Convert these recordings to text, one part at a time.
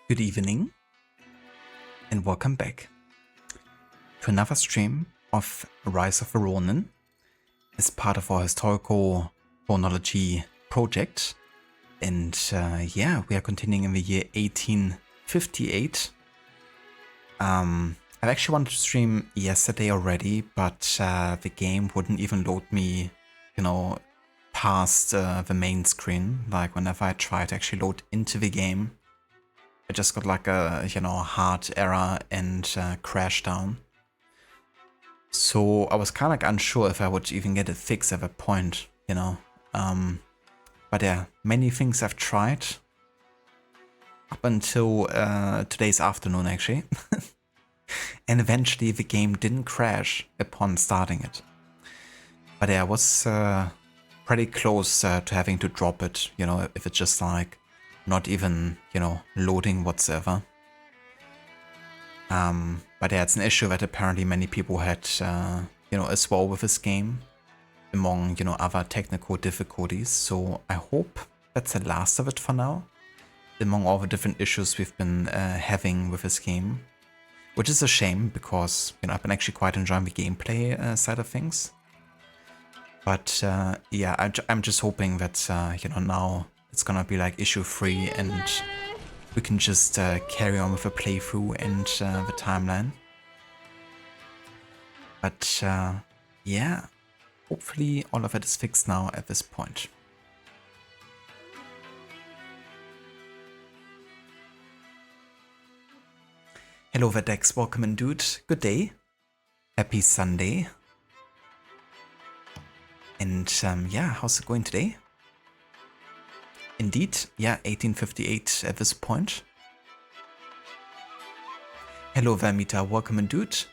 Good evening and welcome back to another stream of Rise of the Rōnin as part of our historical chronology project. And yeah, we are continuing in the year 1858. I've actually wanted to stream yesterday already, but the game wouldn't even load me, past the main screen. Like whenever I try to actually load into the game, I just got like a, hard error and crash down. So I was kind of like unsure if I would even get it fixed at that point, But yeah, many things I've tried up until today's afternoon actually. And eventually the game didn't crash upon starting it. But yeah, I was pretty close to having to drop it, if it's just like not even, loading whatsoever. But yeah, it's an issue that apparently many people had, as well with this game, among, other technical difficulties. So I hope that's the last of it for now, among all the different issues we've been having with this game. Which is a shame, because, I've been actually quite enjoying the gameplay side of things. But yeah, I'm just hoping that, now it's gonna be like issue 3 and we can just carry on with the playthrough and the timeline. But yeah, hopefully all of it is fixed now at this point. Hello Verdex, welcome in dude, good day, happy Sunday. And yeah, how's it going today? Indeed, yeah, 1858 at this point. Hello Vermita, welcome in dude.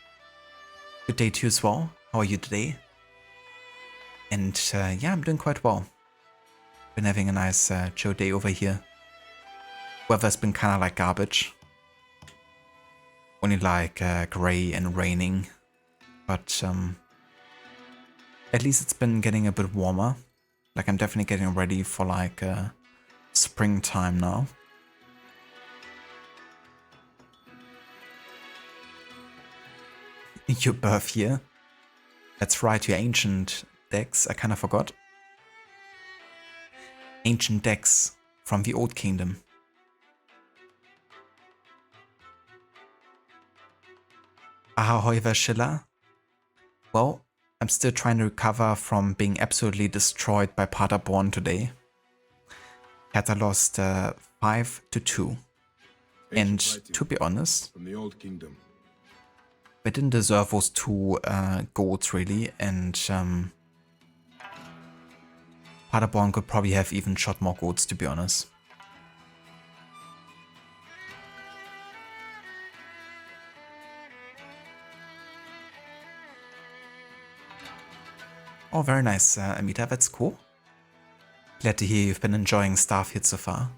Good day to you as well. How are you today? And yeah, I'm doing quite well. Been having a nice chill day over here. Weather's been kind of like garbage. Only like grey and raining. But at least it's been getting a bit warmer. Like I'm definitely getting ready for like springtime now. Your birth year? That's right, your ancient decks, I kind of forgot. Ancient decks from the Old Kingdom. Ahoy Schiller. Well, I'm still trying to recover from being absolutely destroyed by Paderborn today. Hertha lost 5-2. And to be honest, from the Old Kingdom. They didn't deserve those 2 goals really, and Paderborn could probably have even shot more goals, to be honest. Oh, very nice, Amita, that's cool. Glad to hear you've been enjoying Starfield so far.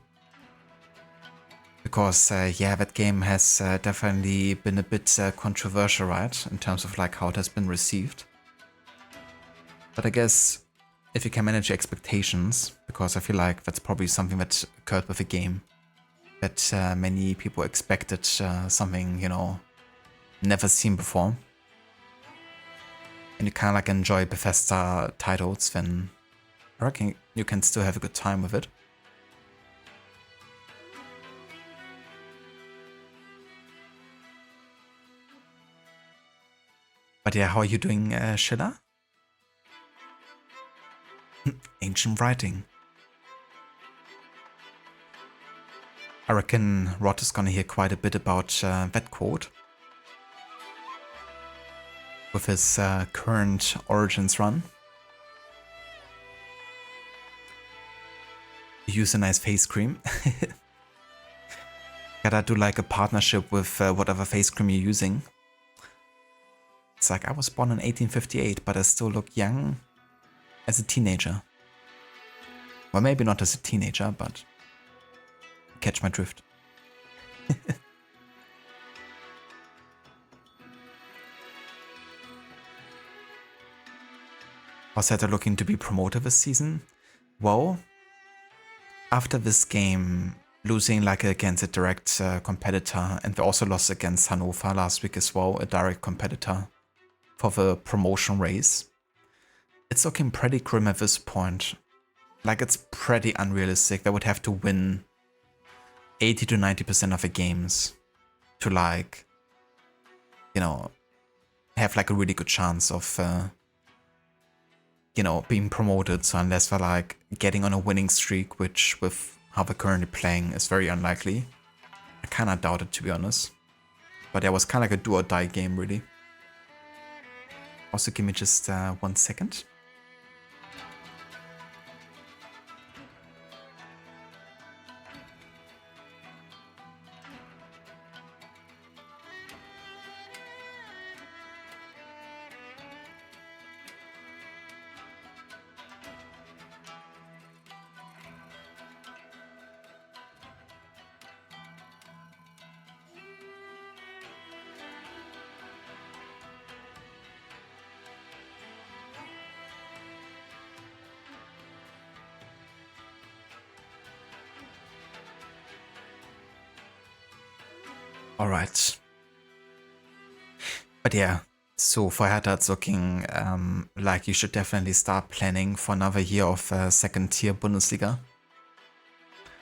Because, yeah, that game has definitely been a bit controversial, right? In terms of like how it has been received. But I guess if you can manage your expectations, because I feel like that's probably something that occurred with the game. That many people expected something, never seen before. And you kind of like enjoy Bethesda titles, then I reckon you can still have a good time with it. But yeah, how are you doing, Schiller? Ancient writing. I reckon Rod is gonna hear quite a bit about that quote. With his current Origins run. Use a nice face cream. Gotta do like a partnership with whatever face cream you're using. It's like I was born in 1858, but I still look young as a teenager. Well, maybe not as a teenager, but catch my drift. Was Hertha looking to be promoted this season? Well, after this game losing like against a direct competitor, and we also lost against Hannover last week as well, a direct competitor for the promotion race. It's looking pretty grim at this point. Like, it's pretty unrealistic. They would have to win 80 to 90% of the games to, like, you know, have like a really good chance of, you know, being promoted. So unless they're like getting on a winning streak, which with how they're currently playing is very unlikely. I kind of doubt it, to be honest. But it was kind of like a do or die game, really. Also, give me just 1 second. All right. But yeah, so for Hertha, it's looking like you should definitely start planning for another year of second tier Bundesliga.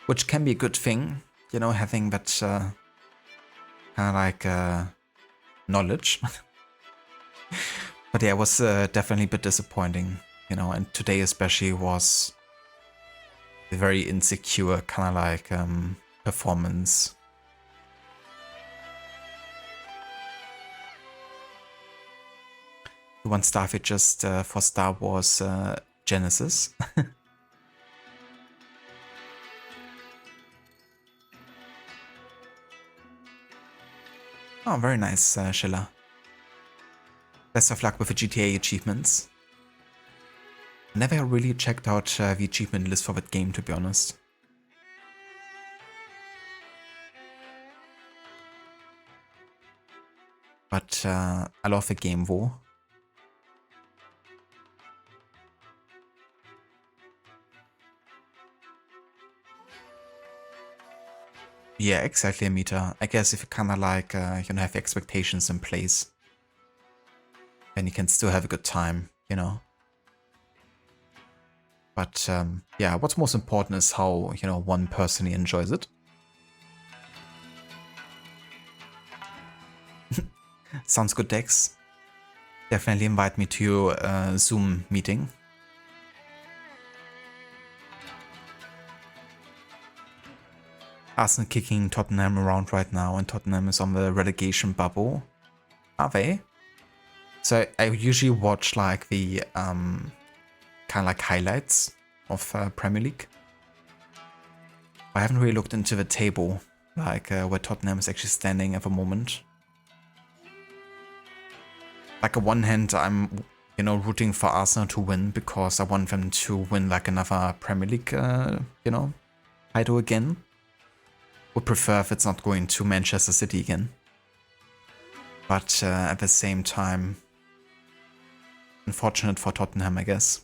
Which can be a good thing, you know, having that kind of like knowledge. But yeah, it was definitely a bit disappointing, you know, and today especially was a very insecure kind of like performance. One star fit just for Star Wars Genesis. Oh, very nice, Schiller. Best of luck with the GTA achievements. Never really checked out the achievement list for that game, to be honest. But I love the game though. Yeah, exactly, Amita. I guess if you kind of like, you know, have expectations in place, then you can still have a good time, you know. But yeah, what's most important is how, you know, one personally enjoys it. Sounds good, Dex. Definitely invite me to your Zoom meeting. Arsenal kicking Tottenham around right now, and Tottenham is on the relegation bubble. Are they? So I usually watch like the kind of like highlights of Premier League. I haven't really looked into the table, like where Tottenham is actually standing at the moment. Like on one hand, I'm, you know, rooting for Arsenal to win because I want them to win like another Premier League, you know, title again. Would prefer if it's not going to Manchester City again. But at the same time, unfortunate for Tottenham, I guess.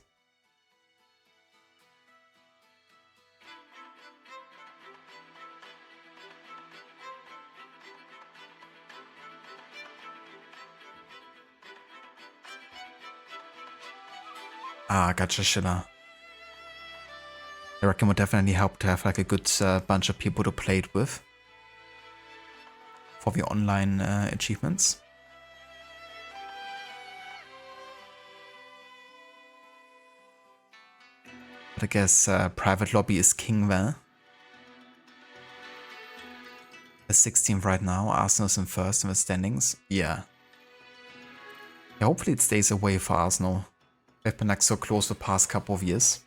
Ah, gotcha, Schiller. I reckon would definitely help to have like a good bunch of people to play it with for the online achievements. But I guess private lobby is king there. The 16th right now, Arsenal's in first in the standings. Yeah. Yeah, hopefully it stays away for Arsenal. They've been like so close the past couple of years.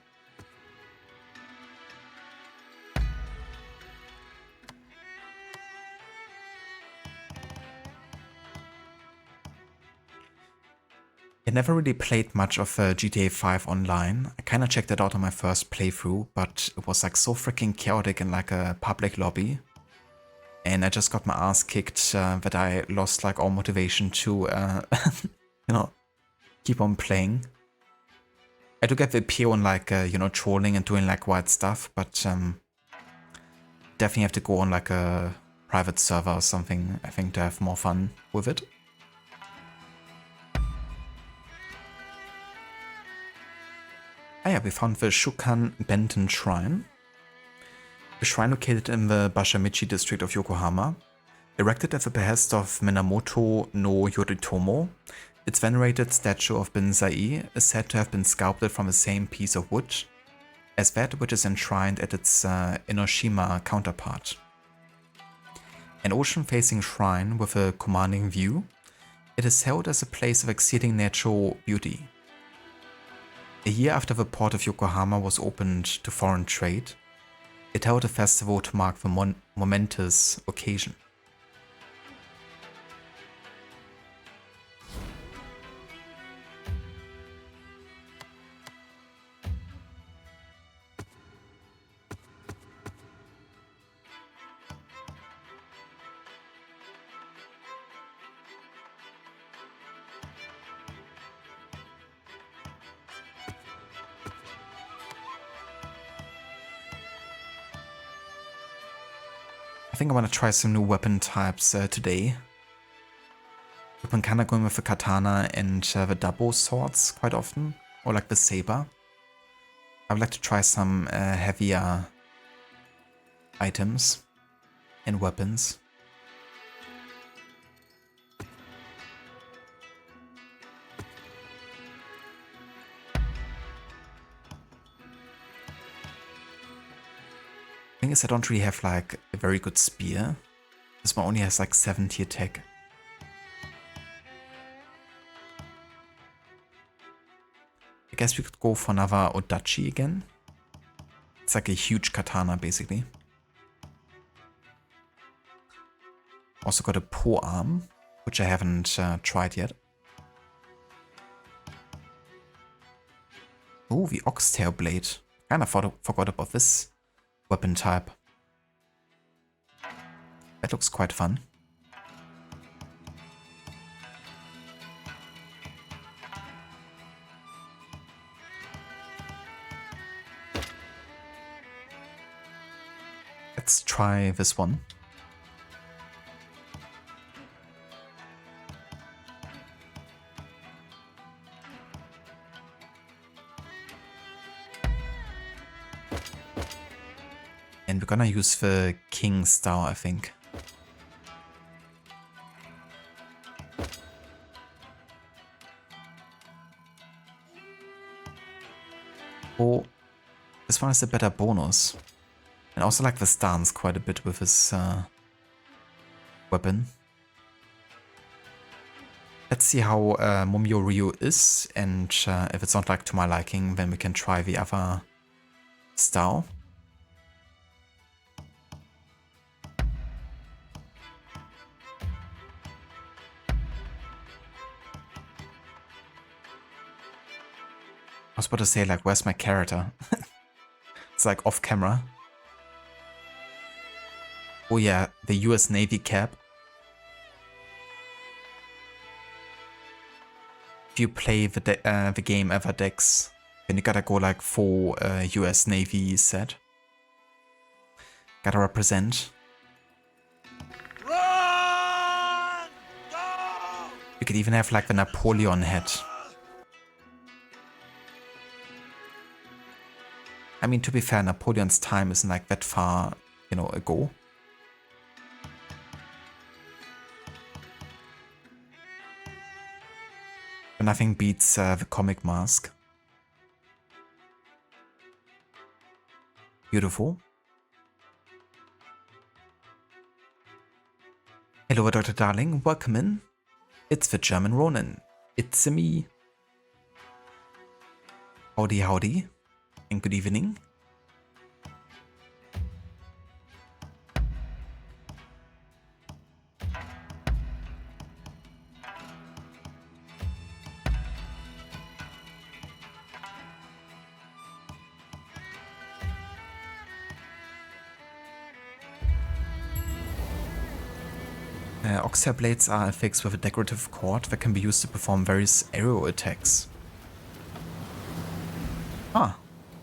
I never really played much of GTA 5 online. I kind of checked it out on my first playthrough, but it was like so freaking chaotic in like a public lobby. And I just got my ass kicked that I lost like all motivation to, you know, keep on playing. I do get the appeal on like, you know, trolling and doing like wild stuff, but Definitely have to go on like a private server or something, I think, to have more fun with it. Ah yeah, we found the Shukan Benten Shrine. A shrine located in the Bashamichi district of Yokohama. Erected at the behest of Minamoto no Yoritomo, its venerated statue of Binzai is said to have been sculpted from the same piece of wood as that which is enshrined at its Enoshima counterpart. An ocean-facing shrine with a commanding view, it is held as a place of exceeding natural beauty. A year after the port of Yokohama was opened to foreign trade, it held a festival to mark the momentous occasion. I think I want to try some new weapon types today. I've been kind of going with the katana and the double swords quite often, or like the saber. I would like to try some heavier items and weapons. The thing is, I don't really have like a very good spear. This one only has like 70 attack. I guess we could go for another Odachi again. It's like a huge katana basically. Also got a Po arm, which I haven't tried yet. Oh, the oxtail blade. Kinda forgot about this weapon type. That looks quite fun. Let's try this one. And we're gonna use the King Star, I think. Oh, this one is a better bonus. And also like the stance quite a bit with his weapon. Let's see how Mumyo Ryu is, and if it's not like to my liking, then we can try the other style. I was about to say, like, where's my character? It's like off camera. Oh yeah, the US Navy cap. If you play the game ever Dex, then you gotta go like full US Navy set. Gotta represent. Run! Go! You could even have like the Napoleon hat. I mean, to be fair, Napoleon's time isn't like that far, you know, ago. But nothing beats the comic mask. Beautiful. Hello, Dr. Darling. Welcome in. It's the German Rōnin. It's me. Howdy, howdy. And good evening. Oxhair blades are affixed with a decorative cord that can be used to perform various aerial attacks. Ah,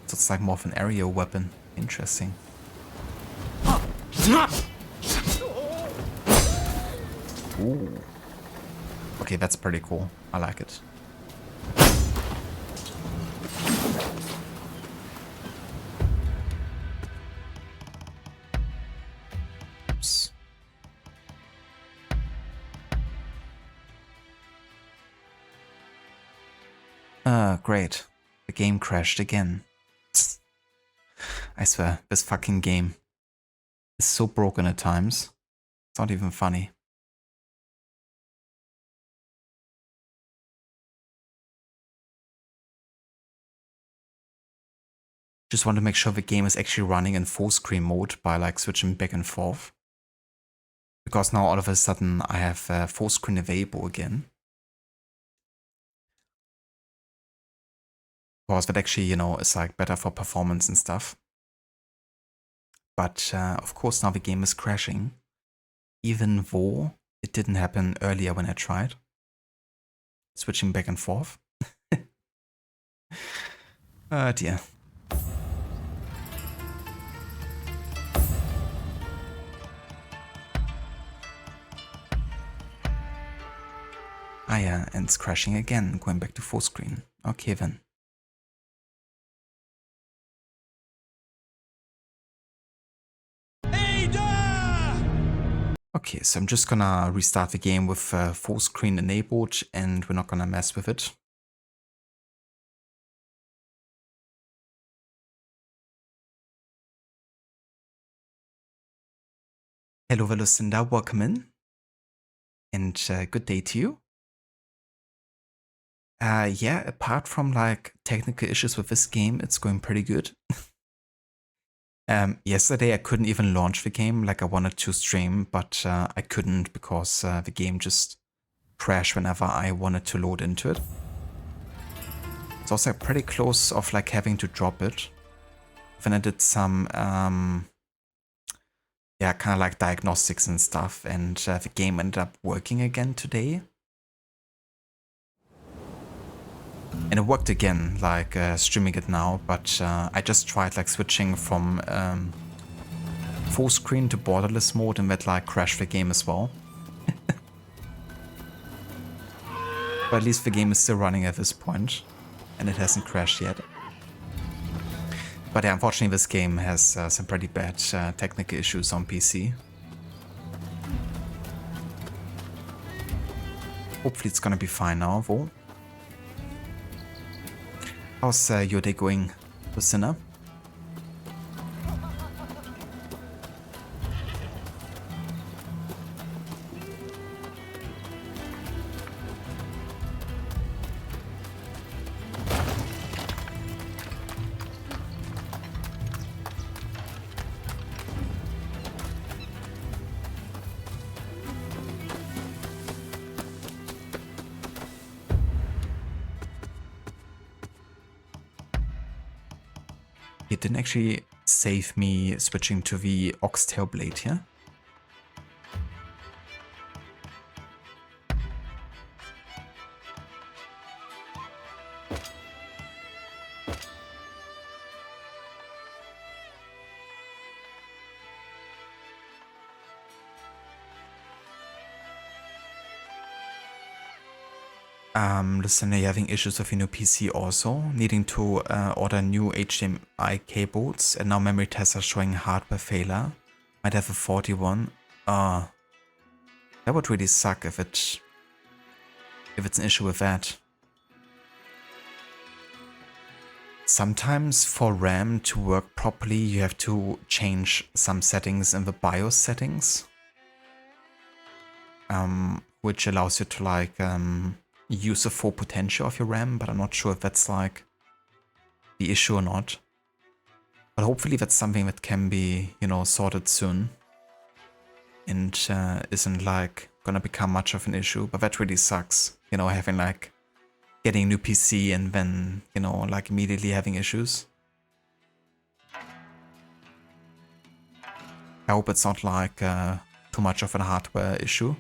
so it's like more of an aerial weapon. Interesting. Ah, Ooh. Okay, that's pretty cool. I like it. Oops. Great. The game crashed again. I swear, this fucking game is so broken at times. It's not even funny. Just want to make sure the game is actually running in full screen mode by like switching back and forth. Because now all of a sudden I have full screen available again. Because that actually, you know, is like better for performance and stuff. But of course now the game is crashing. Even though it didn't happen earlier when I tried. Switching back and forth. Oh dear. Ah yeah, and it's crashing again, going back to full screen. Okay then. Okay, so I'm just gonna restart the game with full screen enabled and we're not gonna mess with it. Hello Lucinda, welcome in. And good day to you. Yeah, apart from like technical issues with this game, it's going pretty good. Yesterday I couldn't even launch the game like I wanted to stream, but I couldn't because the game just crashed whenever I wanted to load into it. It's also pretty close of like having to drop it. Then I did some yeah, kind of like diagnostics and stuff, and the game ended up working again today. And it worked again, like streaming it now, but I just tried like switching from full screen to borderless mode and that like crashed the game as well. But at least the game is still running at this point, and it hasn't crashed yet. But yeah, unfortunately this game has some pretty bad technical issues on PC. Hopefully it's gonna be fine now though. How's your day going, Lucinda? It didn't actually save me switching to the oxtail blade here. Listen, you're having issues with your new PC also, needing to order new HDMI cables, and now memory tests are showing hardware failure. Might have a 41. That would really suck if it's an issue with that. Sometimes for RAM to work properly, you have to change some settings in the BIOS settings, which allows you to like use the full potential of your RAM, but I'm not sure if that's like the issue or not. But hopefully that's something that can be, you know, sorted soon and isn't like gonna become much of an issue. But that really sucks, you know, having like getting a new PC and then, you know, like immediately having issues. I hope it's not like too much of a hardware issue.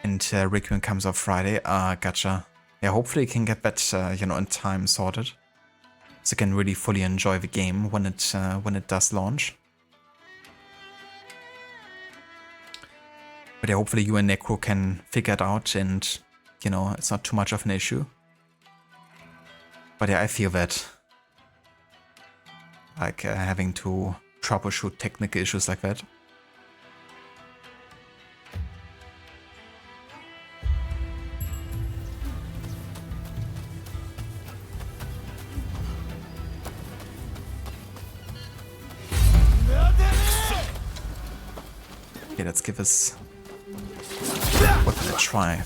And Requiem comes out Friday. Gotcha. Yeah, hopefully I can get that, in time sorted. So I can really fully enjoy the game when it does launch. But yeah, hopefully you and Necro can figure it out and, it's not too much of an issue. But yeah, I feel that. Like having to troubleshoot technical issues like that. Okay, let's give this weapon a try.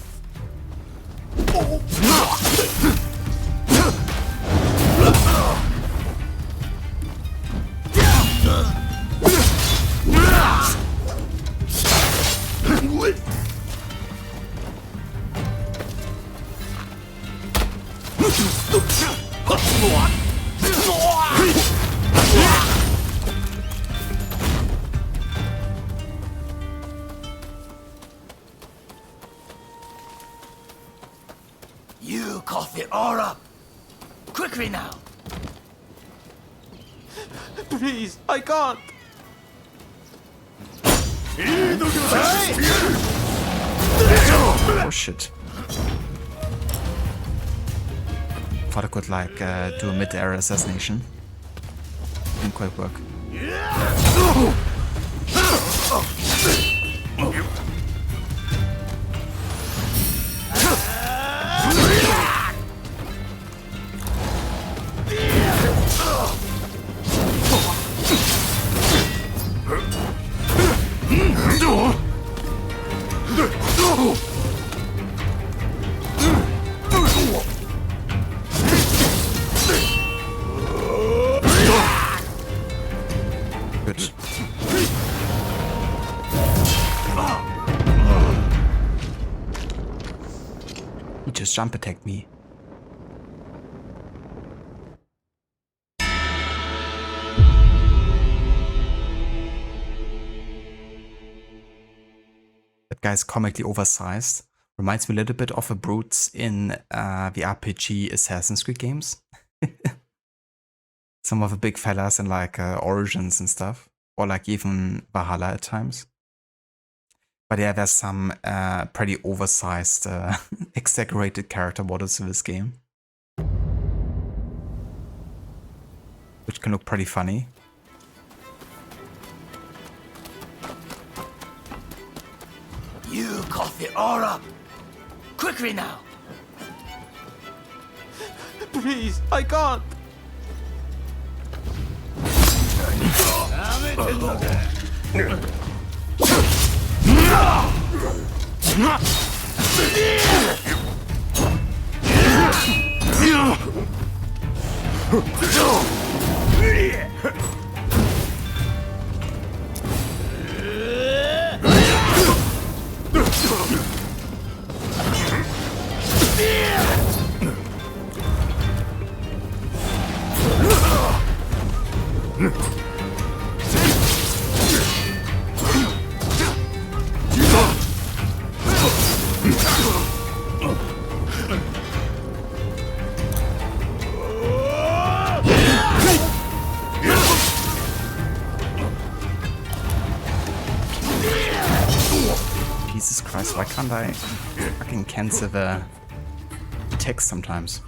You cough it all up. Quickly now. Please, I can't. Oh shit. Thought I could like do a mid-air assassination. Didn't quite work. Good. He just jump attacked me. That guy's comically oversized. Reminds me a little bit of the brutes in the RPG Assassin's Creed games. Some of the big fellas in like Origins and stuff. Or like even Valhalla at times. But yeah, there's some pretty oversized, exaggerated character models in this game. Which can look pretty funny. You cough it all up. Quickly now. Please, I can't. Jesus Christ, why can't I fucking cancel the text sometimes?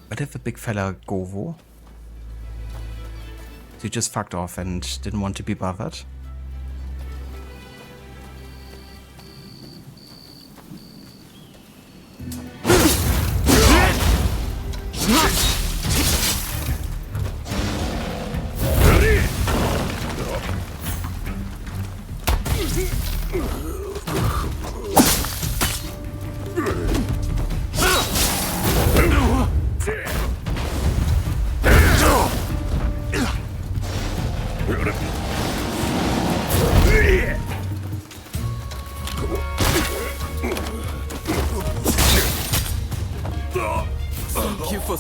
Where did the big fella go, wo? He just fucked off and didn't want to be bothered.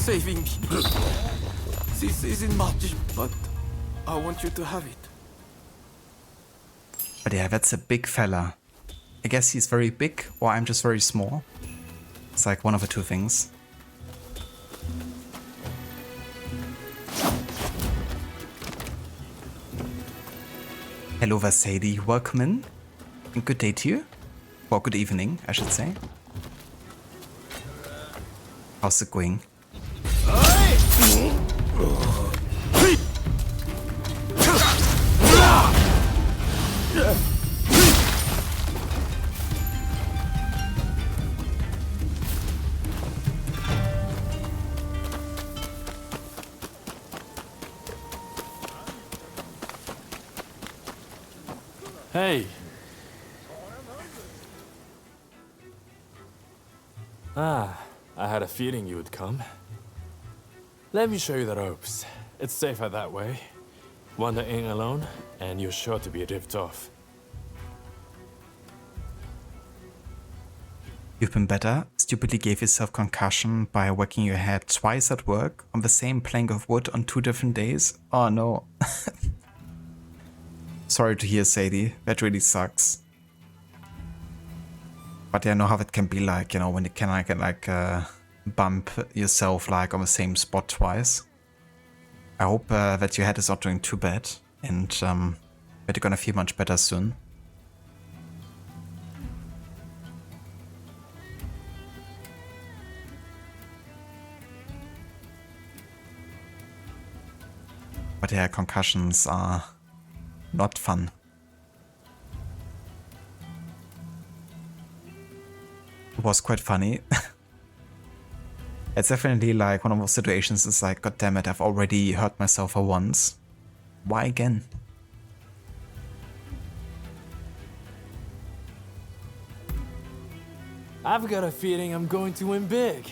saving me. This isn't much, but I want you to have it. But yeah, that's a big fella. I guess he's very big, or I'm just very small. It's like one of the two things. Hello Vasady, welcome in. And good day to you. Or good evening, I should say. How's it going? Hey. I had a feeling you would come. Let me show you the ropes. It's safer that way. Wandering alone, and you're sure to be ripped off. You've been better. Stupidly gave yourself concussion by whacking your head twice at work on the same plank of wood on 2 different days. Oh no. Sorry to hear, Sadie. That really sucks. But yeah, I know how it can be like, you know, when you can like bump yourself like on the same spot twice. I hope that your head is not doing too bad and that you're gonna feel much better soon. But yeah, concussions are not fun. It was quite funny. It's definitely like one of those situations. It's like, god damn it, I've already hurt myself for once. Why again? I've got a feeling I'm going to win big.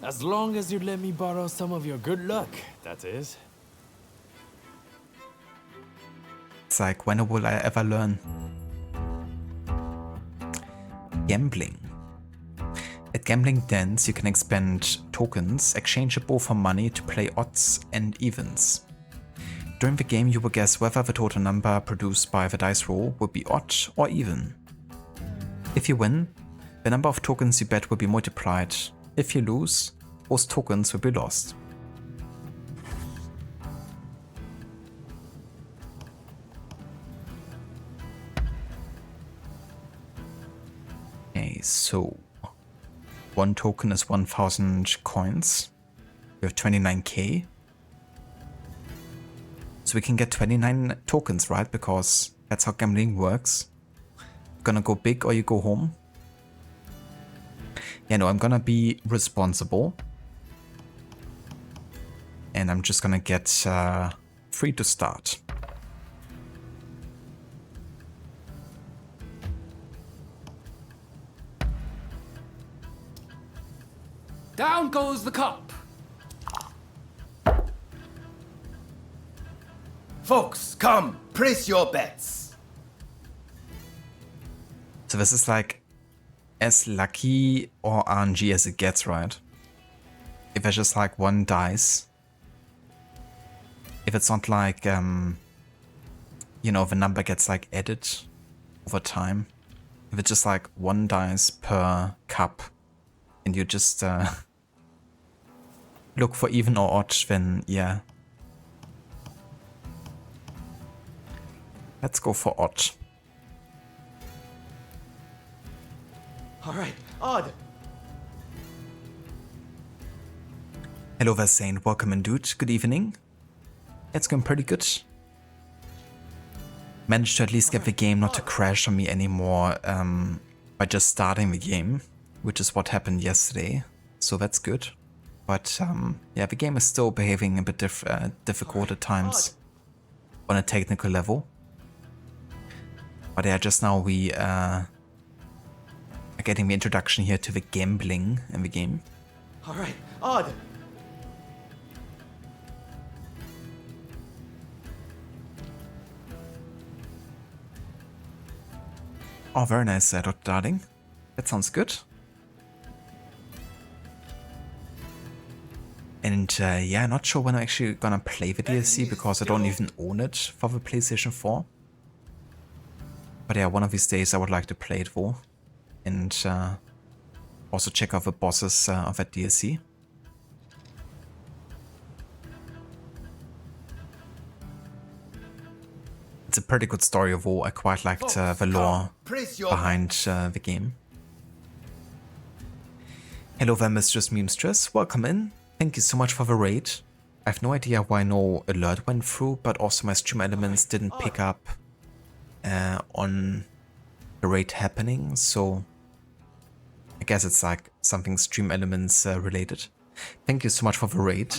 As long as you let me borrow some of your good luck, that is. It's like, when will I ever learn? Gambling. At gambling dens, you can expend tokens exchangeable for money to play odds and evens. During the game, you will guess whether the total number produced by the dice roll will be odd or even. If you win, the number of tokens you bet will be multiplied. If you lose, those tokens will be lost. Okay, so 1 token is 1000 coins. We have 29k. So we can get 29 tokens, right? Because that's how gambling works. Gonna go big or you go home. Yeah, no, I'm gonna be responsible. And I'm just gonna get free to start. Down goes the cup. Folks, come, place your bets. So this is like as lucky or RNG as it gets, right? If there's just like one dice. If it's not like, you know, the number gets like added over time. If it's just like one dice per cup and you just look for even or odd, then yeah. Let's go for odd. All right, odd. Hello Vasane, welcome in dude, good evening. It's going pretty good. Managed to at least get the game not to crash on me anymore by just starting the game, which is what happened yesterday, so that's good. But yeah, the game is still behaving a bit difficult at times on a technical level. But yeah, just now we are getting the introduction here to the gambling in the game. All right, odd. Oh, very nice, Dr. Darling. That sounds good. And yeah, not sure when I'm actually gonna play the DLC because I don't even own it for the PlayStation 4. But yeah, one of these days I would like to play it though. And also check out the bosses of that DLC. It's a pretty good story of war. I quite liked the lore behind the game. Hello there, Mistress Memstress. Welcome in. Thank you so much for the raid. I have no idea why no alert went through, but also my stream elements didn't pick up on the raid happening, so I guess it's like something stream elements related. Thank you so much for the raid.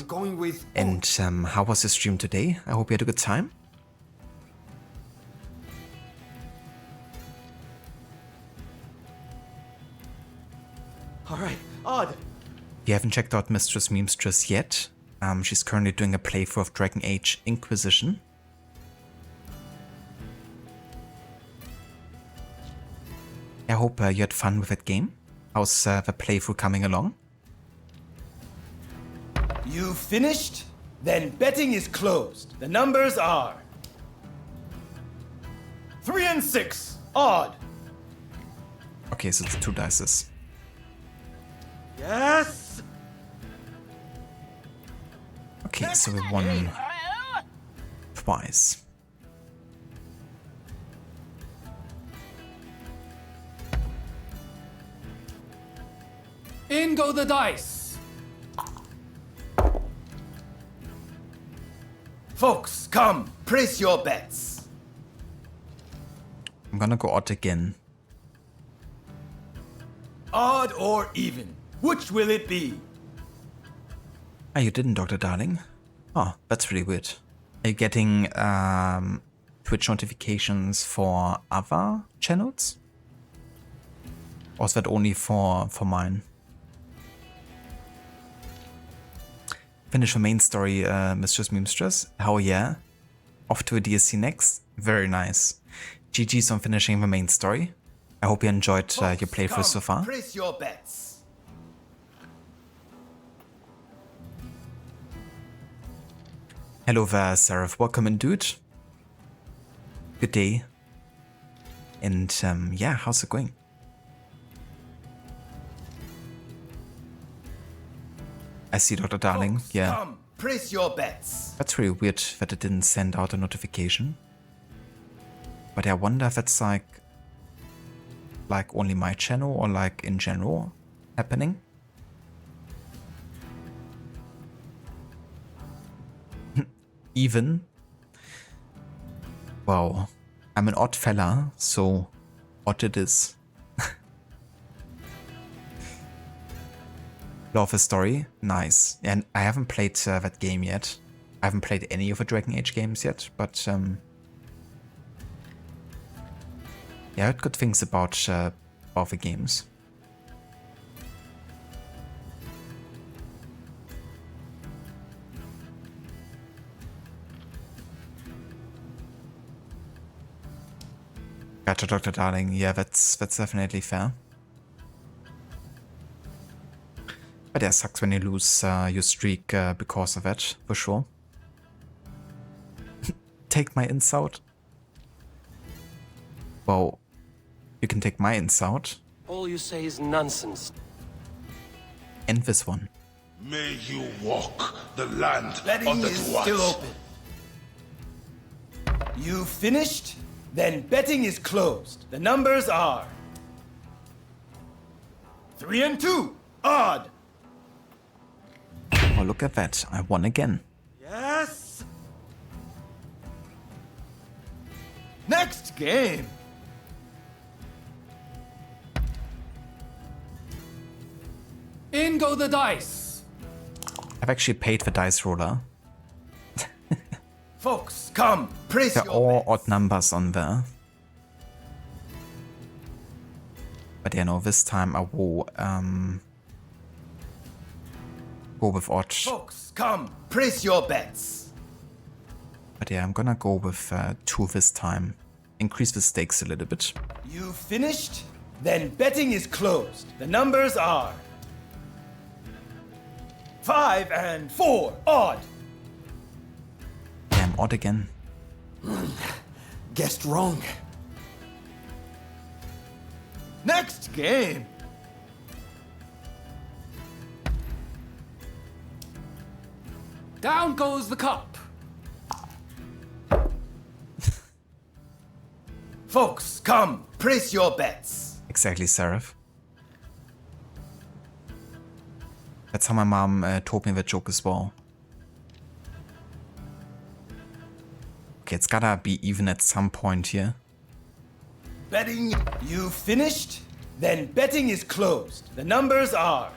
And how was your stream today? I hope you had a good time. Alright, Odd. If you haven't checked out Mistress Memstress yet, she's currently doing a playthrough of Dragon Age Inquisition. I hope you had fun with that game. How's the playthrough coming along? You finished? Then betting is closed. The numbers are 3 and 6. Odd. Okay, so it's 2 dices. Yes. Okay, so we won twice. In go the dice. Folks, come. Place your bets. I'm gonna go odd again. Odd or even. Which will it be? Ah, you didn't, Dr. Darling. Oh, that's really weird. Are you getting Twitch notifications for other channels? Or is that only for mine? Finish the main story, Mistress Memstress. How yeah? Off to a DLC next? Very nice. GG's on finishing the main story. I hope you enjoyed your playthrough so far. Place your bets. Hello there, Seraph. Welcome in, dude. Good day. And yeah, how's it going? I see, Dr. Darling. Folks, Yeah. come. Place your bets. That's really weird that it didn't send out a notification. But I wonder if it's like only my channel or like in general happening. Even. Wow. I'm an odd fella, so odd it is. Love the story. Nice. And I haven't played that game yet. I haven't played any of the Dragon Age games yet, but yeah, I heard good things about the games. Gotcha, Dr. Darling. Yeah, that's definitely fair. But yeah, sucks when you lose your streak because of it, for sure. Take my insult. Well, you can take my insult. All you say is nonsense. And this one. May you walk the land Betting of the is dwarfs. still open. You finished? Then betting is closed. The numbers are 3 and 2. Odd. Oh, look at that. I won again. Yes. Next game. In go the dice. I've actually paid the dice roller. Folks, come. Place There are your all bets. odd numbers on there. But yeah, no, this time I will go with odd. Folks, come. Place your bets. But yeah, I'm gonna go with 2 this time. Increase the stakes a little bit. You finished? Then betting is closed. The numbers are 5 and 4, odd. Damn, odd again. Guessed wrong. Next game. Down goes the cup. Folks, come, place your bets. Exactly, Seraph. That's how my mom told me that joke as well. Okay, it's gotta be even at some point here. Betting, you finished? Then betting is closed. The numbers are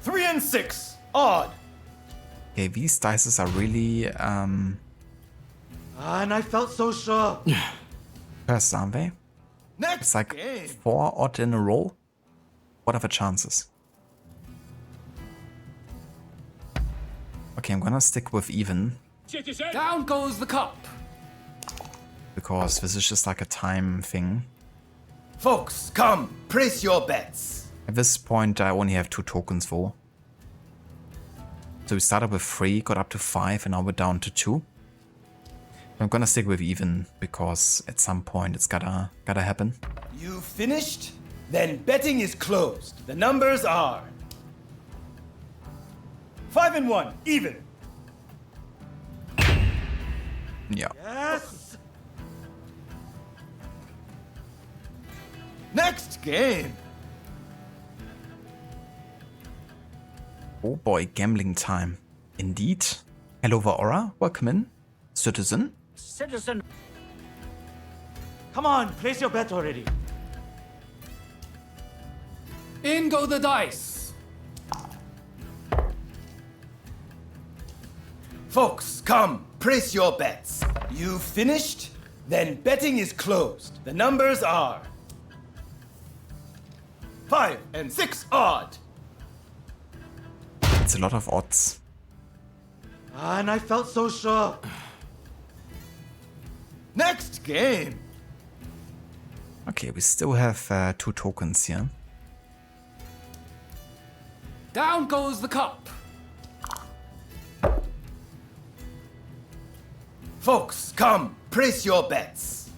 3 and 6, odd. Okay, these dices are really And I felt so sure. cursed, aren't they? Next It's like game. 4 odd in a row. What are the chances? Okay, I'm gonna stick with even, Down goes the cup. because this is just like a time thing. Folks, come, place your bets. At this point, I only have 2 tokens for. So we started with 3, got up to 5, and now we're down to 2. I'm gonna stick with even, because at some point it's gotta happen. You finished? Then betting is closed. The numbers are 5 and 1, even. Yeah. Yes. Next game. Oh boy, gambling time. Indeed. Hello, Vaora. Welcome in. Citizen. Citizen. Come on, place your bet already. In go the dice. Folks, come, place your bets. You finished? Then betting is closed. The numbers are 5 and 6, odd. It's a lot of odds. And I felt so sure. Next game. Okay, we still have 2 tokens here. Down goes the cup. Folks, come, place your bets.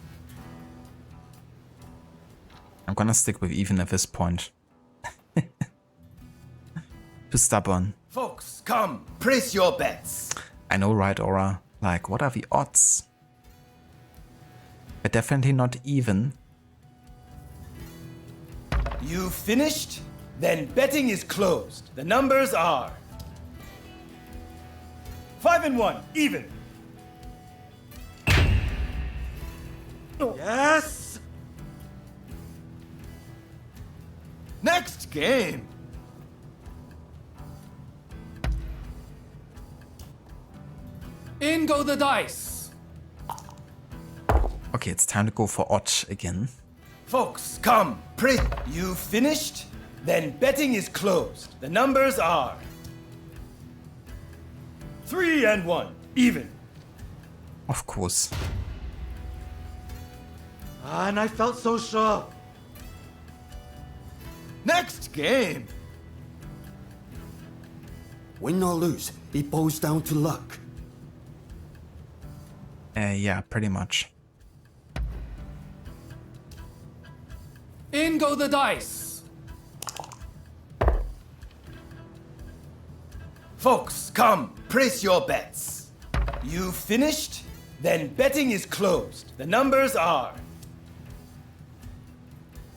I'm gonna stick with even at this point. Too stubborn. Folks, come, place your bets. I know, right, Aura? Like, what are the odds? They're definitely not even. You finished? Then betting is closed. The numbers are 5 and 1, even. Yes. Next game. In go the dice. Okay, it's time to go for odd again. Folks, come, pray. You finished? Then betting is closed. The numbers are 3 and 1, even. Of course. And I felt so sure. Next game. Win or lose, it boils down to luck. Yeah, pretty much. In go the dice. Folks, come, place your bets. You finished? Then betting is closed. The numbers are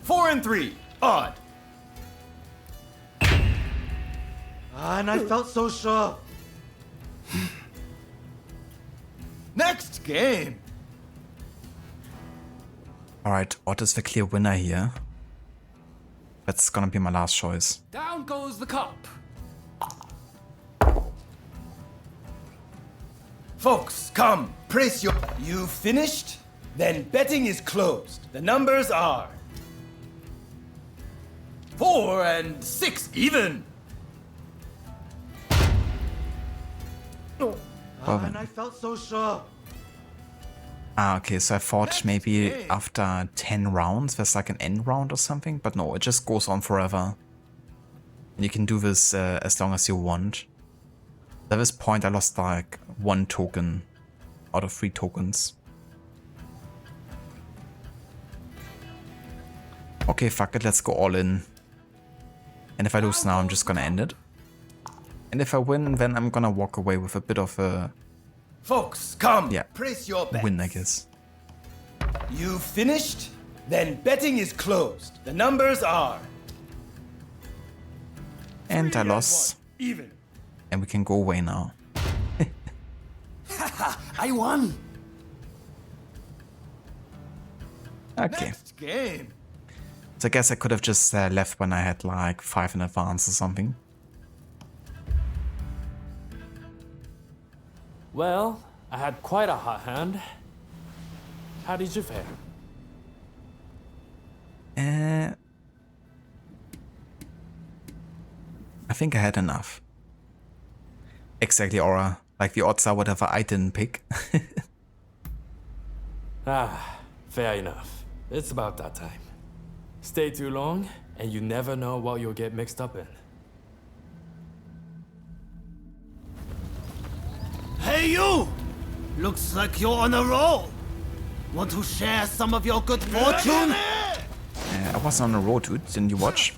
4 and 3, odd. And I felt so sure. Next game. Alright, odd is the clear winner here. That's gonna be my last choice. Down goes the cup. Folks, come, place your... You finished? Then betting is closed. The numbers are 4 and 6, even. And I felt so sure. Ah, okay, so I thought maybe after 10 rounds there's like an end round or something, but no, it just goes on forever. And you can do this as long as you want. At this point I lost like 1 token out of 3 tokens. Okay, fuck it, let's go all in. And if I lose now, I'm just gonna end it. And if I win, then I'm gonna walk away with a bit of a... Folks, come, Yeah. place your bets. win, I guess. You finished? Then betting is closed. The numbers are... And I 3 lost. 1, even. And we can go away now. I won! Okay. Next game. So I guess I could have just left when I had like 5 in advance or something. Well, I had quite a hot hand. How did you fare? I think I had enough. Exactly, Aura. Like the odds are whatever I didn't pick. Fair enough. It's about that time. Stay too long, and you never know what you'll get mixed up in. Hey you! Looks like you're on a roll. Want to share some of your good fortune? I was on a road, dude. Didn't you watch?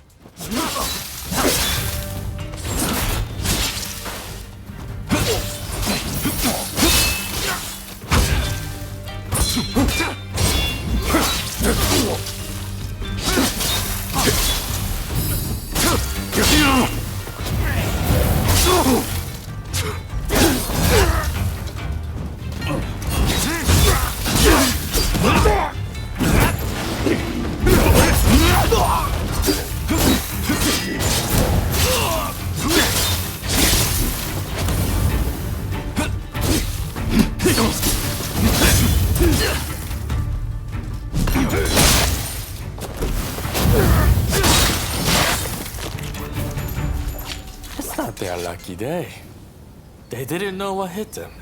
It's not their lucky day. They didn't know what hit them.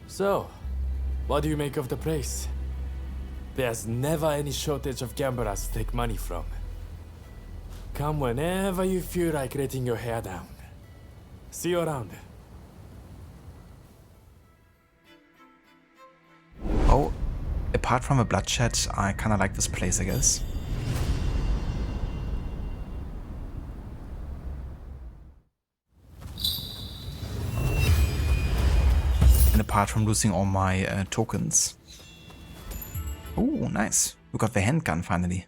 So, what do you make of the place? There's never any shortage of gamblers to take money from. Come whenever you feel like letting your hair down. See you around. Oh, apart from the bloodshed, I kinda like this place, I guess. And apart from losing all my tokens. Oh, nice. We got the handgun finally.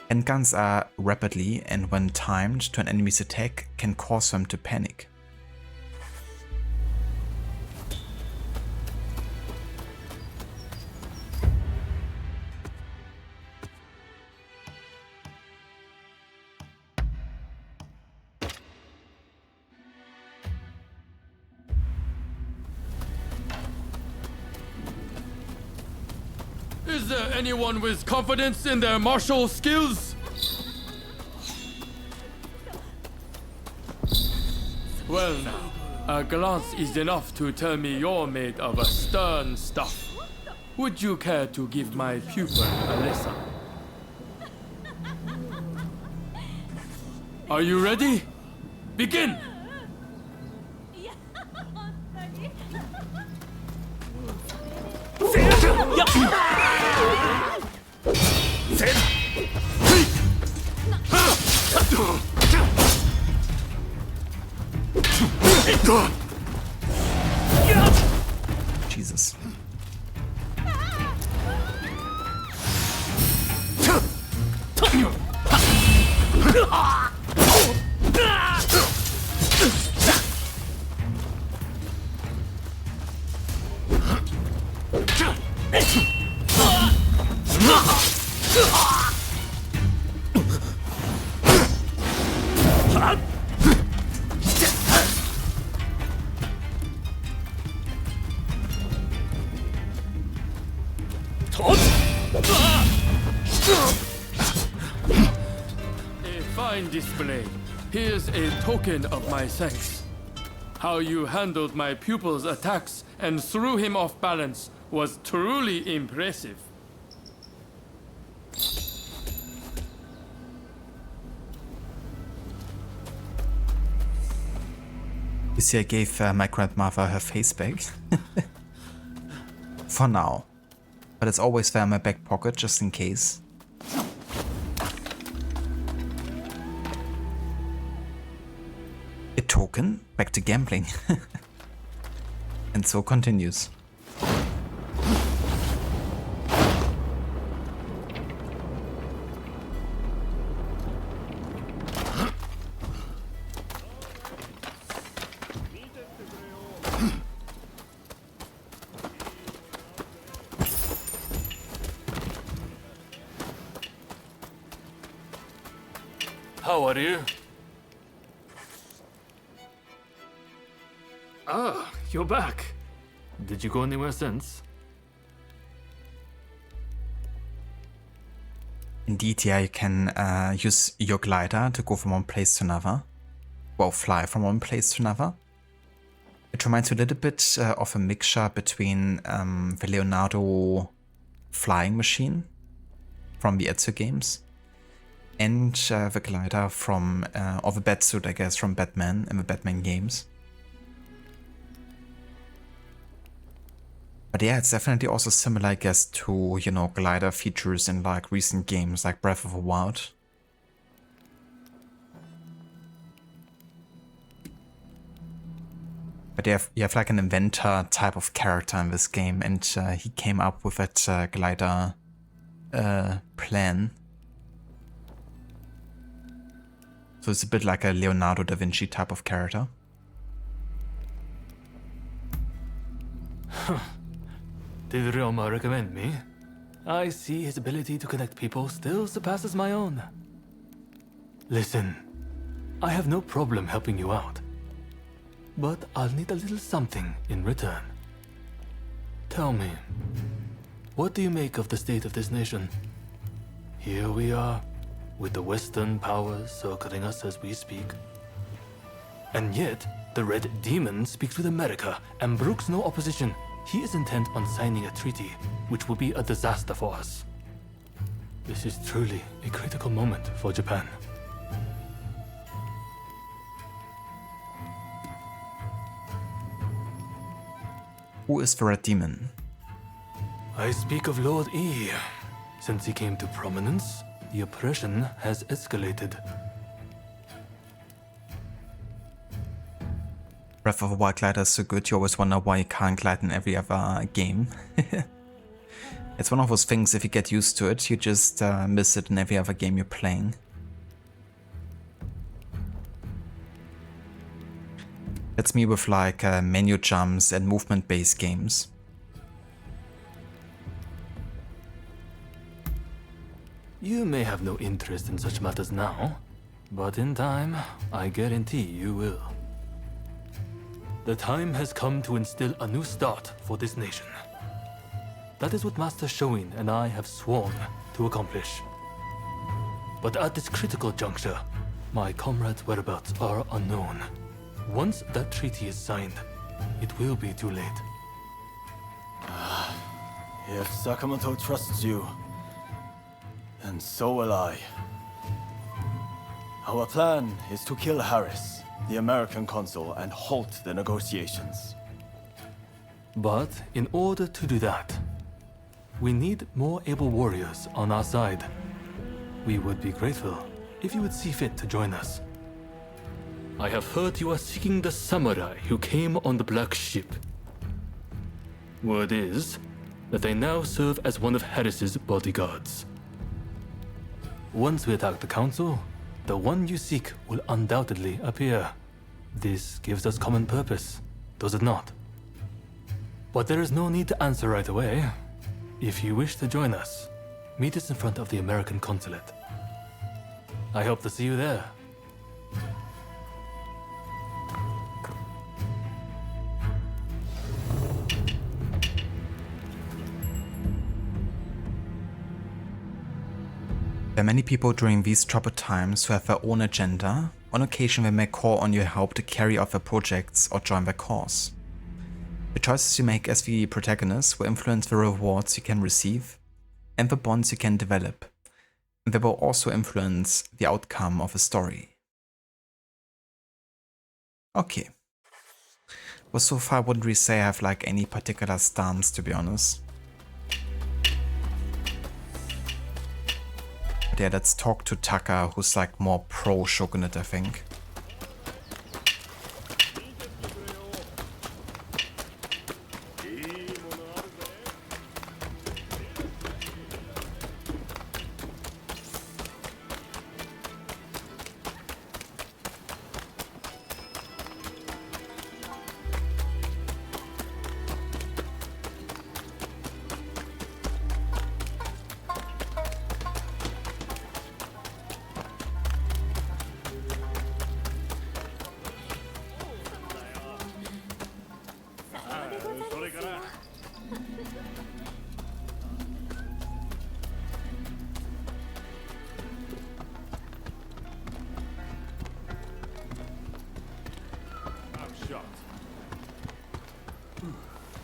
Handguns are rapidly and when timed to an enemy's attack can cause them to panic. Is there anyone with confidence in their martial skills? Well now, a glance is enough to tell me you're made of a stern stuff. Would you care to give my pupil a lesson? Are you ready? Begin! Jesus. A fine display. Here's a token of my thanks. How you handled my pupil's attacks and threw him off balance was truly impressive. You see, I gave my grandmother her face back. For now. But it's always there in my back pocket, just in case. A token? Back to gambling. And so continues. How are you? Ah, you're back. Did you go anywhere since? Indeed, yeah, you can use your glider to go from one place to another. Well, fly from one place to another. It reminds me a little bit of a mixture between the Leonardo flying machine from the Ezio games and the glider from, or the batsuit, I guess, from Batman in the Batman games. But yeah, it's definitely also similar, I guess, to, you know, glider features in like recent games like Breath of the Wild. But you have like an inventor type of character in this game, and he came up with that glider plan. So it's a bit like a Leonardo da Vinci type of character. Did Ryoma recommend me? I see his ability to connect people still surpasses my own. Listen, I have no problem helping you out. But I'll need a little something in return. Tell me, what do you make of the state of this nation? Here we are, with the Western powers circling us as we speak. And yet, the Red Demon speaks with America and brooks no opposition. He is intent on signing a treaty, which will be a disaster for us. This is truly a critical moment for Japan. Who is the Red Demon? I speak of Lord E. Since he came to prominence, the oppression has escalated. Breath of the Wild glider is so good, you always wonder why you can't glide in every other game. It's one of those things, if you get used to it, you just miss it in every other game you're playing. That's me with like menu jumps and movement-based games. You may have no interest in such matters now, but in time, I guarantee you will. The time has come to instill a new start for this nation. That is what Master Shoin and I have sworn to accomplish. But at this critical juncture, my comrades' whereabouts are unknown. Once that treaty is signed, it will be too late. If Sakamoto trusts you, then so will I. Our plan is to kill Harris, the American consul, and halt the negotiations. But in order to do that, we need more able warriors on our side. We would be grateful if you would see fit to join us. I have heard you are seeking the samurai who came on the black ship. Word is that they now serve as one of Harris's bodyguards. Once we attack the council, the one you seek will undoubtedly appear. This gives us common purpose, does it not? But there is no need to answer right away. If you wish to join us, meet us in front of the American consulate. I hope to see you there. There are many people during these troubled times who have their own agenda. On occasion they may call on your help to carry out their projects or join their cause. The choices you make as the protagonist will influence the rewards you can receive and the bonds you can develop, and they will also influence the outcome of a story. Okay, Well, so far I wouldn't really say I have like any particular stance, to be honest. But yeah, let's talk to Taka, who's like more pro shogunate, I think.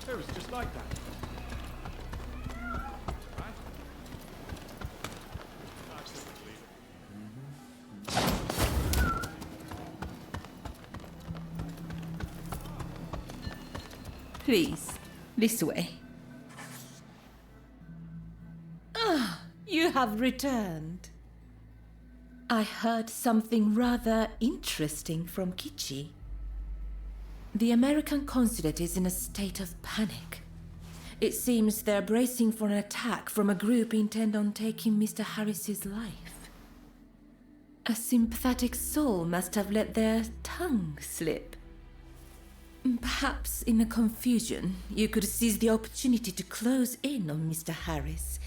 It was just like that. Please, this way. Ah, you have returned. I heard something rather interesting from Kichi. The American consulate is in a state of panic. It seems they're bracing for an attack from a group intent on taking Mr. Harris's life. A sympathetic soul must have let their tongue slip. Perhaps in the confusion, you could seize the opportunity to close in on Mr. Harris.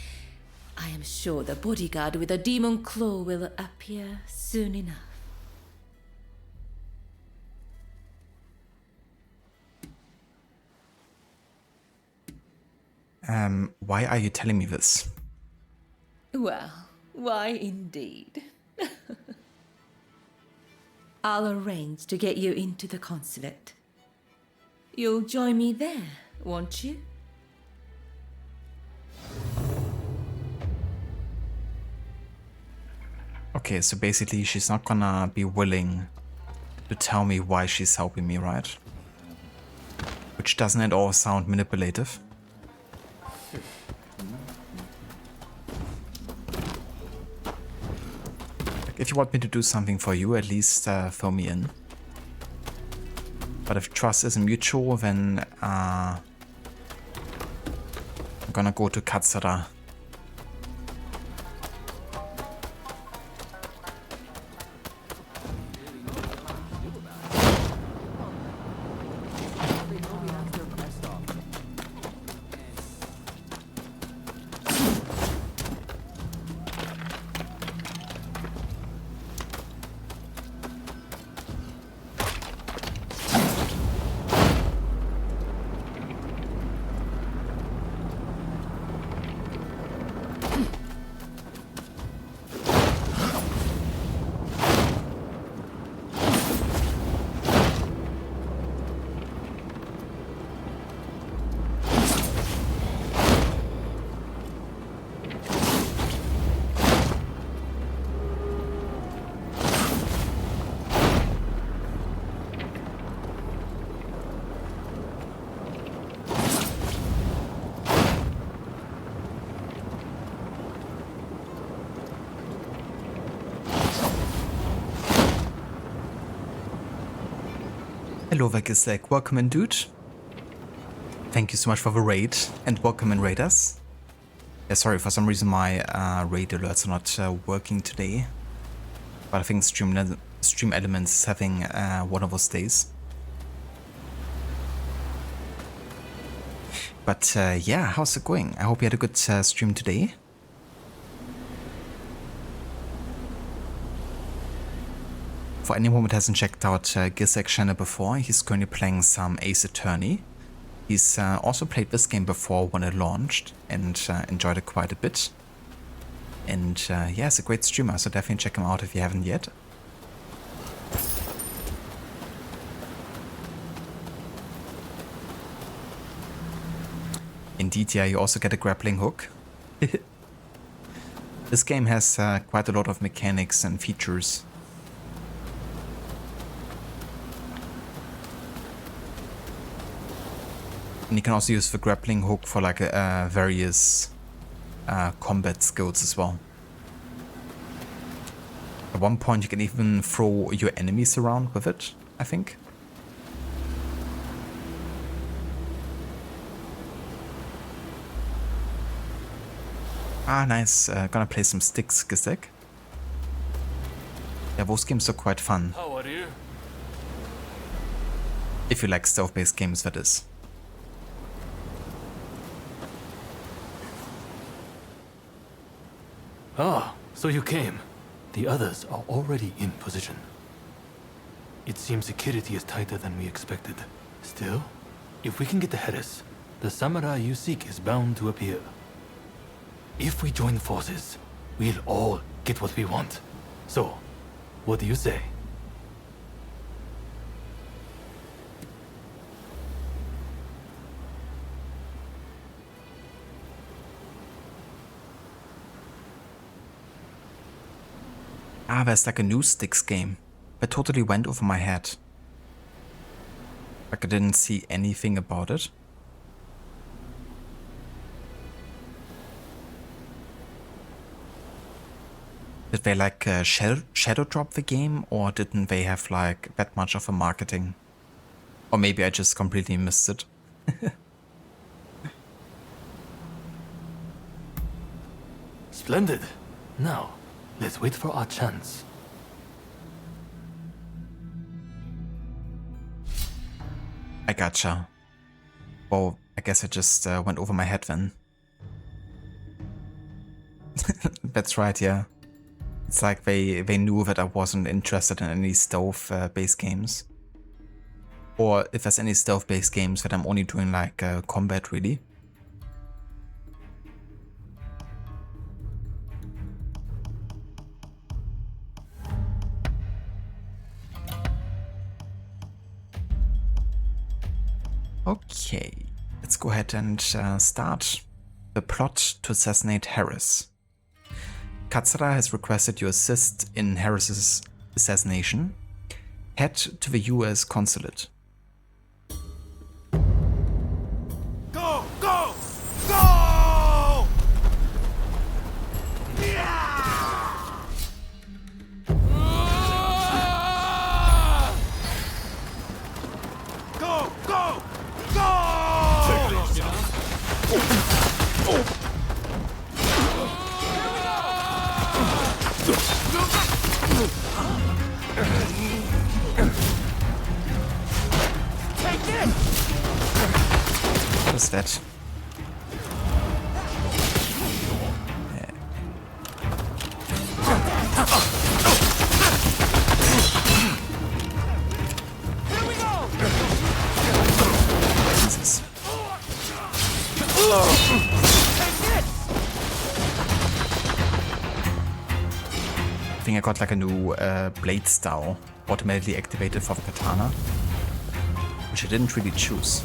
I am sure the bodyguard with a demon claw will appear soon enough. Why are you telling me this? Well, why indeed? I'll arrange to get you into the consulate. You'll join me there, won't you? Okay, so basically she's not gonna be willing to tell me why she's helping me, right? Which doesn't at all sound manipulative. If you want me to do something for you, at least throw me in. But if trust isn't mutual, then I'm gonna go to Katsura. Hello Vegisek, welcome in dude. Thank you so much for the raid and welcome in raiders. Yeah, sorry, for some reason my raid alerts are not working today. But I think Stream Elements is having one of those days. But yeah, how's it going? I hope you had a good stream today. For anyone who hasn't checked out Gisek's channel before, he's currently playing some Ace Attorney. He's also played this game before when it launched and enjoyed it quite a bit. And yeah, he's a great streamer, so definitely check him out if you haven't yet. Indeed, yeah, you also get a grappling hook. This game has quite a lot of mechanics and features. And you can also use the grappling hook for like various combat skills as well. At one point you can even throw your enemies around with it, I think. Ah, nice. Gonna play some sticks, Gesek. Yeah, those games are quite fun. How are you? If you like stealth-based games, that is. Ah, so you came. The others are already in position. It seems security is tighter than we expected. Still, if we can get ahead of us, the samurai you seek is bound to appear. If we join forces, we'll all get what we want. So, what do you say? Ah, there's like a new sticks game. That totally went over my head. Like I didn't see anything about it. Did they like shadow drop the game, or didn't they have like that much of a marketing? Or maybe I just completely missed it. Splendid. Now, let's wait for our chance. I gotcha. Well, I guess I just went over my head then. That's right, yeah. It's like they knew that I wasn't interested in any stealth-based games. Or if there's any stealth-based games that I'm only doing like combat, really. Okay, let's go ahead and start the plot to assassinate Harris. Katsura has requested you assist in Harris's assassination. Head to the US consulate. Go! Go! Go! Go! Go! Take this! What is that? Jesus. I think I got like a new blade style automatically activated for the katana, which I didn't really choose.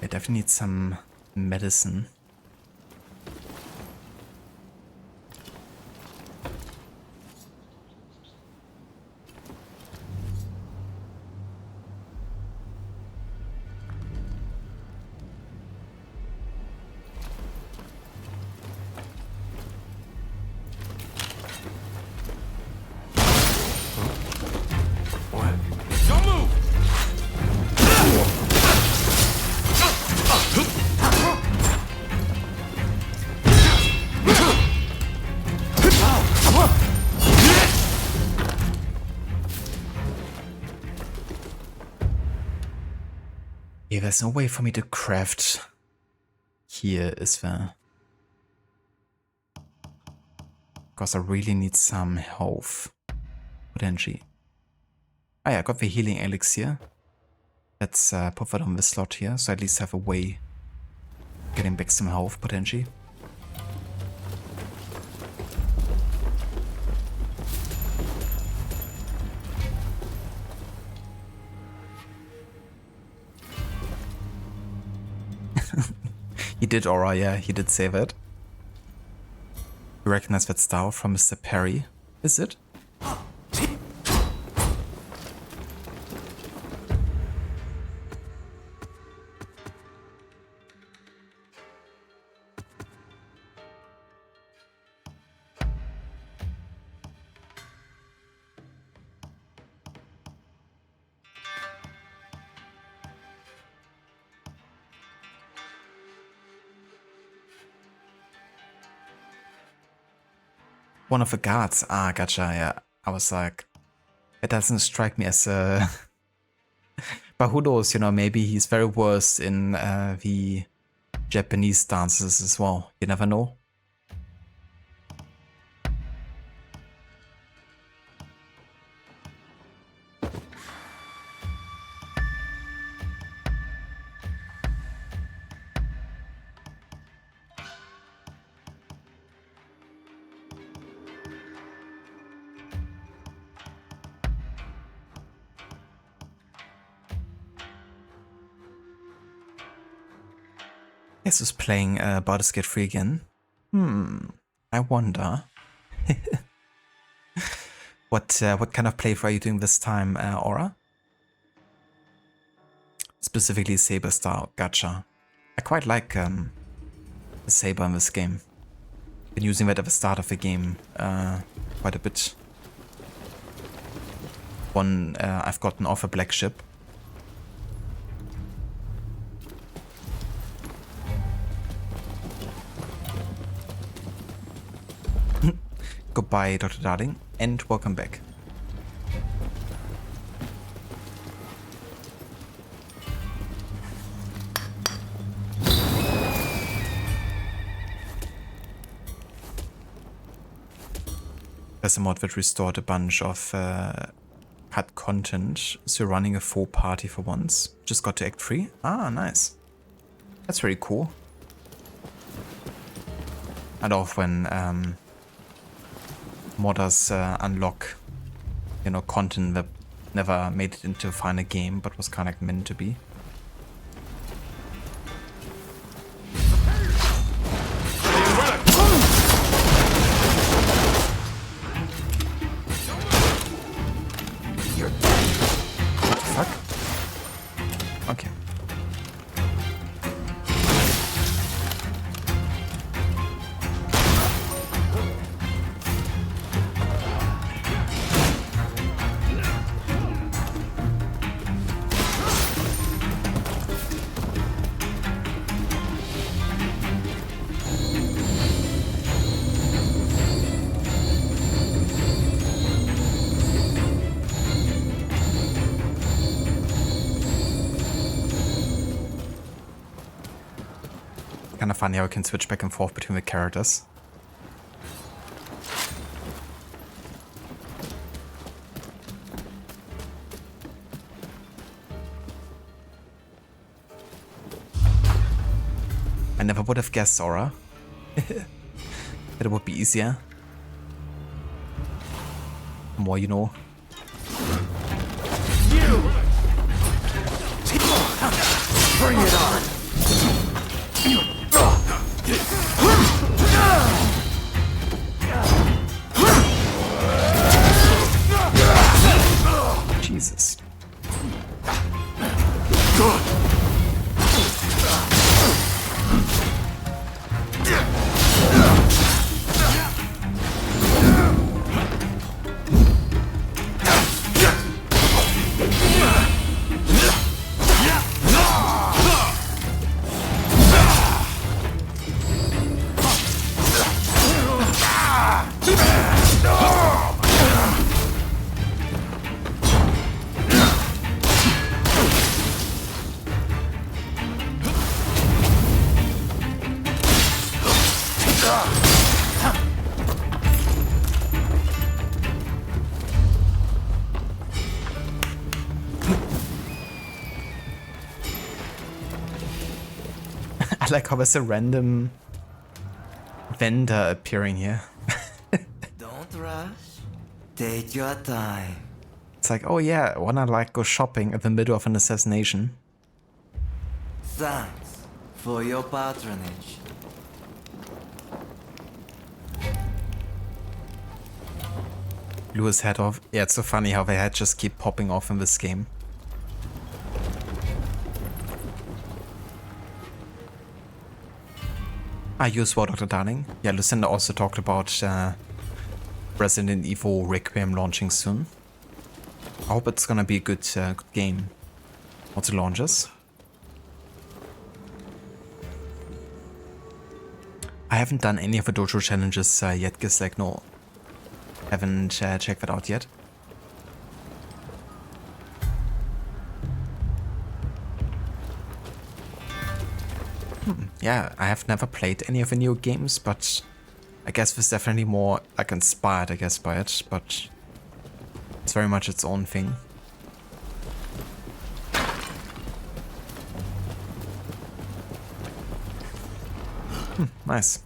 I definitely need some medicine. Don't move! Yeah, there's no way for me to craft here, is there? Because I really need some health, potentially. Oh yeah, I got the healing elixir. Let's put that on this slot here, so I at least have a way of getting back some health, potentially. He did, Aura, yeah, he did say that. You recognize that style from Mr. Perry, is it? One of the guards. Ah, gotcha, yeah. I was like, it doesn't strike me as a... But who knows, you know, maybe he's very versed in the Japanese dances as well. You never know. Yes, is playing Baldur's Gate 3 again. I wonder. What kind of playthrough are you doing this time, Aura? Specifically Saber style, gotcha. I quite like the Saber in this game. Been using that at the start of the game quite a bit. One I've gotten off a black ship. Goodbye, Dr. Darling, and welcome back. There's a mod that restored a bunch of cut content, so running a full party for once. Just got to Act 3. Ah, nice. That's very cool. I love when modders unlock, you know, content that never made it into a final game, but was kind of meant to be. What the fuck? Okay. Kind of funny how I can switch back and forth between the characters. I never would have guessed, Aura. That it would be easier. The more you know. Bring it on! Jesus. like how there's a random vendor appearing here. Don't rush. Take your time. It's like, oh yeah, wanna like go shopping in the middle of an assassination. Thanks for your patronage. Blew his head off. Yeah, it's so funny how their heads just keep popping off in this game. Are you as well, Dr. Darling? Yeah, Lucinda also talked about Resident Evil Requiem launching soon. I hope it's gonna be a good game once it launches. I haven't done any of the dojo challenges yet, guess like no. Haven't checked that out yet. Yeah, I have never played any of the new games, but I guess there's definitely more like inspired, I guess, by it, but it's very much its own thing. Nice.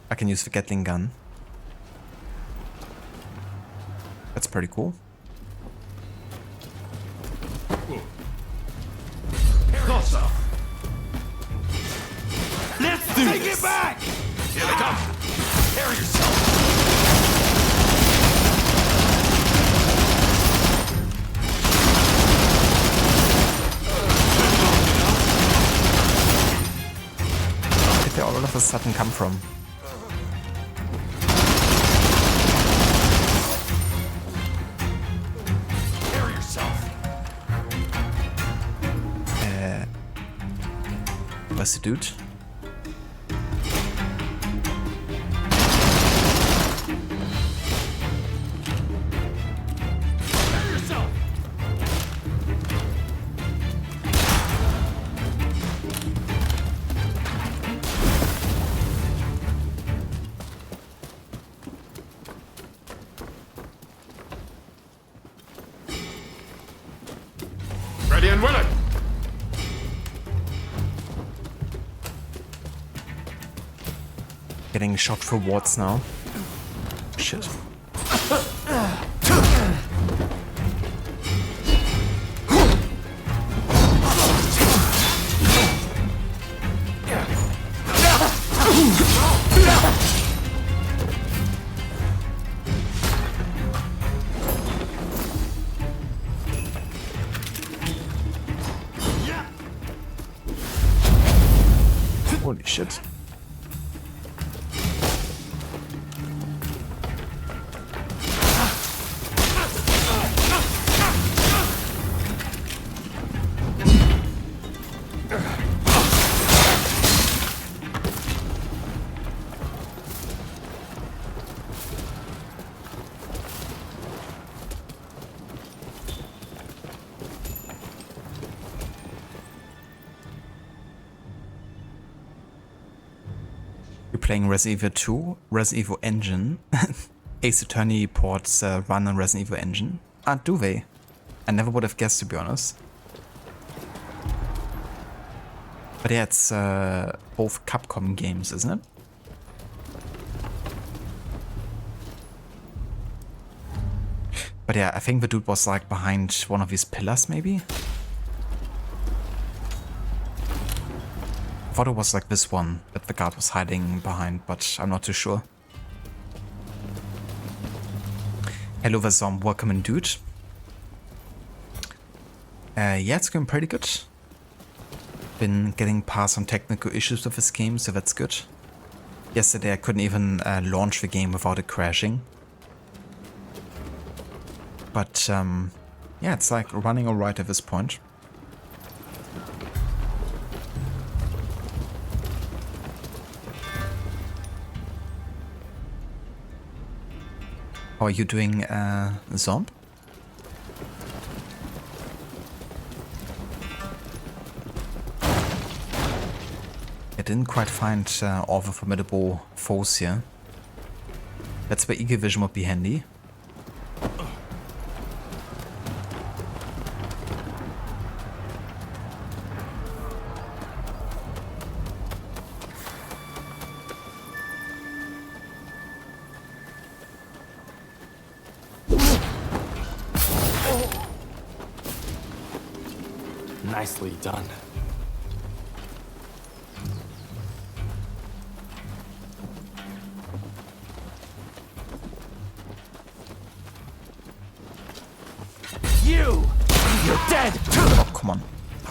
I can use the Gatling gun. That's pretty cool. Closer. Let's do Take this. it back! Here they come! Carry yourself! Where did they all of a sudden come from? Carry yourself! Where's the dude? Carry yourself! Ready and willing! Getting shot for wards now. Shit. Holy shit. You're playing Resident Evil 2, Resident Evil Engine. Ace Attorney ports run on Resident Evil Engine. Ah, do they? I never would have guessed, to be honest. But yeah, it's both Capcom games, isn't it? But yeah, I think the dude was like behind one of these pillars, maybe? I thought it was like this one that the guard was hiding behind, but I'm not too sure. Hello there, Zom. Welcome in, dude. Yeah, it's going pretty good. Been getting past some technical issues with this game, so that's good. Yesterday I couldn't even launch the game without it crashing. But yeah, it's like running alright at this point. How are you doing, Zomb? I didn't quite find all the formidable foes here. That's where Eagle Vision would be handy. Nicely done. You're dead! Oh, come on.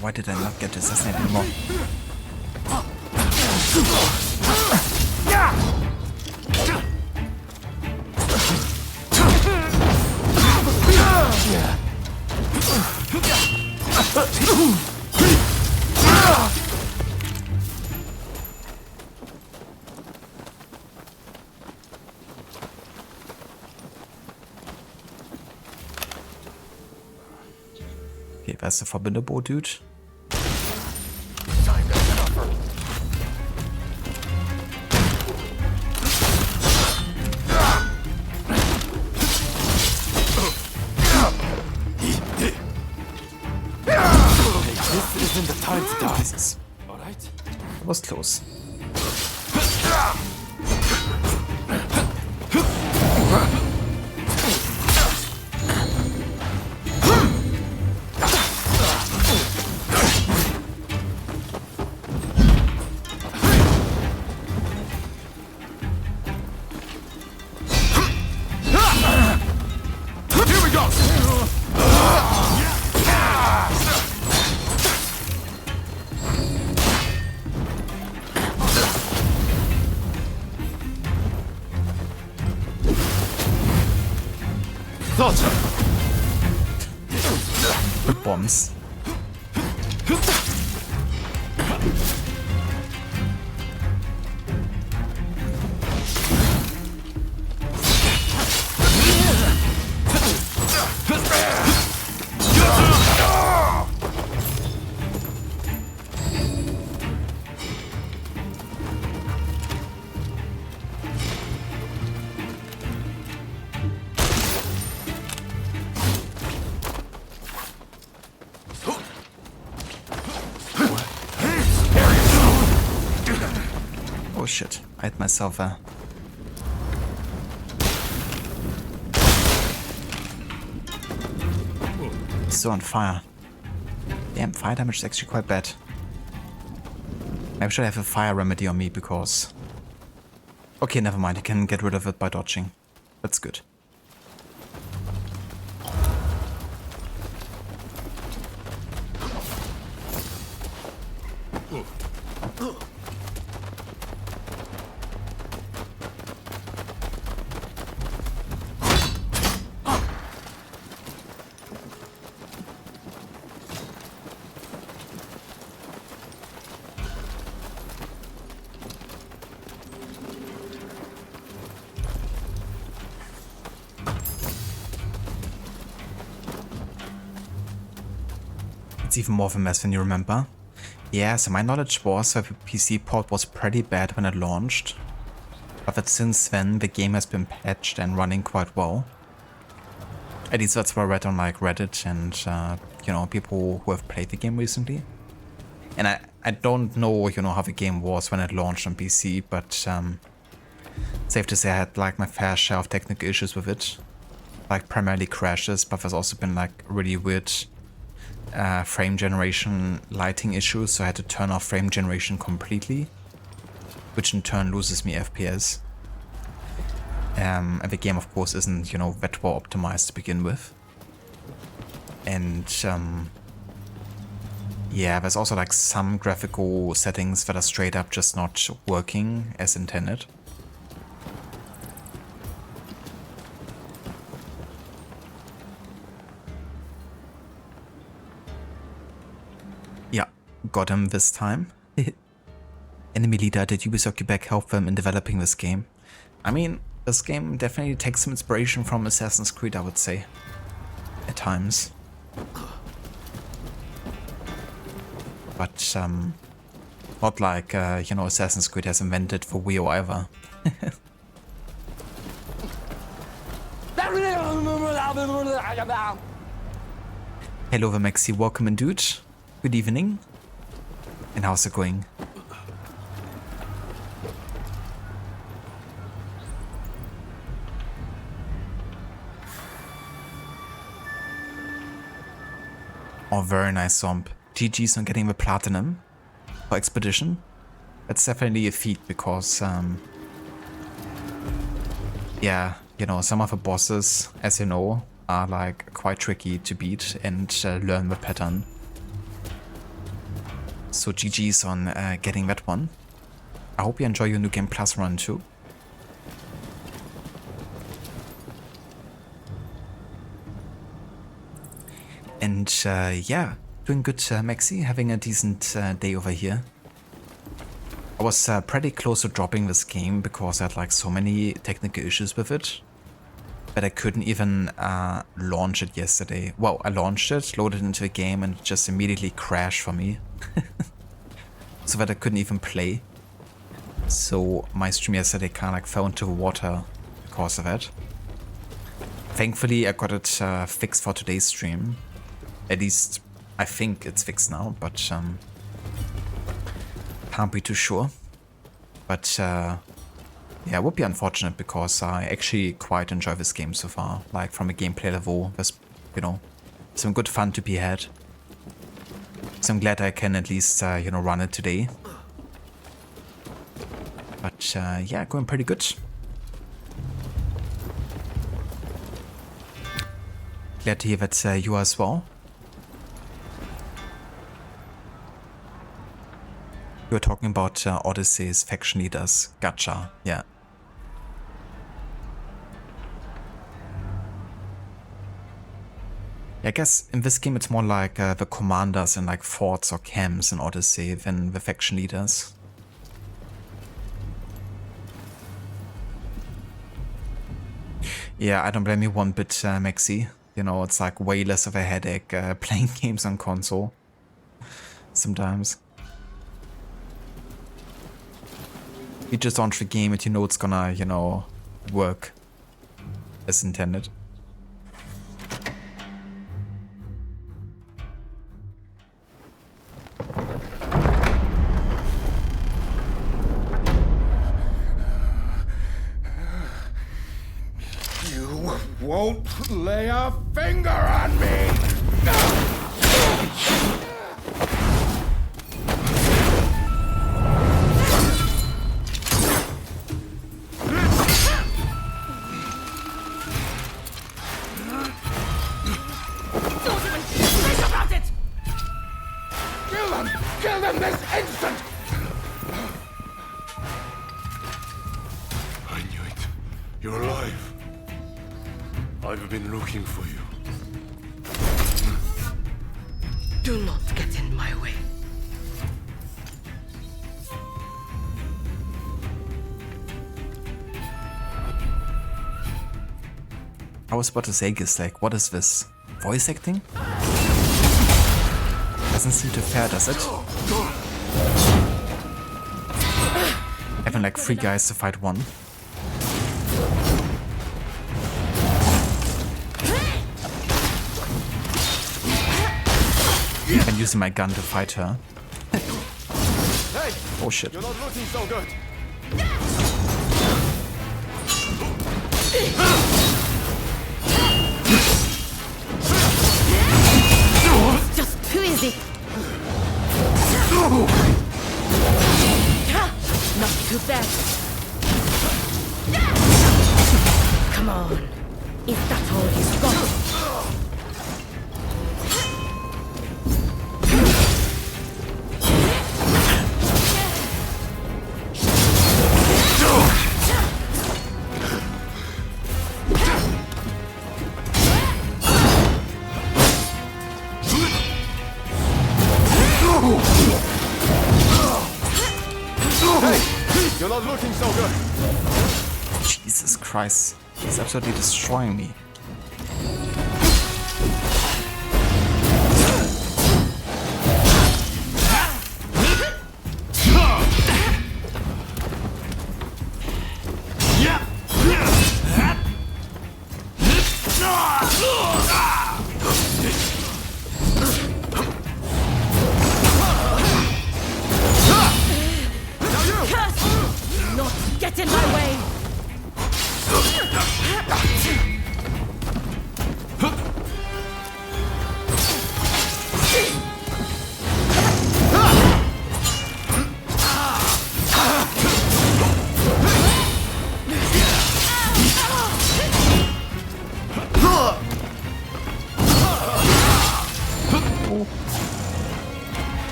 Why did I not get assassinated anymore? Okay, where's the Verbindebo dude? This isn't the time to die. Jesus. Alright? That was close. Here we go! Thought so. With bombs. Oh shit, I hit myself there. So on fire. Damn, fire damage is actually quite bad. Maybe I should have a fire remedy on me because... Okay, never mind, I can get rid of it by dodging. That's good. It's even more of a mess when you remember. Yeah, so my knowledge was that the PC port was pretty bad when it launched, but that since then the game has been patched and running quite well. At least that's what I read on like Reddit and you know, people who have played the game recently. And I don't know, you know, how the game was when it launched on PC, but safe to say I had like my fair share of technical issues with it. Like primarily crashes, but there's also been like really weird frame generation lighting issues, so I had to turn off frame generation completely, which in turn loses me FPS. And the game of course isn't, you know, that well optimized to begin with. And yeah, there's also like some graphical settings that are straight up just not working as intended. Yeah, got him this time. Enemy leader, did Ubisoft Quebec help them in developing this game? I mean, this game definitely takes some inspiration from Assassin's Creed, I would say. At times. But, not like, you know, Assassin's Creed has invented for Wii either. Hello, the Maxi, welcome in, dude. Good evening. And how's it going? Oh, very nice, Zomp. GG's on getting the platinum for Expedition. That's definitely a feat because, yeah, you know, some of the bosses, as you know, are like quite tricky to beat and learn the pattern. So GG's on getting that one. I hope you enjoy your New Game Plus run too. And yeah, doing good, Maxi, having a decent day over here. I was pretty close to dropping this game because I had like so many technical issues with it that I couldn't even launch it yesterday. Well, I launched it, loaded it into the game, and it just immediately crashed for me. So that I couldn't even play. So my stream yesterday kind of like fell into the water because of that. Thankfully, I got it fixed for today's stream. At least I think it's fixed now, but can't be too sure. But yeah, it would be unfortunate because I actually quite enjoy this game so far. Like from a gameplay level, there's, you know, some good fun to be had. So I'm glad I can at least, you know, run it today. But yeah, going pretty good. Glad to hear that you are as well. You were talking about Odyssey's faction leaders. Gotcha, yeah. I guess in this game it's more like the commanders in like forts or camps in Odyssey than the faction leaders. Yeah, I don't blame you one bit, Maxi. You know, it's like way less of a headache playing games on console. Sometimes. You just launch the game and you know it's gonna, you know, work as intended. You won't lay a finger on me! Kill them this instant! I knew it. You're alive. I've been looking for you. Do not get in my way. I was about to say, like, what is this? Voice acting? Doesn't seem too fair, does it? Having like 3 guys to fight 1. And using my gun to fight her. Oh shit. You're not looking so good. It's just too easy. Not too bad. Come on. Is that all he's got? You're not looking so good. Jesus Christ. He's absolutely destroying me. Not get in my way.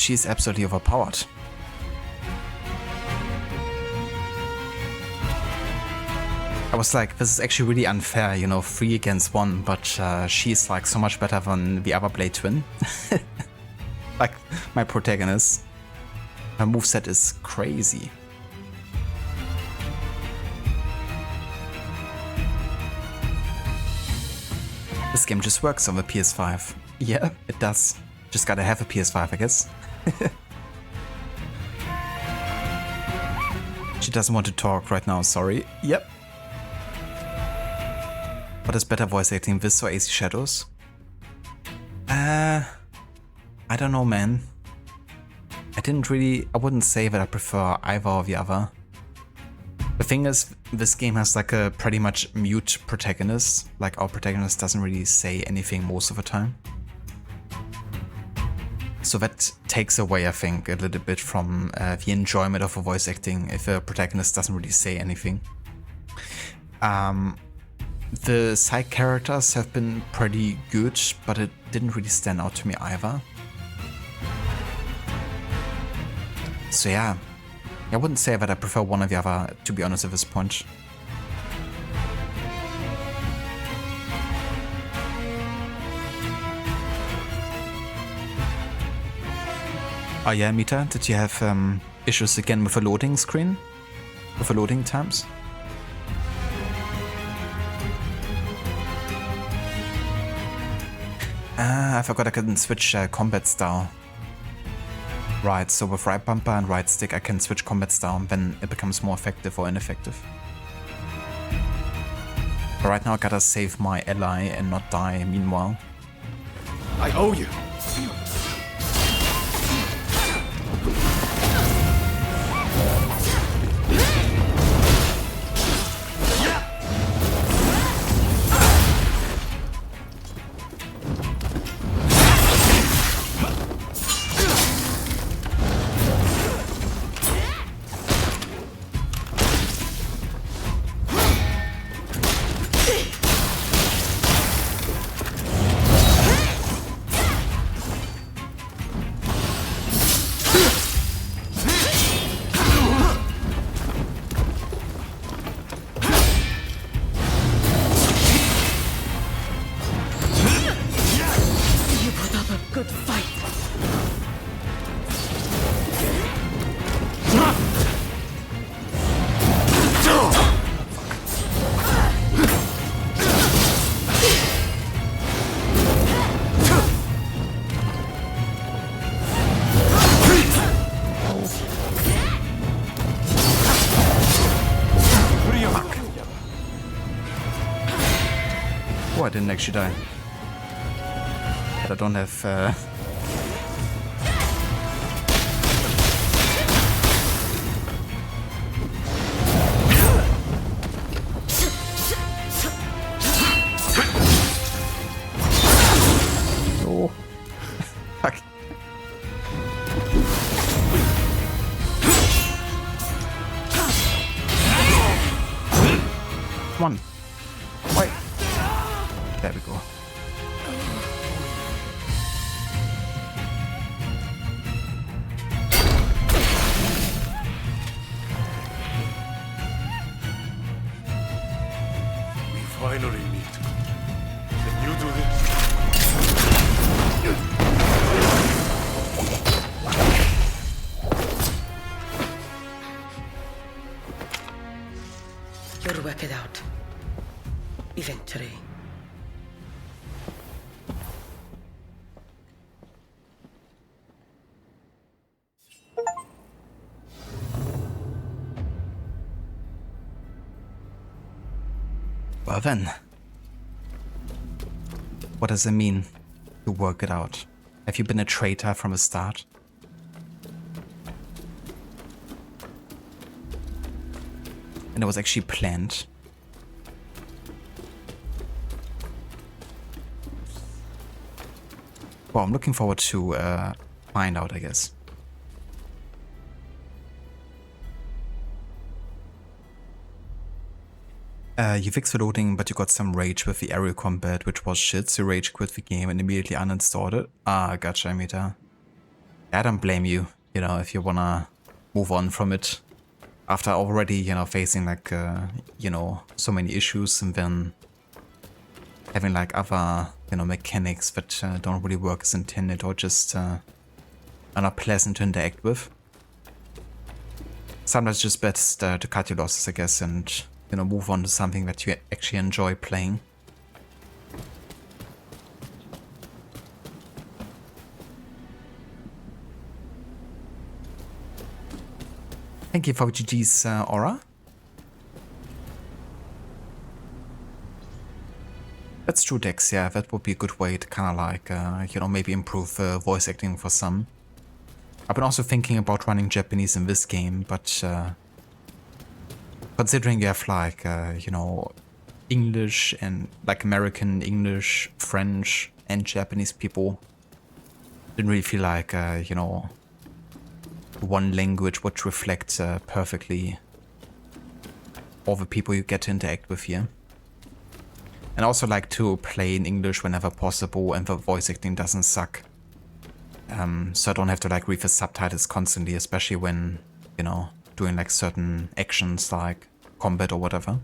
she's absolutely overpowered. I was like, this is actually really unfair, you know, 3 against 1, but she's like so much better than the other Blade Twin. Like, my protagonist. Her moveset is crazy. This game just works on the PS5. Yeah, it does. Just gotta have a PS5, I guess. She doesn't want to talk right now, sorry. Yep. What is better voice acting, this or AC Shadows? I don't know, man. I wouldn't say that I prefer either or the other. The thing is, this game has like a pretty much mute protagonist. Like, our protagonist doesn't really say anything most of the time. So that takes away, I think, a little bit from the enjoyment of the voice acting if a protagonist doesn't really say anything. The side characters have been pretty good, but it didn't really stand out to me either. So yeah, I wouldn't say that I prefer one or the other, to be honest, at this point. Oh yeah, Mita, did you have issues again with the loading screen? With the loading times? I forgot I couldn't switch combat style. Right, so with right bumper and right stick I can switch combat style, then it becomes more effective or ineffective. But right now I gotta save my ally and not die meanwhile. I owe you. I didn't actually die. But I don't have... Oh. Fuck. Come on. Wait. There we go. We finally meet. Can you do this? You'll work it out. Eventually. Well then, what does it mean to work it out? Have you been a traitor from the start? And it was actually planned. Well, I'm looking forward to find out, I guess. You fixed the loading, but you got some rage with the aerial combat, which was shit, so Rage quit the game and immediately uninstalled it. Ah, gotcha, Mita. I don't blame you, you know, if you wanna move on from it after already, you know, facing like, you know, so many issues and then having like other, you know, mechanics that don't really work as intended or just are not pleasant to interact with. Sometimes it's just best to cut your losses, I guess, and, you know, move on to something that you actually enjoy playing. Thank you for GG's aura. That's true, Dex, yeah, that would be a good way to kind of like, you know, maybe improve voice acting for some. I've been also thinking about running Japanese in this game, but considering you have like, you know, English and like American, English, French and Japanese people, didn't really feel like, you know, one language would reflect perfectly all the people you get to interact with here. And also like to play in English whenever possible and the voice acting doesn't suck. So I don't have to like read the subtitles constantly, especially when, you know, doing like certain actions like combat or whatever.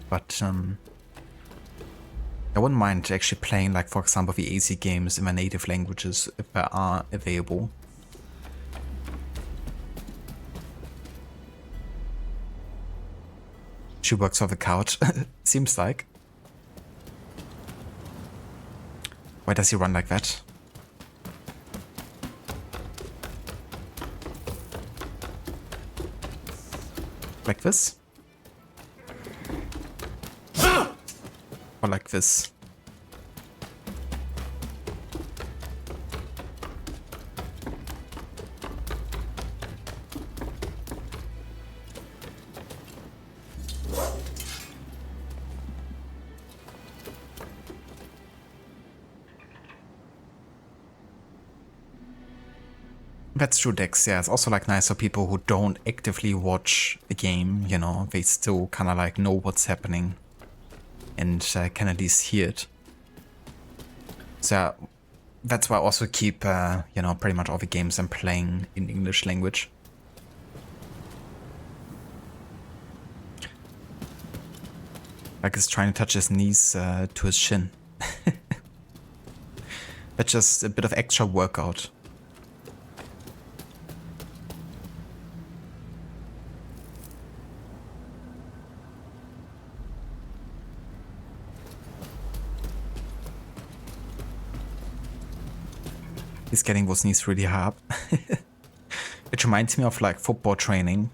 But I wouldn't mind actually playing like, for example, the AC games in my native languages if they are available. She works for the couch, seems like. Why does he run like that? Like this? Or like this? That's true, Dex. Yeah, it's also like nice for people who don't actively watch a game, you know, they still kind of like know what's happening and can at least hear it. So that's why I also keep, you know, pretty much all the games I'm playing in English language. Like he's trying to touch his knees to his shin. That's just a bit of extra workout. He's getting those knees really hard. It reminds me of like football training,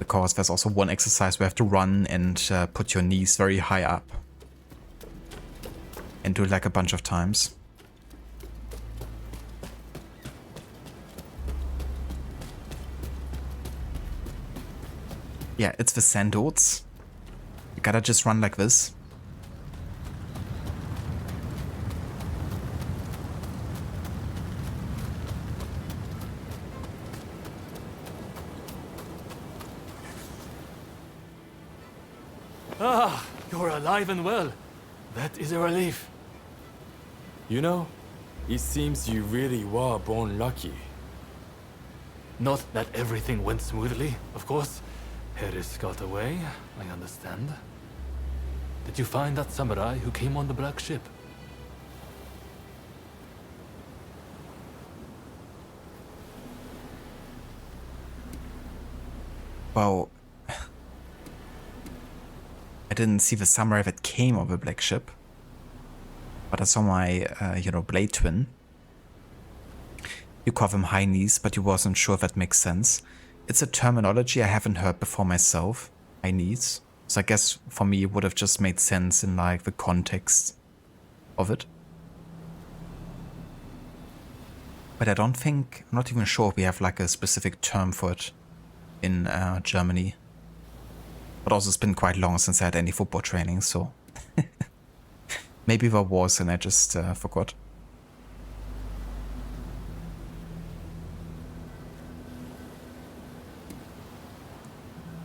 because there's also one exercise where you have to run and put your knees very high up and do it like a bunch of times. Yeah, it's the sandals. You gotta just run like this. Ah, you're alive and well. That is a relief. You know, it seems you really were born lucky. Not that everything went smoothly, of course. Harris got away, I understand. Did you find that samurai who came on the black ship? Well, I didn't see the samurai that came on the black ship, but I saw my, you know, blade twin. You call them high knees, but you wasn't sure if that makes sense. It's a terminology I haven't heard before myself, high knees. So I guess for me it would have just made sense in like the context of it. But I don't think, I'm not even sure if we have like a specific term for it in Germany. But also it's been quite long since I had any football training, so maybe there was and I just forgot.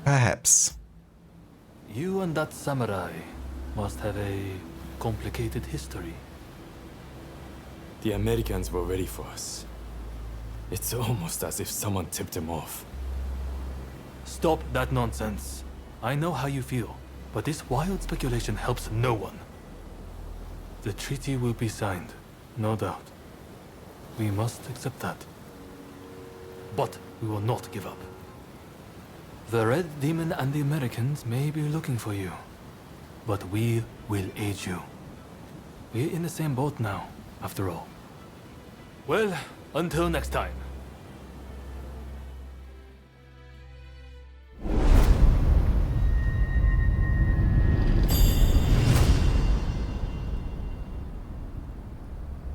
Perhaps. You and that samurai must have a complicated history. The Americans were ready for us. It's almost as if someone tipped them off. Stop that nonsense. I know how you feel, but this wild speculation helps no one. The treaty will be signed, no doubt. We must accept that. But we will not give up. The Red Demon and the Americans may be looking for you, but we will aid you. We're in the same boat now, after all. Well, until next time.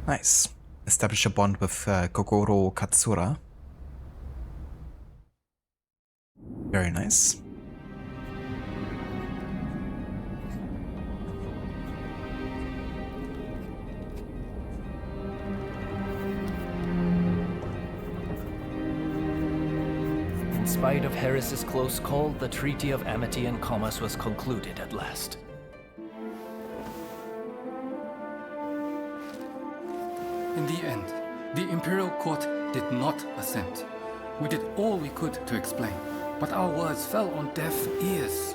Nice. Establish a bond with Kogoro Katsura. Very nice. In spite of Harris's close call, the Treaty of Amity and Commerce was concluded at last. In the end, the Imperial Court did not assent. We did all we could to explain, but our words fell on deaf ears.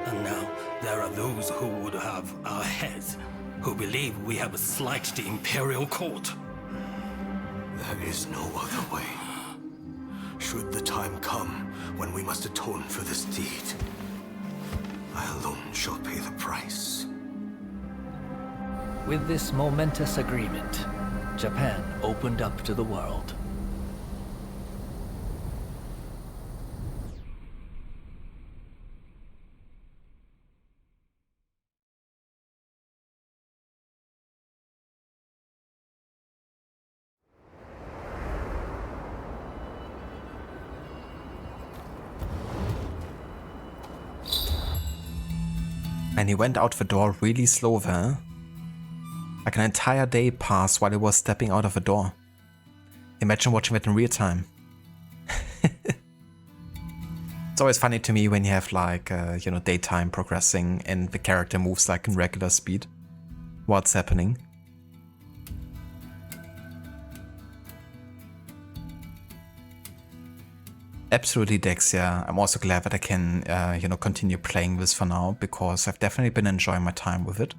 And now there are those who would have our heads, who believe we have slighted the Imperial Court. There is no other way. Should the time come when we must atone for this deed, I alone shall pay the price. With this momentous agreement, Japan opened up to the world. And he went out the door really slow there. Like an entire day passed while he was stepping out of a door. Imagine watching that in real time. It's always funny to me when you have like, daytime progressing and the character moves like in regular speed. What's happening? Absolutely, Dex, yeah. I'm also glad that I can, continue playing this for now, because I've definitely been enjoying my time with it.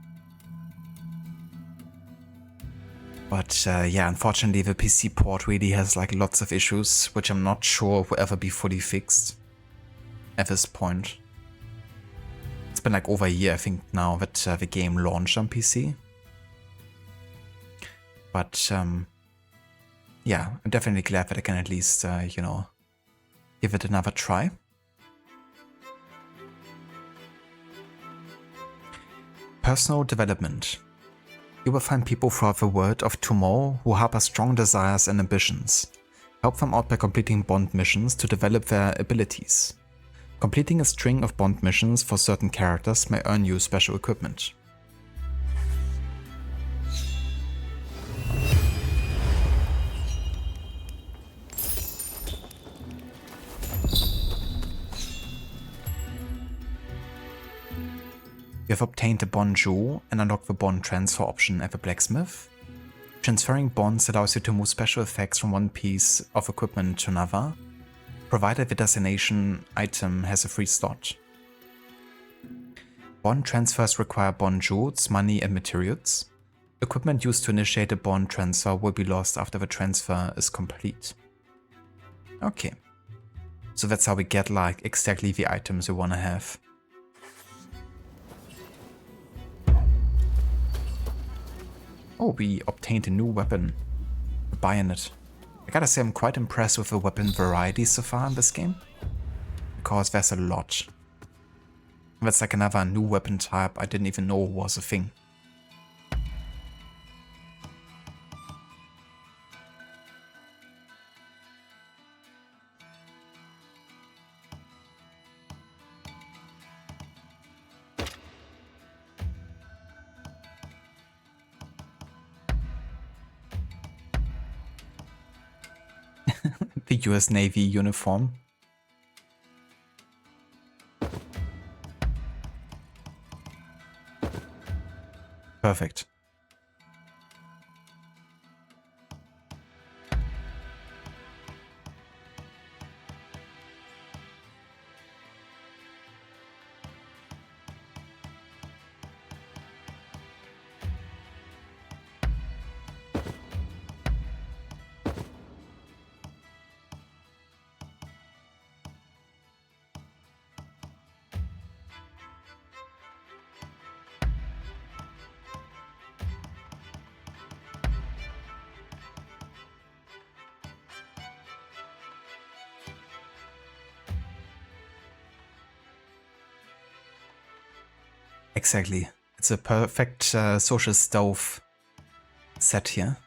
But yeah, unfortunately the PC port really has like lots of issues, which I'm not sure will ever be fully fixed at this point. It's been like over a year, I think, now that the game launched on PC. But yeah, I'm definitely glad that I can at least, give it another try. Personal development. You will find people throughout the world of tomorrow who harbor strong desires and ambitions. Help them out by completing bond missions to develop their abilities. Completing a string of bond missions for certain characters may earn you special equipment. You have obtained a bond jewel and unlocked the bond transfer option at the blacksmith. Transferring bonds allows you to move special effects from one piece of equipment to another, provided the destination item has a free slot. Bond transfers require bond jewels, money and materials. Equipment used to initiate a bond transfer will be lost after the transfer is complete. Okay. So that's how we get like exactly the items we want to have. Oh, we obtained a new weapon, a bayonet. I gotta say I'm quite impressed with the weapon variety so far in this game, because there's a lot. That's like another new weapon type I didn't even know was a thing. The US Navy uniform. Perfect. Exactly. It's a perfect social stove set here.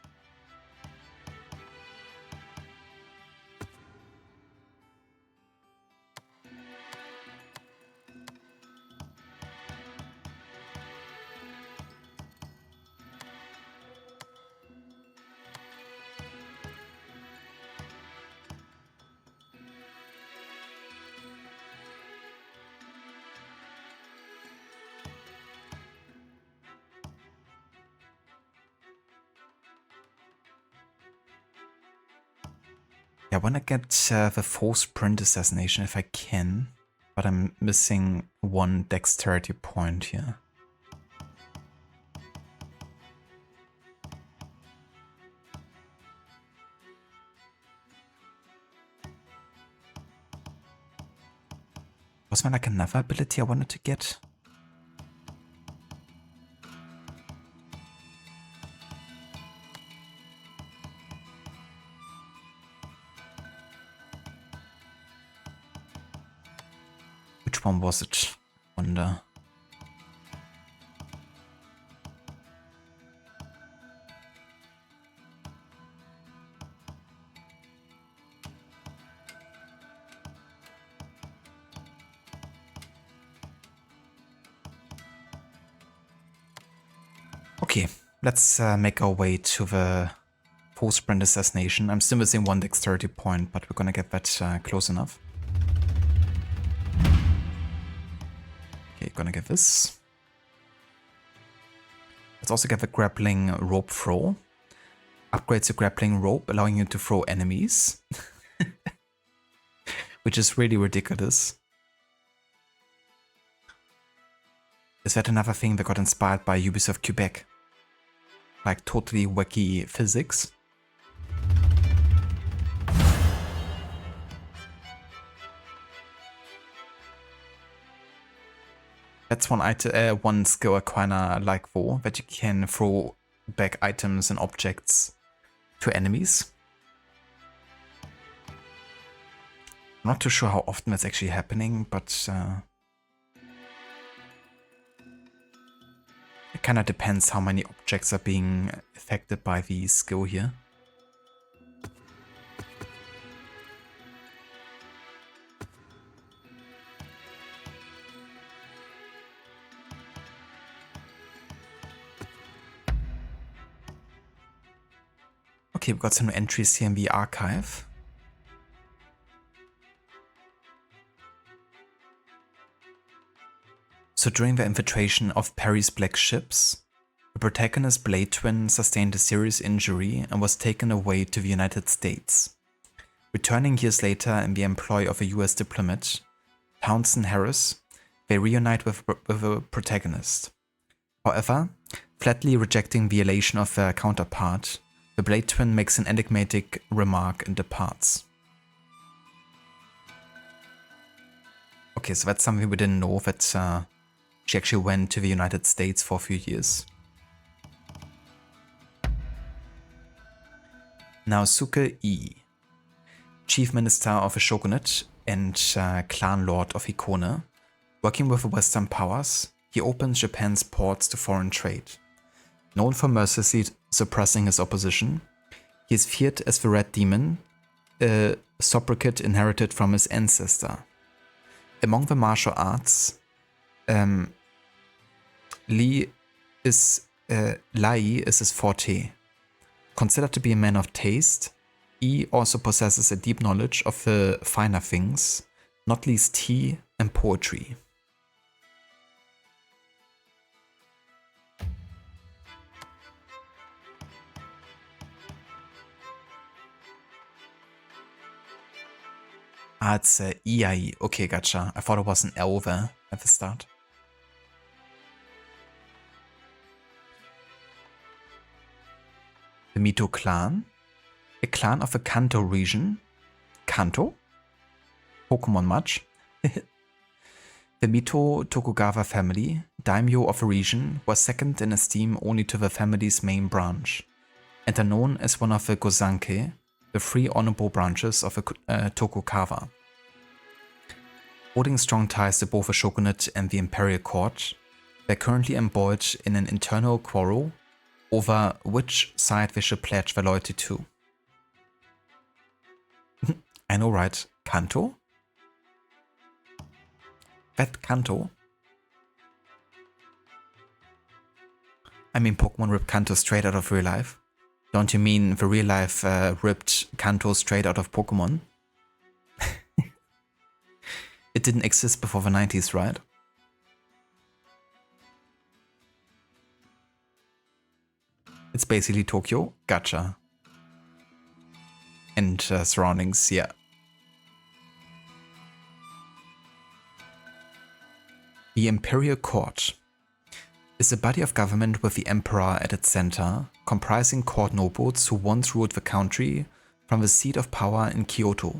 Yeah, I want to get the forced print assassination if I can, but I'm missing one dexterity point here. Was there like another ability I wanted to get? Which one was it? I wonder. Okay, let's make our way to the forced print assassination. I'm still missing one dexterity point, but we're gonna get that close enough. Okay, gonna get this. Let's also get the grappling rope throw. Upgrades the grappling rope, allowing you to throw enemies. Which is really ridiculous. Is that another thing that got inspired by Ubisoft Quebec? Like totally wacky physics. That's one skill I kinda like for, that you can throw back items and objects to enemies. I'm not too sure how often that's actually happening, but it kinda depends how many objects are being affected by the skill here. Okay, we've got some entries here in the archive. So during the infiltration of Perry's black ships, the protagonist Blade Twin sustained a serious injury and was taken away to the United States. Returning years later in the employ of a US diplomat, Townsend Harris, they reunite with the protagonist. However, flatly rejecting violation of their counterpart, the Blade Twin makes an enigmatic remark and departs. Okay, so that's something we didn't know, that she actually went to the United States for a few years. Naosuke E, Chief Minister of a Shogunate and Clan Lord of Hikone, working with the Western powers, he opens Japan's ports to foreign trade. Known for mercilessly suppressing his opposition, he is feared as the Red Demon, a sobriquet inherited from his ancestor. Among the martial arts, Lai is his forte. Considered to be a man of taste, E also possesses a deep knowledge of the finer things, not least tea and poetry. Ah, it's Iai. Okay, gotcha. I thought it was an L there at the start. The Mito clan, a clan of the Kanto region. Kanto? Pokemon much? The Mito Tokugawa family, daimyo of the region, was second in esteem only to the family's main branch, and are known as one of the Gozanke, the three honorable branches of the Tokugawa. Holding strong ties to both the shogunate and the imperial court, They're currently embroiled in an internal quarrel over which side they should pledge their loyalty to. I know, right? Kanto? That Kanto? I mean, Pokemon ripped Kanto straight out of real life. Don't you mean the real life ripped Kanto straight out of Pokemon? It didn't exist before the 90s, right? It's basically Tokyo. Gotcha. And surroundings, yeah. The Imperial Court is a body of government with the Emperor at its center, comprising court nobles who once ruled the country from the seat of power in Kyoto.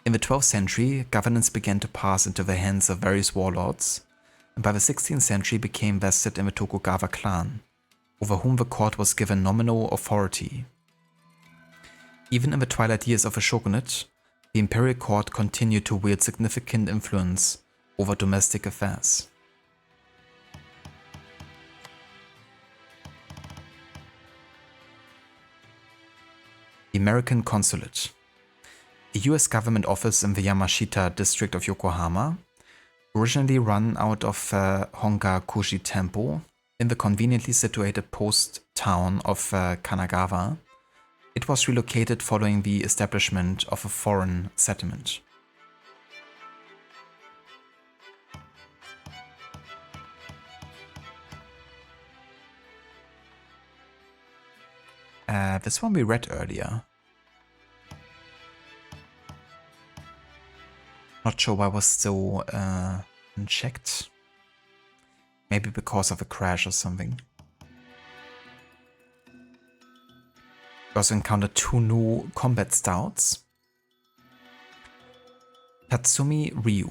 In the 12th century, governance began to pass into the hands of various warlords, and by the 16th century became vested in the Tokugawa clan, over whom the court was given nominal authority. Even in the twilight years of the shogunate, the imperial court continued to wield significant influence over domestic affairs. The American Consulate, a US government office in the Yamashita district of Yokohama, originally run out of Hongakuji Temple in the conveniently situated post town of Kanagawa. It was relocated following the establishment of a foreign settlement. This one we read earlier. Not sure why it was still unchecked. Maybe because of a crash or something. We also encountered 2 new combat styles. Tatsumi Ryu,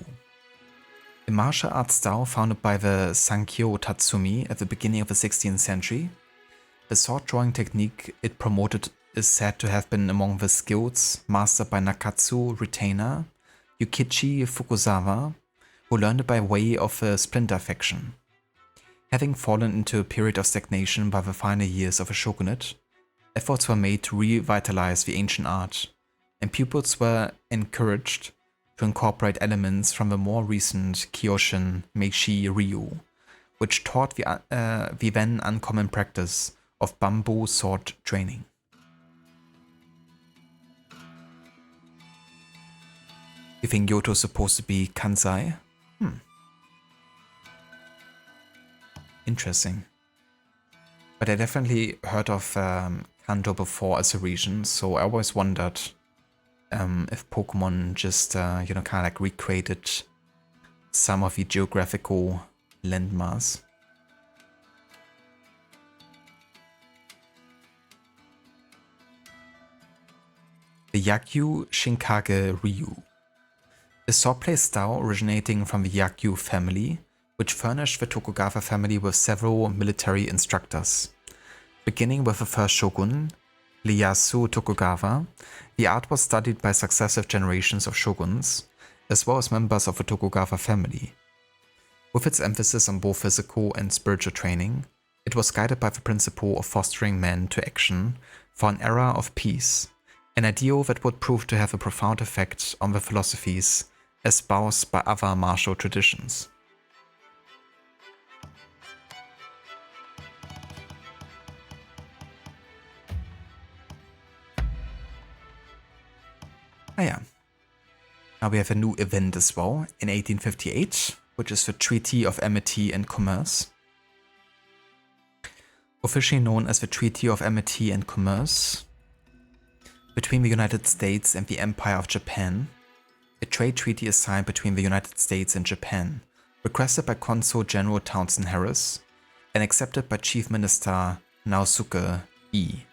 a martial arts style founded by the Sankyo Tatsumi at the beginning of the 16th century. The sword drawing technique it promoted is said to have been among the skills mastered by Nakatsu retainer Yukichi Fukuzawa, who learned it by way of a splinter faction. Having fallen into a period of stagnation by the final years of a shogunate, efforts were made to revitalize the ancient art, and pupils were encouraged to incorporate elements from the more recent Kyoshin Meishi Ryu, which taught the then uncommon practice of bamboo sword training. You think Yoto is supposed to be Kansai? Interesting. But I definitely heard of Kanto before as a region, so I always wondered if Pokemon just, kind of like recreated some of the geographical landmass. The Yakyu Shinkage Ryu, a swordplay style originating from the Yakyu family, which furnished the Tokugawa family with several military instructors. Beginning with the first shogun, Ieyasu Tokugawa, the art was studied by successive generations of shoguns, as well as members of the Tokugawa family. With its emphasis on both physical and spiritual training, it was guided by the principle of fostering men to action for an era of peace, an ideal that would prove to have a profound effect on the philosophies espoused by other martial traditions. Now we have a new event as well in 1858, which is the Treaty of Amity and Commerce. Officially known as the Treaty of Amity and Commerce between the United States and the Empire of Japan, a trade treaty is signed between the United States and Japan, requested by Consul General Townsend Harris and accepted by Chief Minister Naosuke E.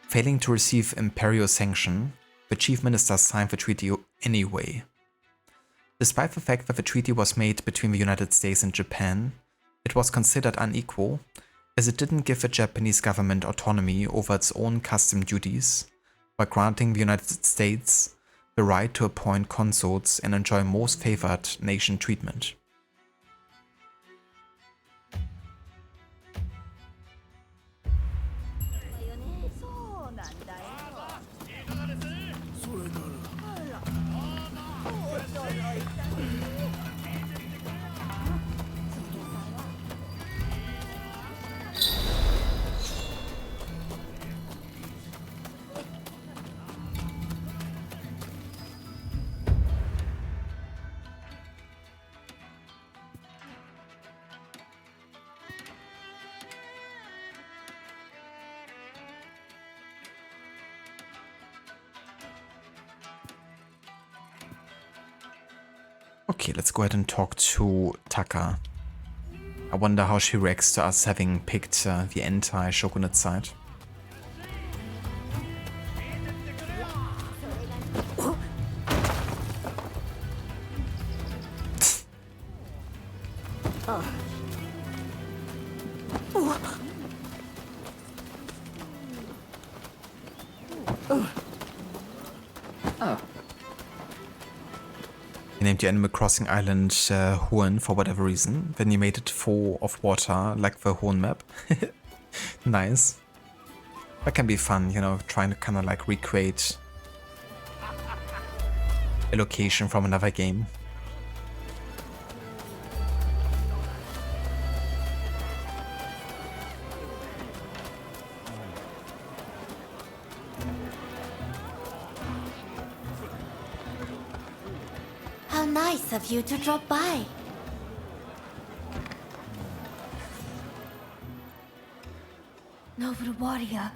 Failing to receive imperial sanction, the Chief Minister signed the treaty anyway. Despite the fact that the treaty was made between the United States and Japan, it was considered unequal, as it didn't give the Japanese government autonomy over its own custom duties, by granting the United States the right to appoint consuls and enjoy most favored nation treatment. Okay, let's go ahead and talk to Taka. I wonder how she reacts to us having picked the entire shogunate side. You named your Animal Crossing island Hoenn for whatever reason. Then you made it full of water, like the Hoenn map. Nice. That can be fun, you know, trying to kind of like recreate a location from another game. How nice of you to drop by. Noble warrior,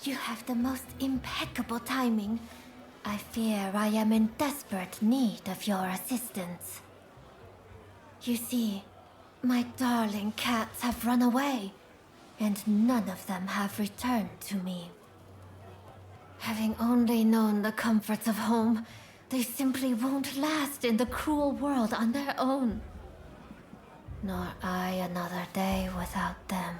you have the most impeccable timing. I fear I am in desperate need of your assistance. You see, my darling cats have run away, and none of them have returned to me. Having only known the comforts of home, they simply won't last in the cruel world on their own. Nor I another day without them.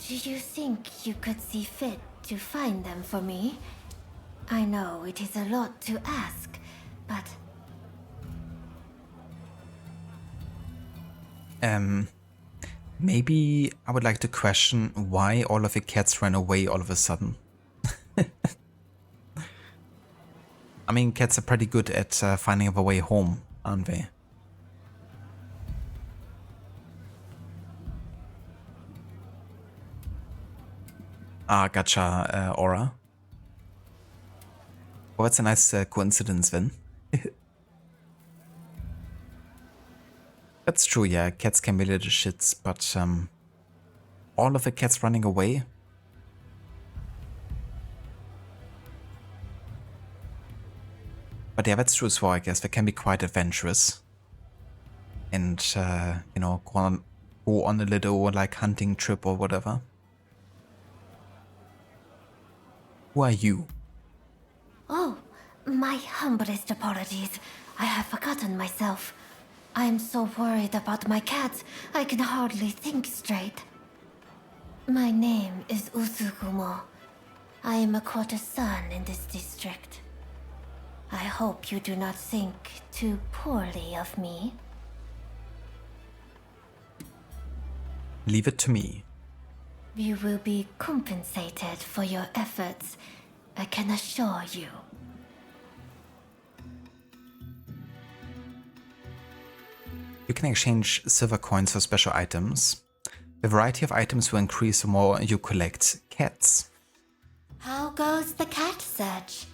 Do you think you could see fit to find them for me? I know it is a lot to ask, but... Maybe I would like to question why all of the cats ran away all of a sudden. I mean, cats are pretty good at finding their way home, aren't they? Ah, gotcha, Aura. Well, that's a nice coincidence then. That's true, yeah, cats can be little shits, but all of the cats running away? But yeah, that's true as well, I guess. They can be quite adventurous. And, you know, go on a little, like, hunting trip or whatever. Who are you? Oh, my humblest apologies. I have forgotten myself. I am so worried about my cats, I can hardly think straight. My name is Usugumo. I am a courtesan in this district. I hope you do not think too poorly of me. Leave it to me. You will be compensated for your efforts, I can assure you. You can exchange silver coins for special items. The variety of items will increase the more you collect cats. How goes the cat search?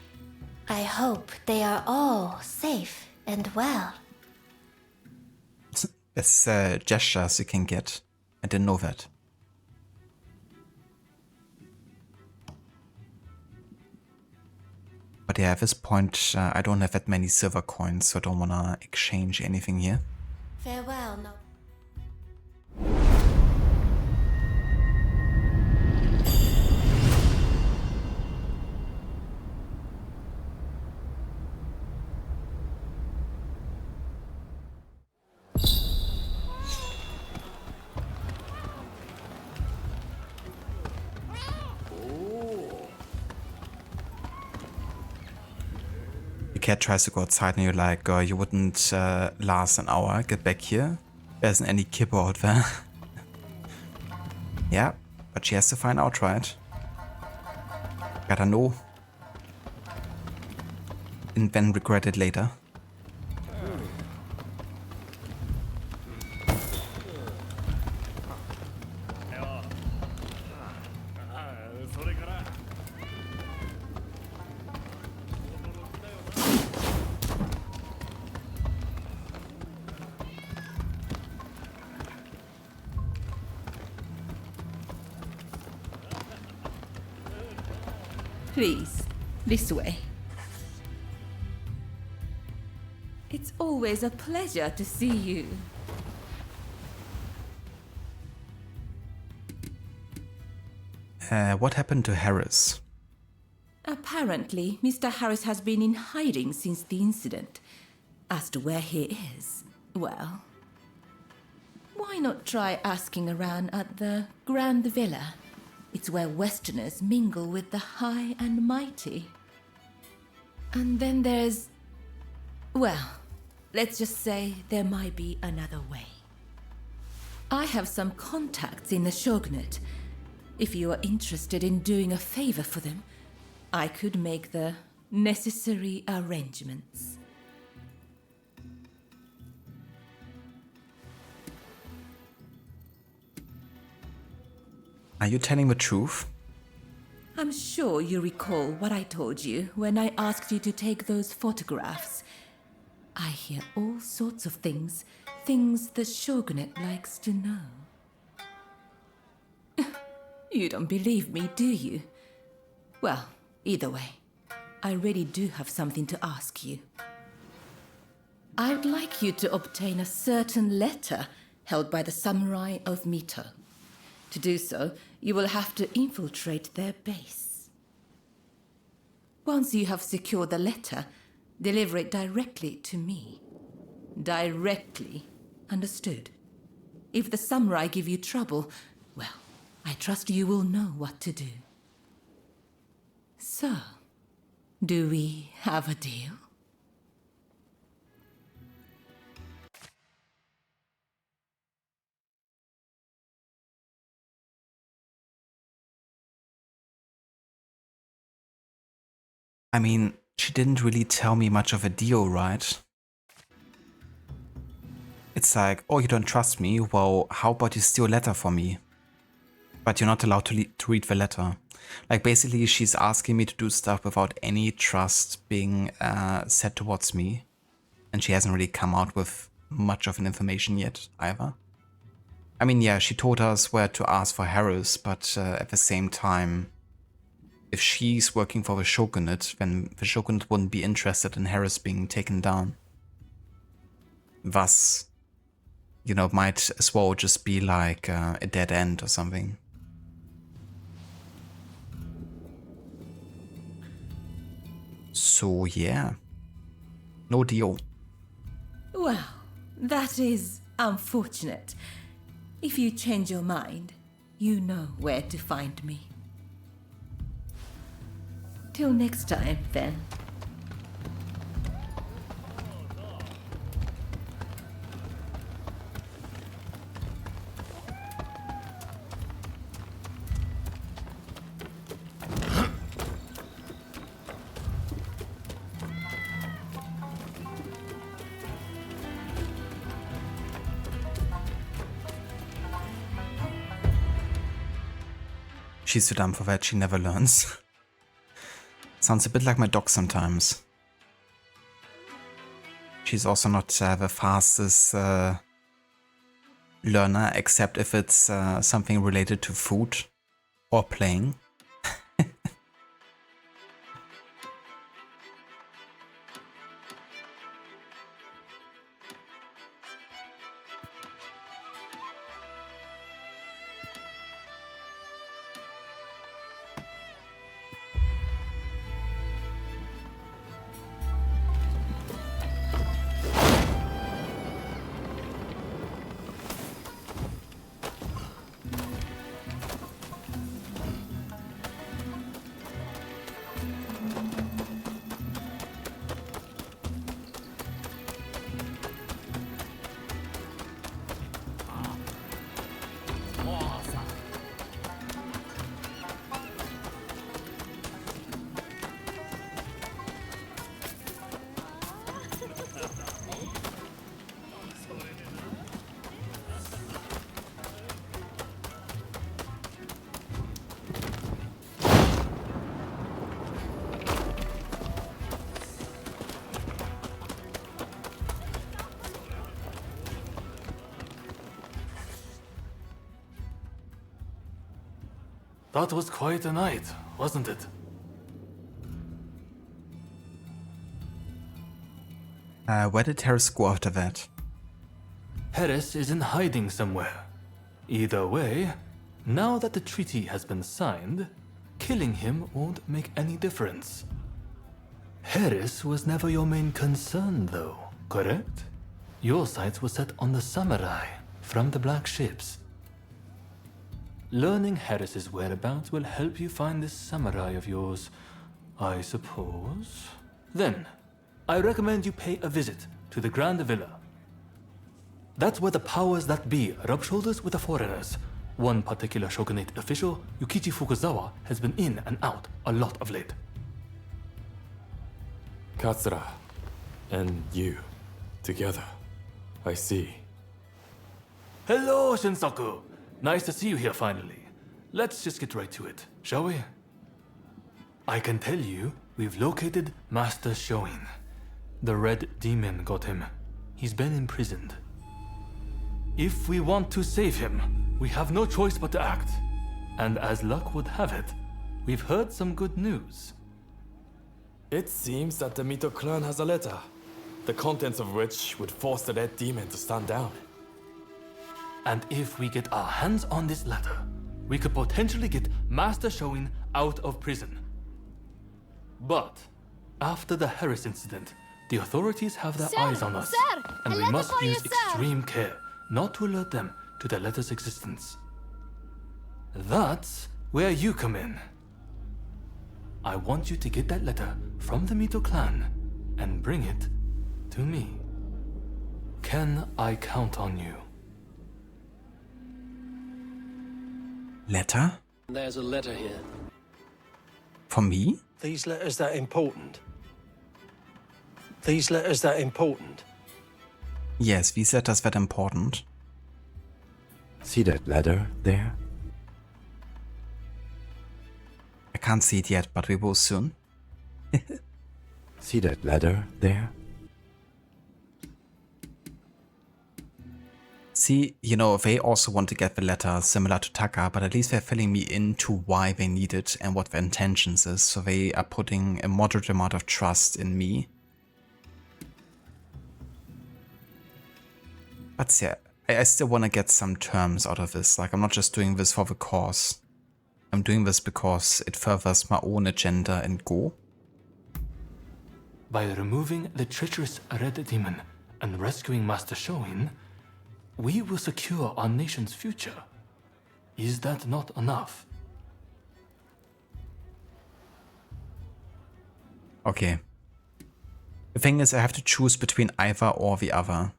I hope they are all safe and well. There's gestures you can get. I didn't know that. But yeah, at this point, I don't have that many silver coins, so I don't want to exchange anything here. Farewell, no. The cat tries to go outside and you're like, you wouldn't last an hour, get back here. There isn't any kipper out there. Yeah, but she has to find out, right? Gotta know. And then regret it later. Please, this way. It's always a pleasure to see you. What happened to Harris? Apparently, Mr. Harris has been in hiding since the incident. As to where he is, well, why not try asking around at the Grand Villa? It's where Westerners mingle with the high and mighty. And then there's... well, let's just say there might be another way. I have some contacts in the Shogunate. If you are interested in doing a favor for them, I could make the necessary arrangements. Are you telling the truth? I'm sure you recall what I told you when I asked you to take those photographs. I hear all sorts of things the Shogunate likes to know. You don't believe me, do you? Well, either way, I really do have something to ask you. I would like you to obtain a certain letter held by the samurai of Mito. To do so, you will have to infiltrate their base. Once you have secured the letter, deliver it directly to me. Directly, understood? If the samurai give you trouble, well, I trust you will know what to do. So, do we have a deal? I mean, she didn't really tell me much of a deal, right? It's like, oh, you don't trust me? Well, how about you steal a letter from me? But you're not allowed to read the letter. Like, basically, she's asking me to do stuff without any trust being set towards me. And she hasn't really come out with much of an information yet, either. I mean, yeah, she told us where to ask for Harris, but at the same time, if she's working for the Shogunate, then the Shogunate wouldn't be interested in Harris being taken down. Thus, you know, it might as well just be like a dead end or something. So yeah, no deal. Well, that is unfortunate. If you change your mind, you know where to find me. Till next time, then. She's too dumb for that, she never learns. Sounds a bit like my dog sometimes. She's also not the fastest learner, except if it's something related to food or playing. That was quite a night, wasn't it? Where did Harris go after that? Harris is in hiding somewhere. Either way, now that the treaty has been signed, killing him won't make any difference. Harris was never your main concern, though, correct? Your sights were set on the samurai from the black ships. Learning Harris's whereabouts will help you find this samurai of yours, I suppose. Then, I recommend you pay a visit to the Grand Villa. That's where the powers that be rub shoulders with the foreigners. One particular shogunate official, Yukichi Fukuzawa, has been in and out a lot of late. Katsura and you together. I see. Hello, Shinsaku. Nice to see you here finally. Let's just get right to it, shall we? I can tell you, we've located Master Shoin. The Red Demon got him. He's been imprisoned. If we want to save him, we have no choice but to act. And as luck would have it, we've heard some good news. It seems that the Mito clan has a letter, the contents of which would force the Red Demon to stand down. And if we get our hands on this letter, we could potentially get Master Shoin out of prison. But after the Harris incident, the authorities have their eyes on us, and we must use extreme care not to alert them to the letter's existence. That's where you come in. I want you to get that letter from the Mito clan and bring it to me. Can I count on you? Letter? There's a letter here. For me? These letters that important? These letters that important? Yes, these letters that important. See that letter there? I can't see it yet, but we will soon. See that letter there? See, you know, they also want to get the letter similar to Taka, but at least they're filling me into why they need it and what their intentions is, so they are putting a moderate amount of trust in me. But yeah, I still want to get some terms out of this. Like, I'm not just doing this for the cause. I'm doing this because it furthers my own agenda and goal. By removing the treacherous Red Demon and rescuing Master Shoin, we will secure our nation's future. Is that not enough? Okay. The thing is, I have to choose between either or the other.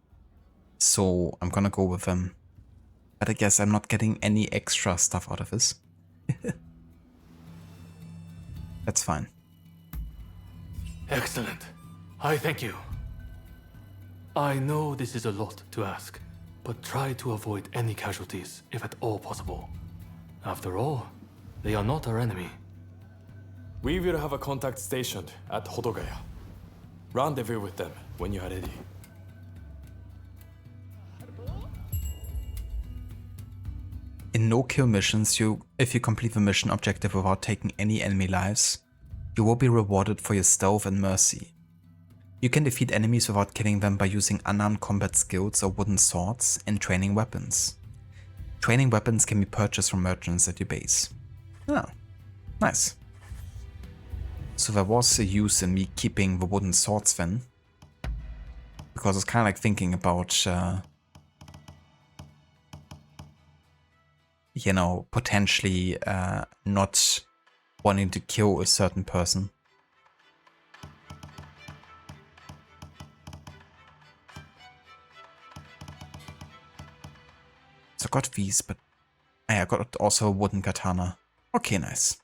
So I'm gonna go with them. But I guess I'm not getting any extra stuff out of this. That's fine. Excellent. I thank you. I know this is a lot to ask, but try to avoid any casualties if at all possible. After all, they are not our enemy. We will have a contact stationed at Hodogaya. Rendezvous with them when you are ready. In no-kill missions, if you complete the mission objective without taking any enemy lives, you will be rewarded for your stealth and mercy. You can defeat enemies without killing them by using unarmed combat skills or wooden swords and training weapons. Training weapons can be purchased from merchants at your base. Oh, nice. So there was a use in me keeping the wooden swords then, because it's kind of like thinking about you know, potentially not wanting to kill a certain person. So I got these, but I got also a wooden katana. Okay, nice.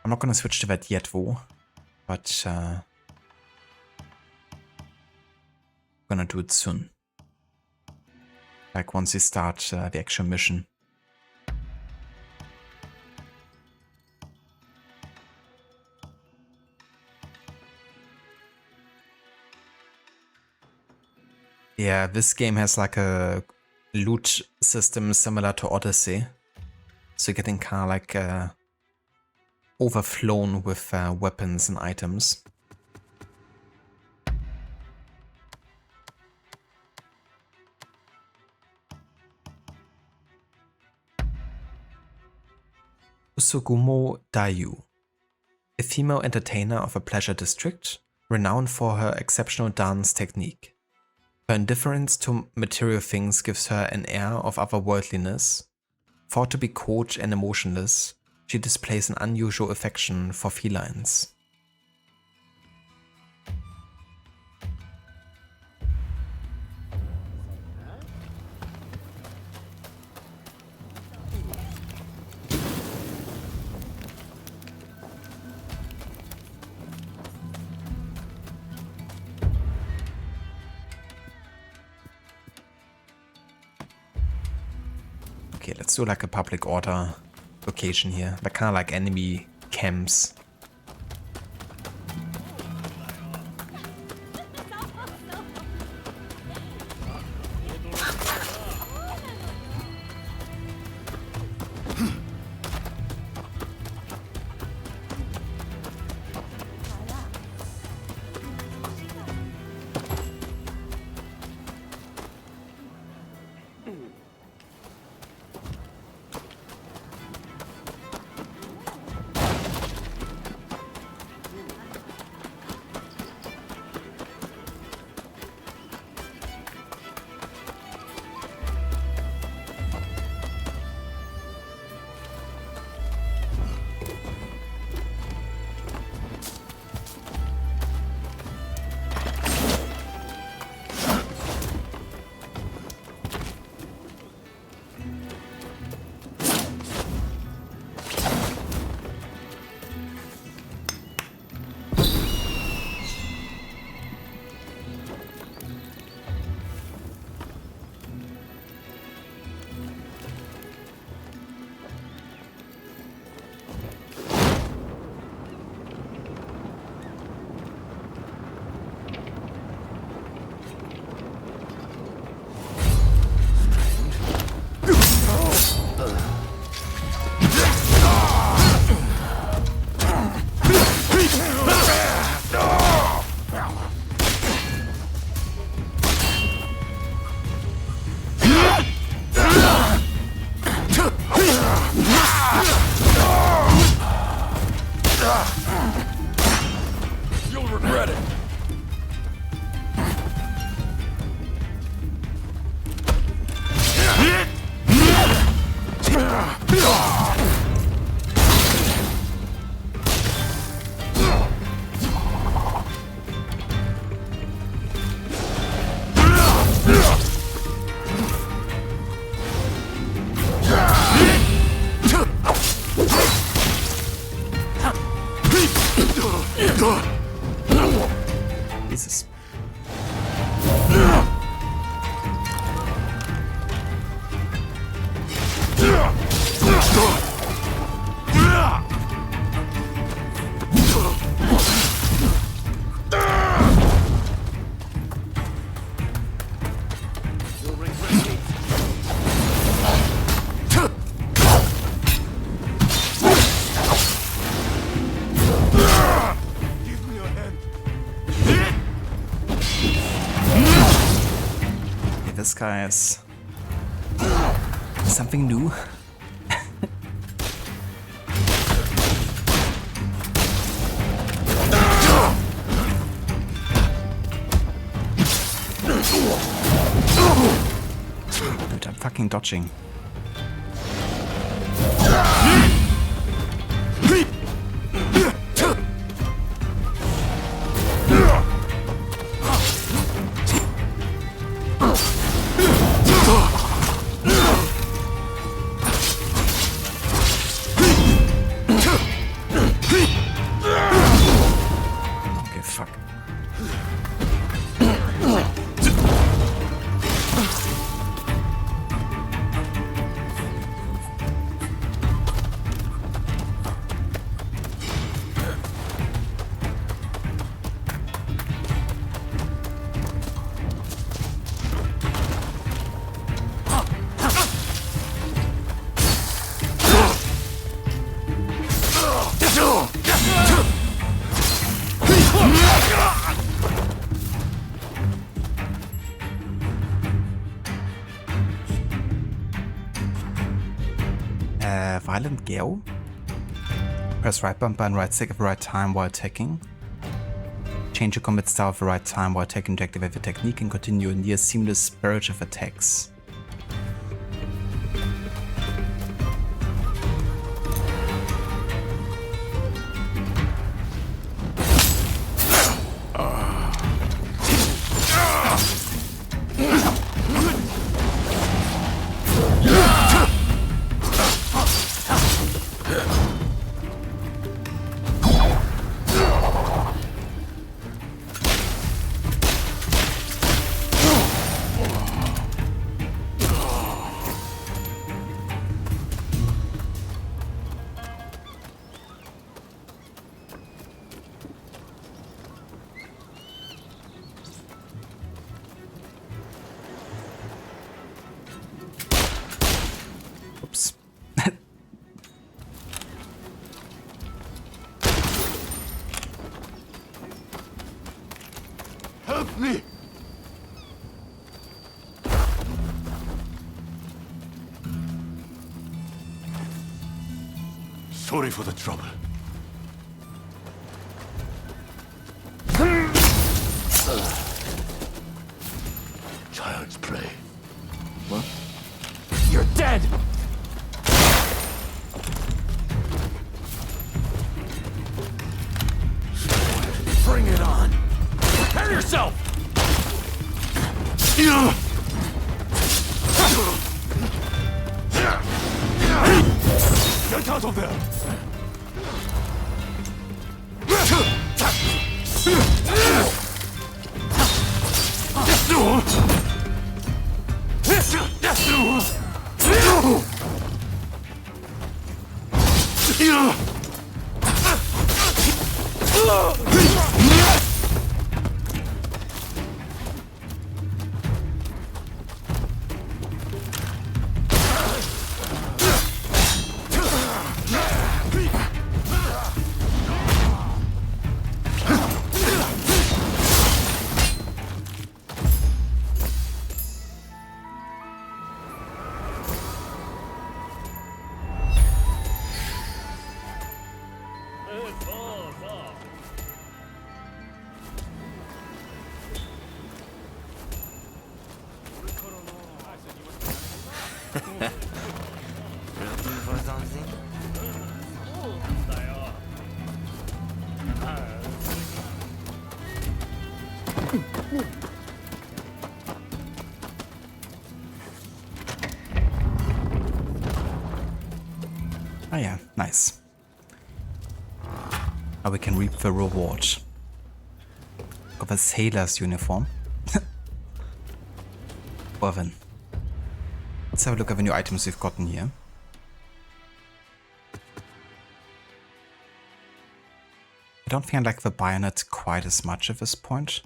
I'm not gonna switch to that yet though, but I'm gonna do it soon. Like once you start the actual mission. Yeah, this game has like a loot system similar to Odyssey. So you're getting kind of like overflown with weapons and items. Usugumo Dayu, a female entertainer of a pleasure district, renowned for her exceptional dance technique. Her indifference to material things gives her an air of otherworldliness. Thought to be cold and emotionless, she displays an unusual affection for felines. Okay, let's do like a public order location here, like kind of like enemy camps. Jesus. This guy is something new. Dude, I'm fucking dodging. Violent Gale? Press right bumper and right stick at the right time while attacking. Change your combat style at the right time while attacking to activate the technique and continue a near seamless spurge of attacks. Oops. Help me! Sorry for the trouble. Child's play. What? You're dead! Bring it on! Prepare yourself! Get out of there! Looking for something? Oh yeah, nice. Now we can reap the reward of a sailor's uniform. Well then, let's have a look at the new items we've gotten here. I don't think I like the bayonet quite as much at this point.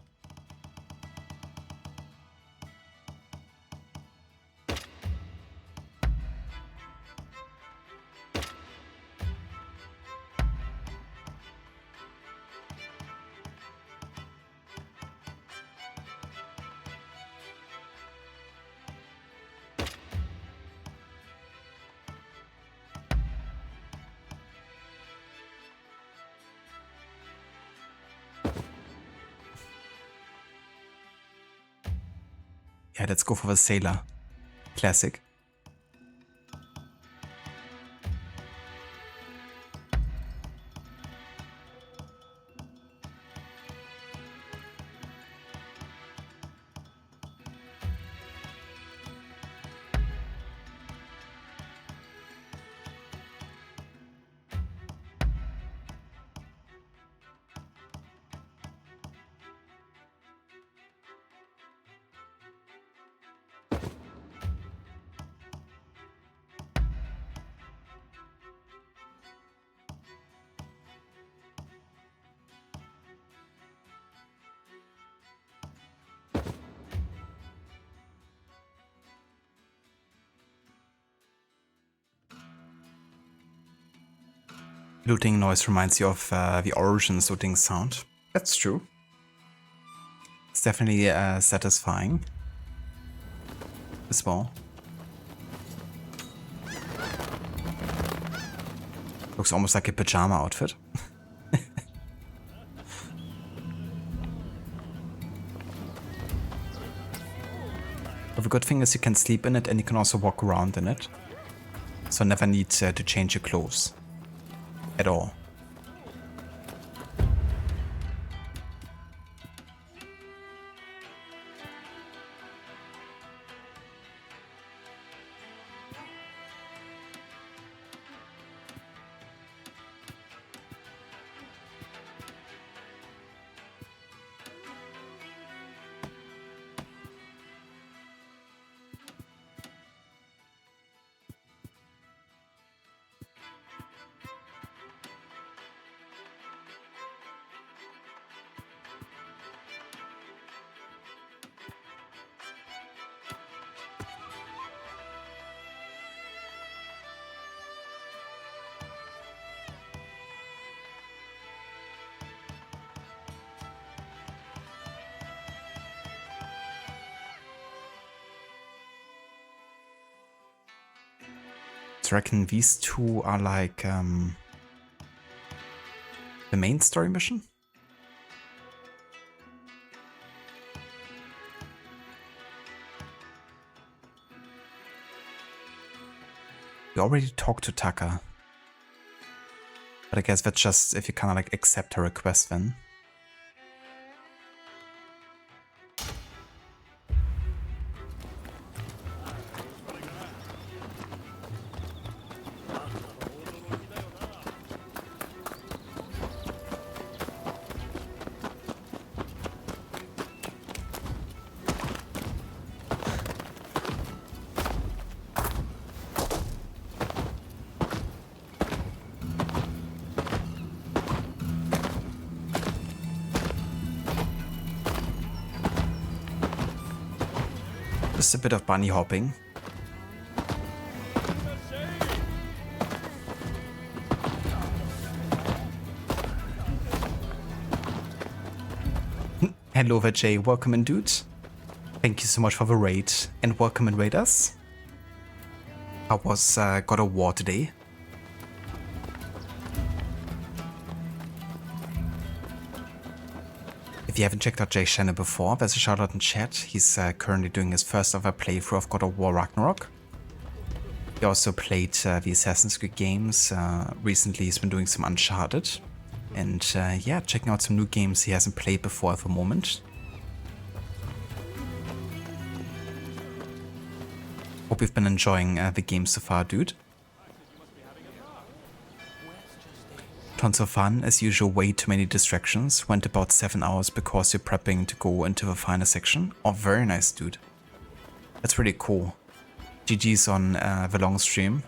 Yeah, let's go for the sailor. Classic. Looting noise reminds you of the Origins looting sound. That's true. It's definitely satisfying as well. Looks almost like a pajama outfit. But the good thing is you can sleep in it and you can also walk around in it. So never need to change your clothes. At all. I reckon these two are like the main story mission. We already talked to Taka. But I guess that's just if you kind of like accept her request then. Just a bit of bunny hopping. Hello there, Jay. Welcome in, dude. Thank you so much for the raid. And welcome in, raiders. How was God of War today? If you haven't checked out Jay's channel before, there's a shout out in chat. He's currently doing his first ever playthrough of God of War Ragnarok. He also played the Assassin's Creed games. Recently he's been doing some Uncharted. And yeah, checking out some new games he hasn't played before at the moment. Hope you've been enjoying the game so far, dude. Tons of fun, as usual, way too many distractions. Went about 7 hours because you're prepping to go into the final section. Oh, very nice, dude. That's really cool. GG's on the long stream.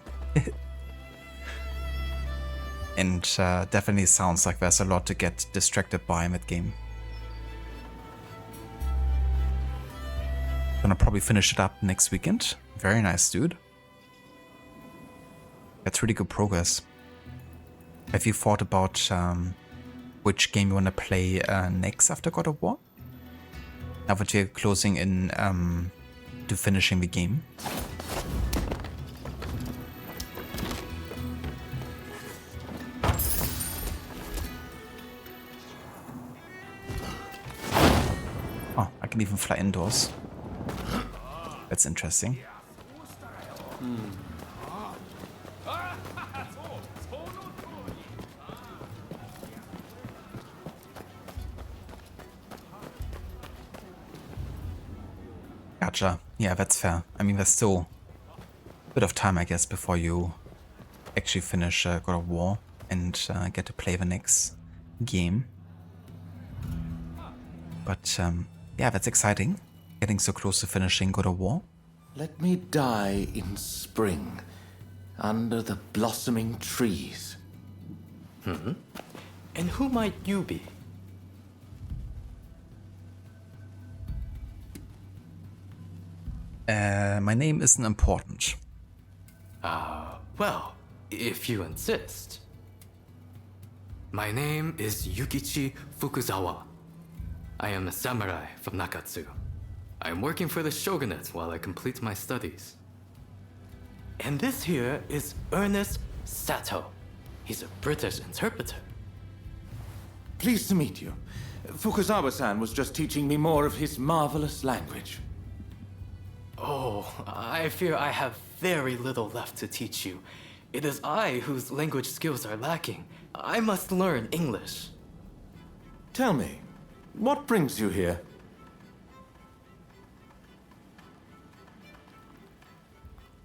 And definitely sounds like there's a lot to get distracted by in that game. Gonna probably finish it up next weekend. Very nice, dude. That's really good progress. Have you thought about which game you want to play next after God of War? Now that you're closing in to finishing the game. Oh, I can even fly indoors. That's interesting. Gotcha. Yeah, that's fair. I mean, there's still a bit of time, I guess, before you actually finish God of War and get to play the next game. But yeah, that's exciting. Getting so close to finishing God of War. Let me die in spring, under the blossoming trees. And who might you be? My name isn't important. Well, if you insist. My name is Yukichi Fukuzawa. I am a samurai from Nakatsu. I am working for the shogunate while I complete my studies. And this here is Ernest Sato. He's a British interpreter. Pleased to meet you. Fukuzawa-san was just teaching me more of his marvelous language. Oh, I fear I have very little left to teach you. It is I whose language skills are lacking. I must learn English. Tell me, what brings you here?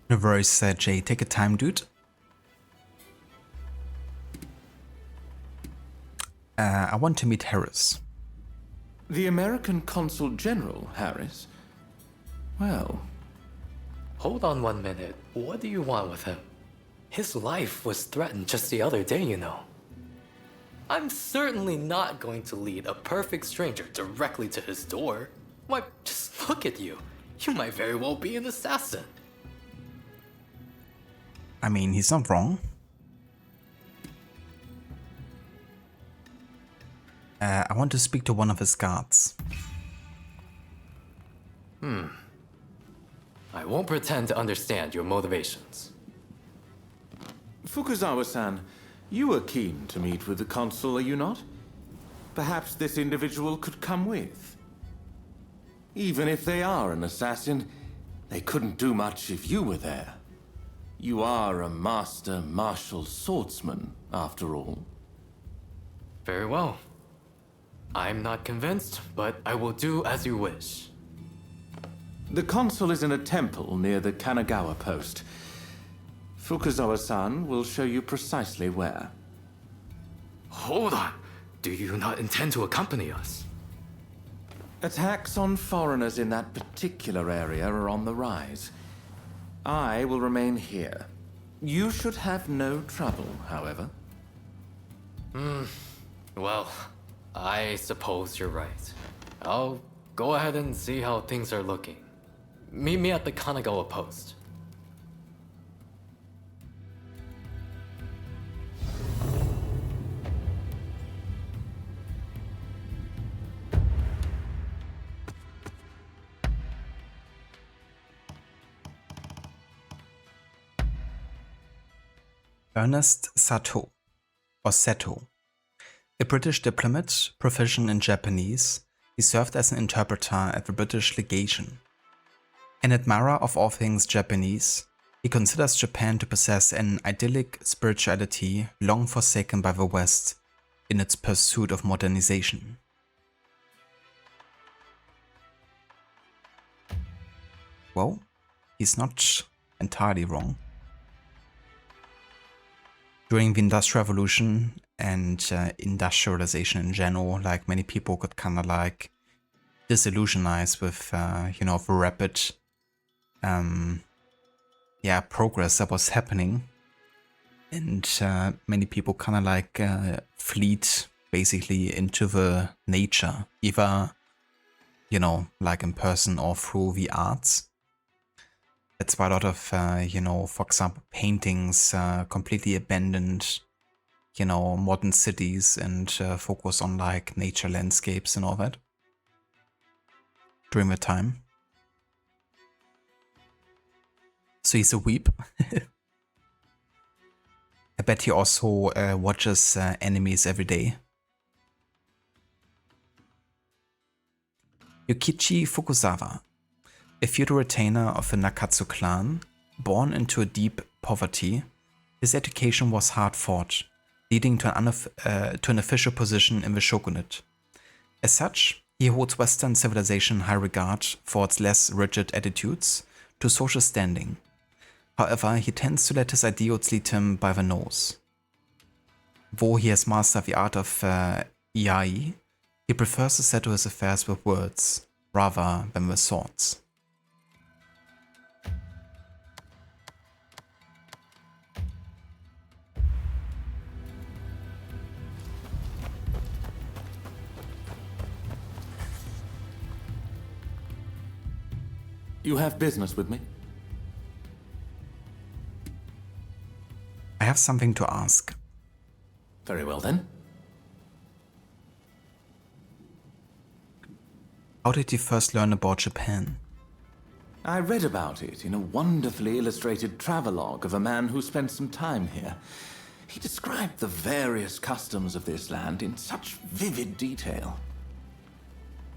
No worries, Jay. Take your time, dude. I want to meet Harris. The American Consul General, Harris? Well... Hold on 1 minute. What do you want with him? His life was threatened just the other day, you know. I'm certainly not going to lead a perfect stranger directly to his door. Why, just look at you. You might very well be an assassin. I mean, he's not wrong. I want to speak to one of his guards. I won't pretend to understand your motivations. Fukuzawa-san, you are keen to meet with the consul, are you not? Perhaps this individual could come with. Even if they are an assassin, they couldn't do much if you were there. You are a master martial swordsman, after all. Very well. I'm not convinced, but I will do as you wish. The consul is in a temple near the Kanagawa post. Fukuzawa-san will show you precisely where. Hold on. Do you not intend to accompany us? Attacks on foreigners in that particular area are on the rise. I will remain here. You should have no trouble, however. Well, I suppose you're right. I'll go ahead and see how things are looking. Meet me at the Kanagawa post. Ernest Sato, or Seto. A British diplomat, proficient in Japanese, he served as an interpreter at the British legation. An admirer of all things Japanese, he considers Japan to possess an idyllic spirituality long forsaken by the West in its pursuit of modernization. Well, he's not entirely wrong. During the Industrial Revolution and industrialization in general, like many people got kind of like disillusionized with, the rapid, progress that was happening. And many people kind of like fled basically into the nature, either, like in person or through the arts. That's why a lot of, for example, paintings completely abandoned, modern cities and focus on like nature landscapes and all that during the time. So he's a weep. I bet he also watches animes every day. Yukichi Fukuzawa, a feudal retainer of the Nakatsu clan, born into a deep poverty, his education was hard-fought, leading to an official position in the shogunate. As such, he holds Western civilization in high regard for its less rigid attitudes to social standing. However, he tends to let his ideals lead him by the nose. Though he has mastered the art of iai, he prefers to settle his affairs with words rather than with swords. You have business with me? I have something to ask. Very well then. How did you first learn about Japan? I read about it in a wonderfully illustrated travelogue of a man who spent some time here. He described the various customs of this land in such vivid detail.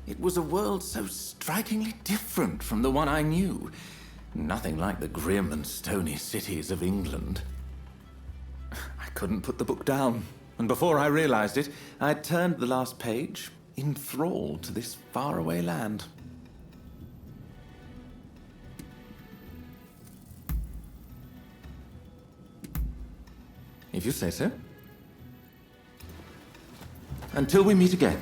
It was a world so strikingly different from the one I knew. Nothing like the grim and stony cities of England. I couldn't put the book down, and before I realized it, I'd turned the last page, enthralled to this faraway land. If you say so. Until we meet again.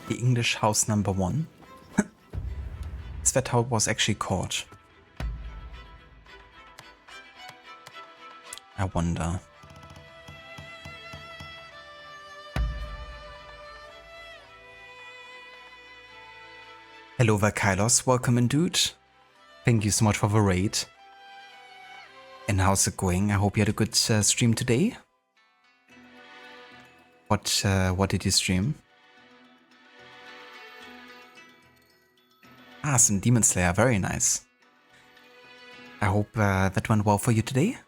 The English house number 1. Is that how it was actually called? I wonder. Hello there, Kylos. Welcome in, dude. Thank you so much for the raid. And how's it going? I hope you had a good stream today. What did you stream? Ah, some Demon Slayer, very nice. I hope that went well for you today.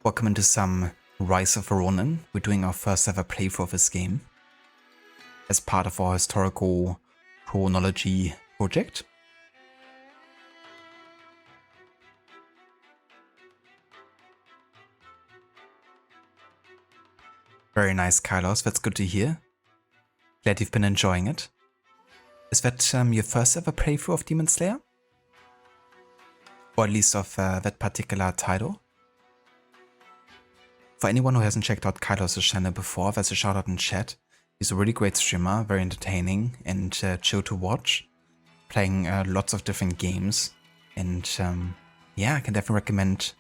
Welcome into some Rise of Rōnin. We're doing our first ever playthrough of this game as part of our historical chronology project. Very nice, Kylos, that's good to hear. Glad you've been enjoying it. Is that your first ever playthrough of Demon Slayer? Or at least of that particular title? For anyone who hasn't checked out Kylos' channel before, there's a shout out in chat. He's a really great streamer, very entertaining and chill to watch. Playing lots of different games. And yeah, I can definitely recommend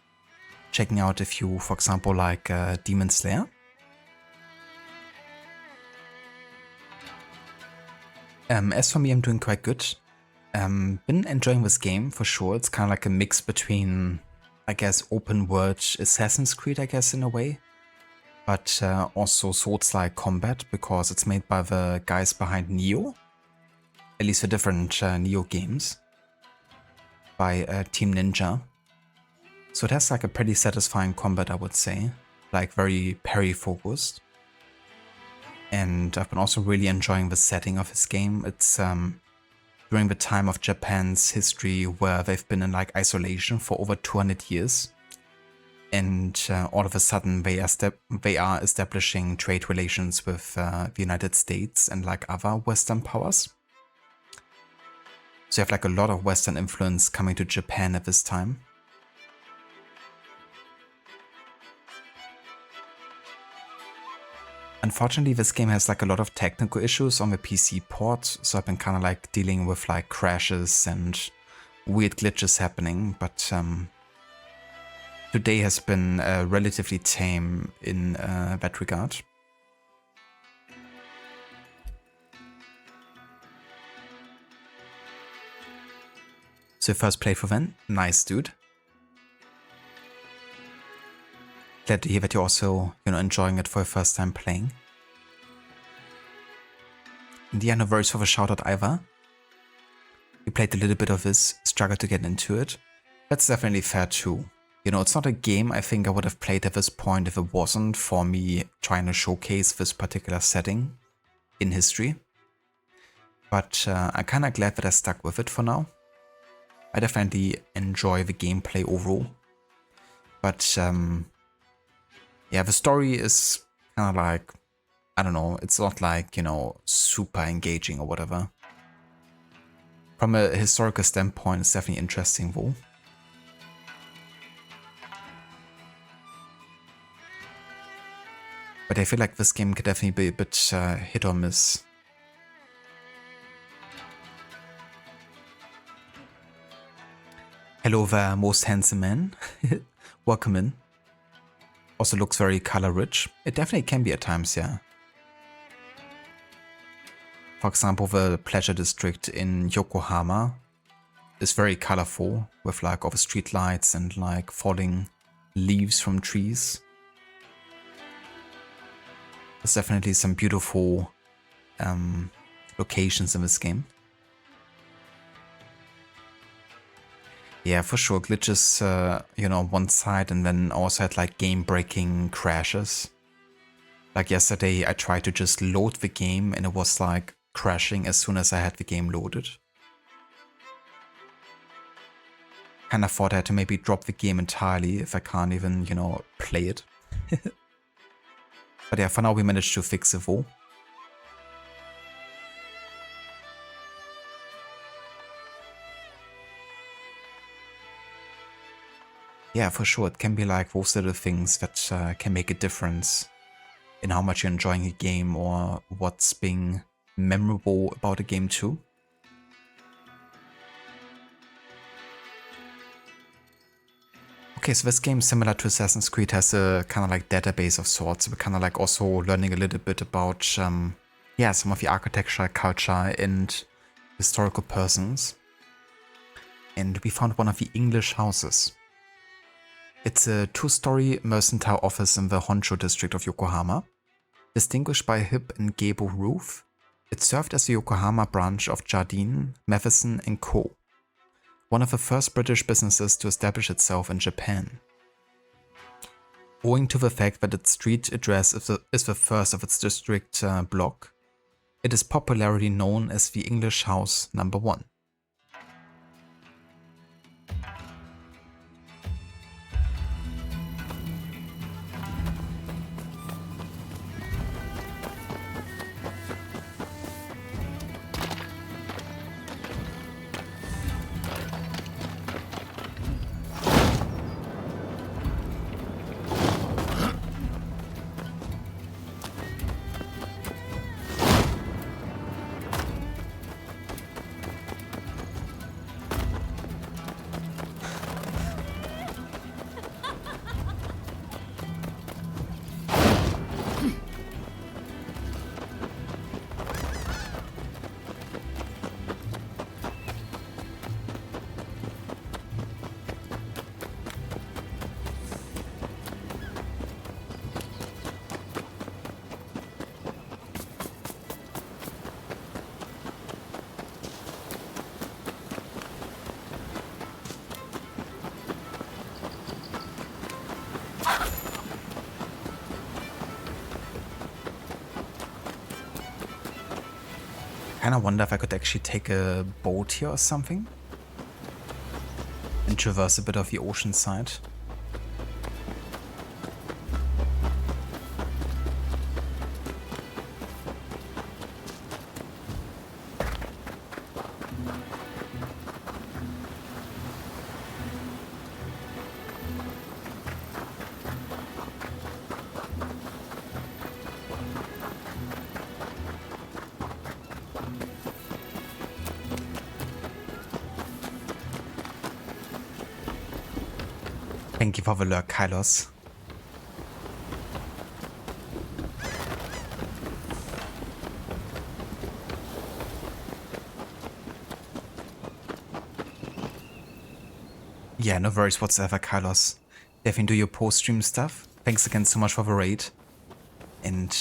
checking out if you, for example, like Demon Slayer. As for me, I'm doing quite good. Been enjoying this game for sure. It's kind of like a mix between, I guess, open world Assassin's Creed, I guess, in a way. But also Souls-like combat, because it's made by the guys behind Nioh. At least the different Nioh games. By Team Ninja. So it has like a pretty satisfying combat, I would say. Like very parry-focused. And I've been also really enjoying the setting of this game. It's during the time of Japan's history where they've been in like isolation for over 200 years. And all of a sudden they are establishing trade relations with the United States and like other Western powers. So you have like a lot of Western influence coming to Japan at this time. Unfortunately, this game has like a lot of technical issues on the PC port, so I've been kind of like dealing with like crashes and weird glitches happening, but today has been relatively tame in that regard. So your first playthrough then? Nice, dude. Glad to hear that you're also, enjoying it for your first time playing. And yeah, no worries for the shout out either. You played a little bit of this, struggled to get into it. That's definitely fair too. It's not a game I think I would have played at this point if it wasn't for me trying to showcase this particular setting in history. But I'm kind of glad that I stuck with it for now. I definitely enjoy the gameplay overall. But yeah, the story is kind of like, I don't know, it's not like, super engaging or whatever. From a historical standpoint, it's definitely interesting though. But I feel like this game could definitely be a bit hit or miss. Hello there, most handsome man. Welcome in. Also looks very color rich. It definitely can be at times, yeah. For example, the pleasure district in Yokohama is very colorful with like all the street lights and like falling leaves from trees. There's definitely some beautiful locations in this game. Yeah, for sure. Glitches, on one side, and then also had like game-breaking crashes. Like yesterday, I tried to just load the game and it was like crashing as soon as I had the game loaded. Kinda thought I had to maybe drop the game entirely if I can't even, play it. But yeah, for now we managed to fix it all. Yeah, for sure, it can be like those little things that can make a difference in how much you're enjoying a game or what's being memorable about a game too. Okay, so this game, similar to Assassin's Creed, has a kind of like database of sorts. We're kind of like also learning a little bit about, some of the architecture, culture, and historical persons. And we found one of the English houses. It's a two-story mercantile office in the Honshu district of Yokohama. Distinguished by a hip and gable roof, it served as the Yokohama branch of Jardine, Matheson & Co., one of the first British businesses to establish itself in Japan. Owing to the fact that its street address is the first of its district block, it is popularly known as the English House No. 1. I kind of wonder if I could actually take a boat here or something and traverse a bit of the ocean side. Thank you for the lurk, Kylos. Yeah, no worries whatsoever, Carlos. Definitely do your post-stream stuff. Thanks again so much for the raid. And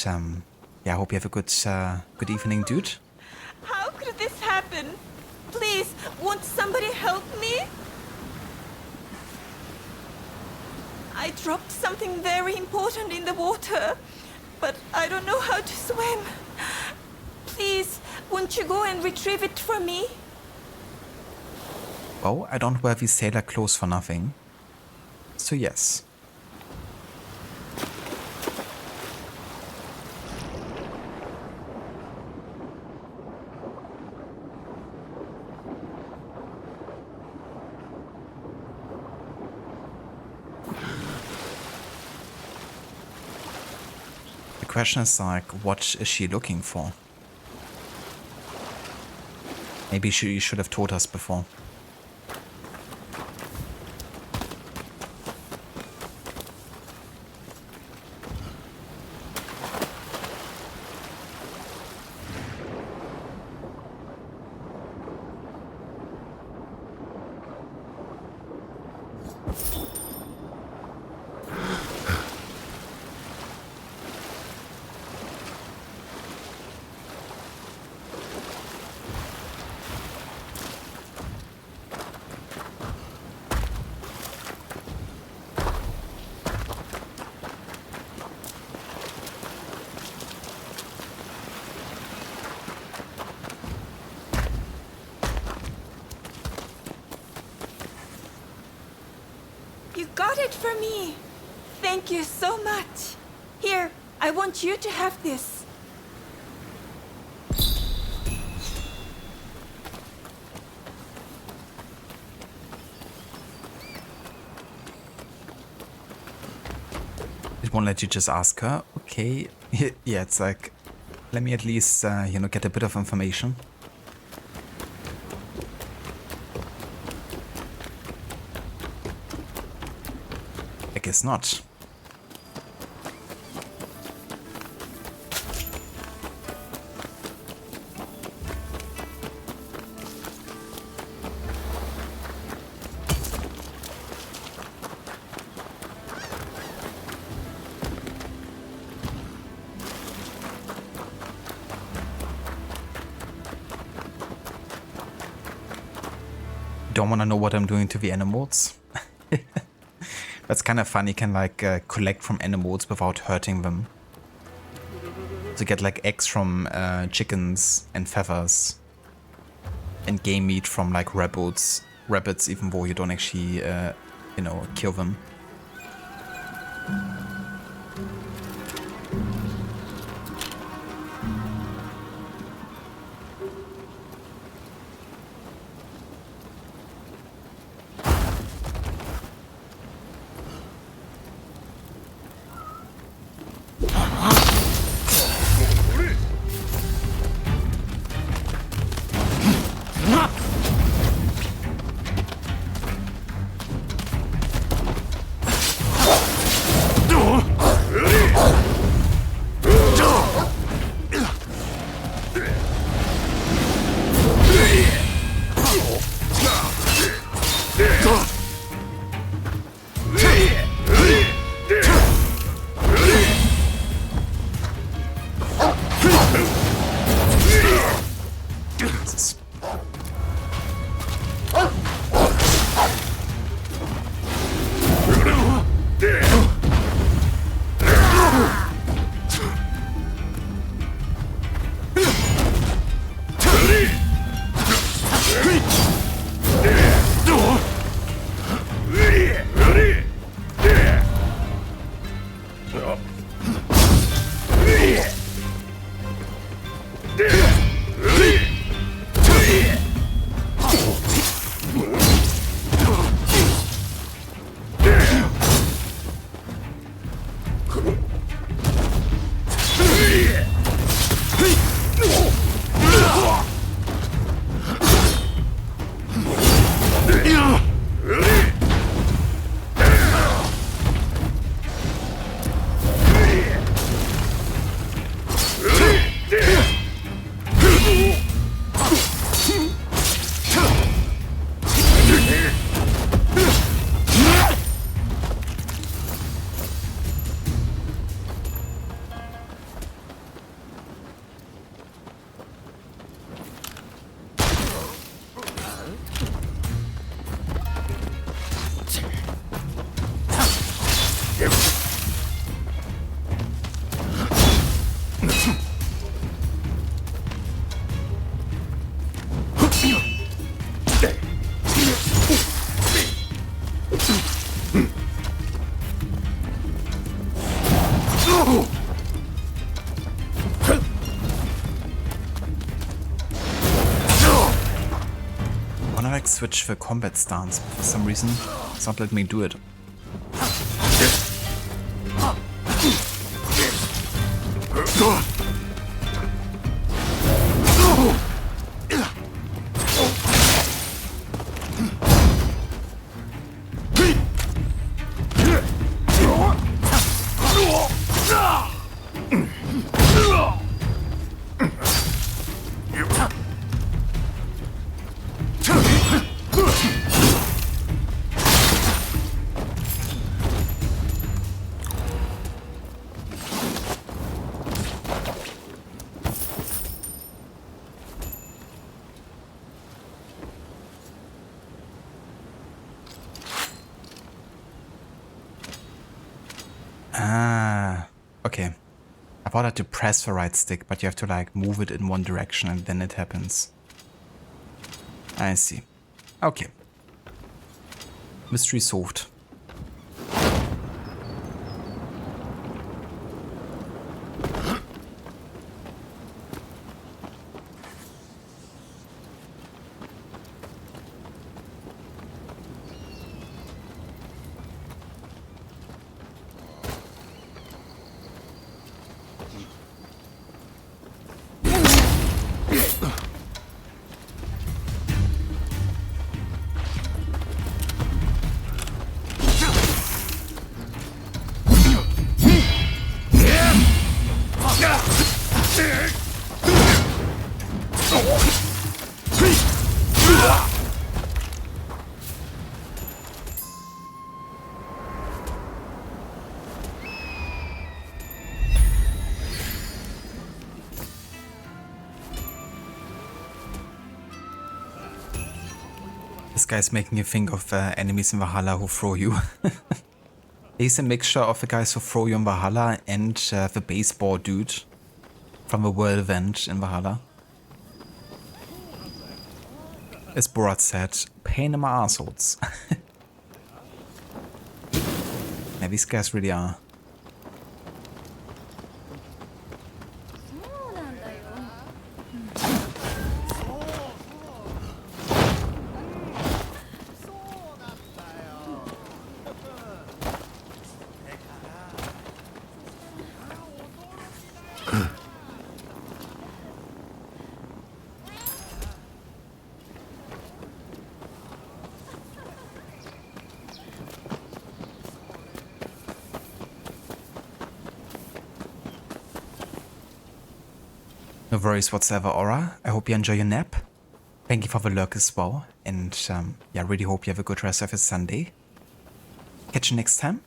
yeah, I hope you have a good evening, dude. How could this happen? Please, won't somebody help me? I dropped something very important in the water, but I don't know how to swim. Please, won't you go and retrieve it for me? Well, I don't wear these sailor clothes for nothing. So yes. The question is like, what is she looking for? Maybe she should have told us before. You got it for me. Thank you so much. Here, I want you to have this. It won't let you just ask her. Okay. Yeah, it's like, let me at least, you know, get a bit of information. I guess not. Don't want to know what I'm doing to the animals. That's kind of fun. You can like collect from animals without hurting them. To get like eggs from chickens and feathers. And game meat from like rabbits, even though you don't actually, you know, kill them. switch the combat stance, but for some reason it's not letting me do it. Ah, okay. I thought I had to press the right stick, but you have to like move it in one direction and then it happens. I see. Okay. Mystery solved. This guy's making you think of enemies in Valhalla who throw you. He's a mixture of the guys who throw you in Valhalla and the baseball dude from the whirlwind in Valhalla. As Borat said, pain in my arseholes. Yeah, these guys really are. No worries whatsoever, Aura. I hope you enjoy your nap. Thank you for the lurk as well. And yeah, really hope you have a good rest of your Sunday. Catch you next time.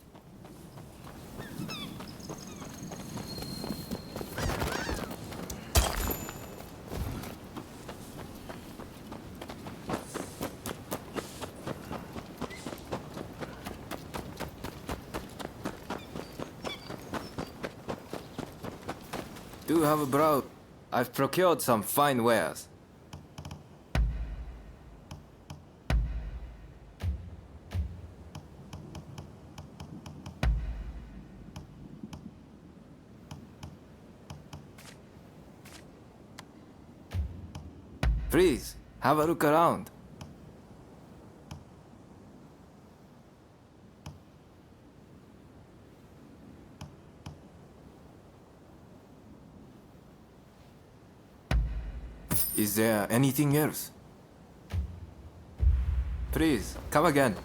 Do have a brow. I've procured some fine wares. Please, have a look around. Is there anything else? Please, come again.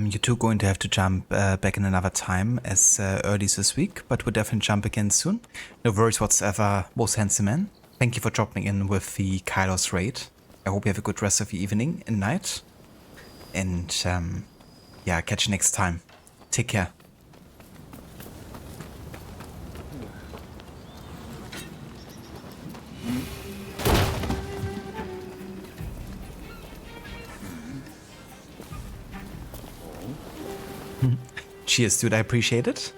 You two going to have to jump back in another time as early this week, but we'll definitely jump again soon. No worries whatsoever, most handsome man. Thank you for dropping in with the Kylos raid. I hope you have a good rest of your evening and night. And yeah, catch you next time. Take care. Cheers, dude. I appreciate it.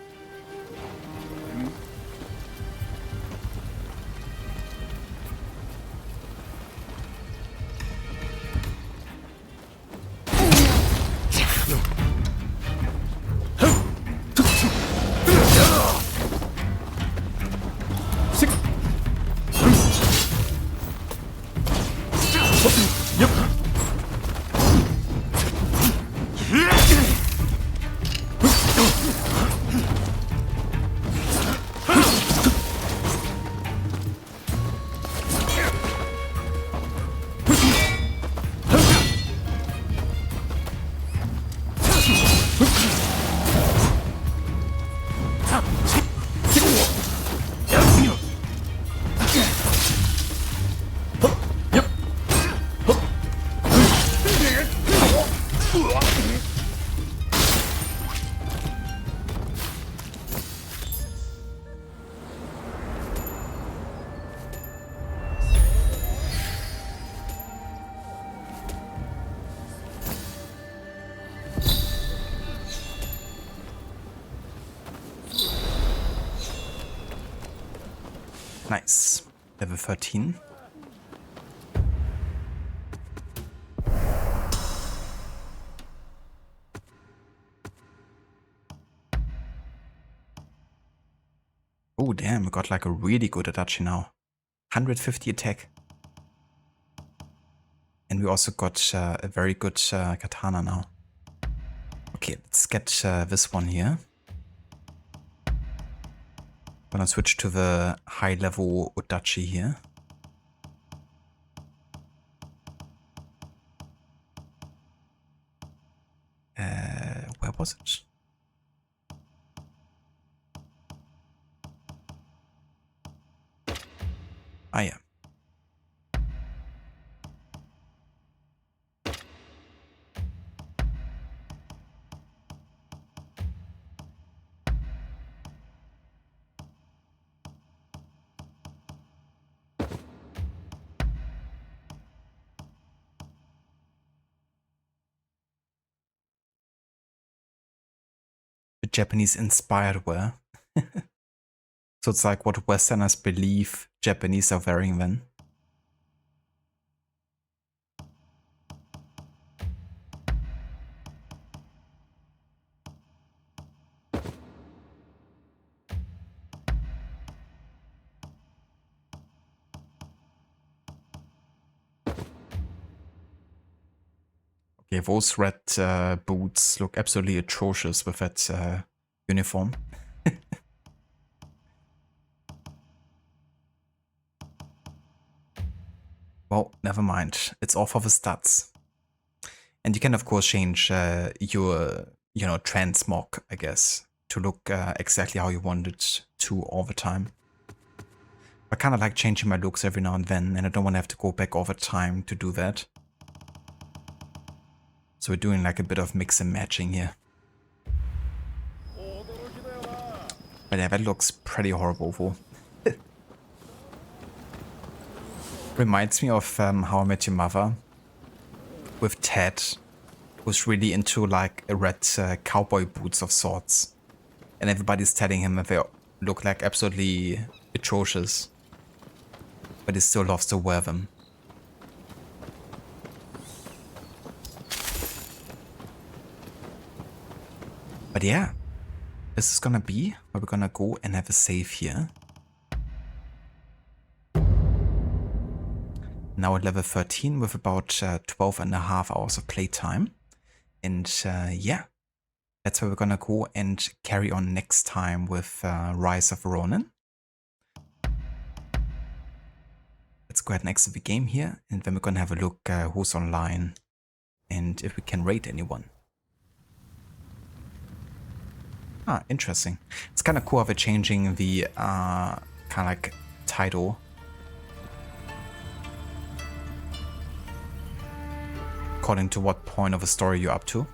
Nice. Level 13. Oh damn, we got like a really good Adachi now. 150 attack. And we also got a very good katana now. Okay, let's get this one here. Gonna switch to the high level Adachi here. Where was it? Ah, yeah. Japanese inspired wear. So it's like what Westerners believe Japanese are wearing then. Okay, those red boots look absolutely atrocious with that uniform. Well, never mind. It's all for the stats. And you can of course change your, transmog, I guess, to look exactly how you want it to all the time. I kind of like changing my looks every now and then, and I don't want to have to go back all the time to do that. So we're doing like a bit of mix and matching here. But yeah, that looks pretty horrible though. Reminds me of How I Met Your Mother with Ted, who's really into like red cowboy boots of sorts. And everybody's telling him that they look like absolutely atrocious. But he still loves to wear them. But yeah, this is gonna be where we're gonna go and have a save here. Now at level 13 with about 12.5 hours of playtime. And yeah, that's where we're gonna go and carry on next time with Rise of Rōnin. Let's go ahead and exit the game here, and then we're gonna have a look who's online and if we can rate anyone. Ah, interesting. It's kind of cool how they're changing the kind of like title. According to what point of a story you're up to.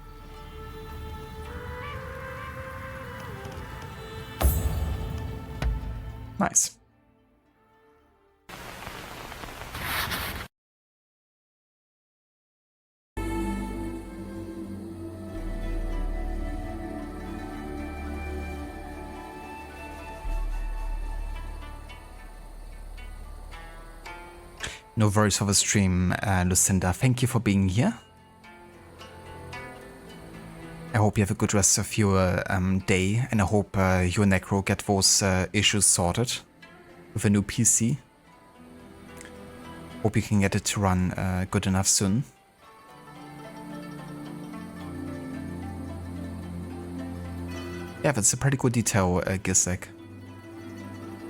Nice. No worries for the stream, Lucinda. Thank you for being here. I hope you have a good rest of your day, and I hope you and Necro get those issues sorted with a new PC. Hope you can get it to run good enough soon. Yeah, that's a pretty good detail, Gisek.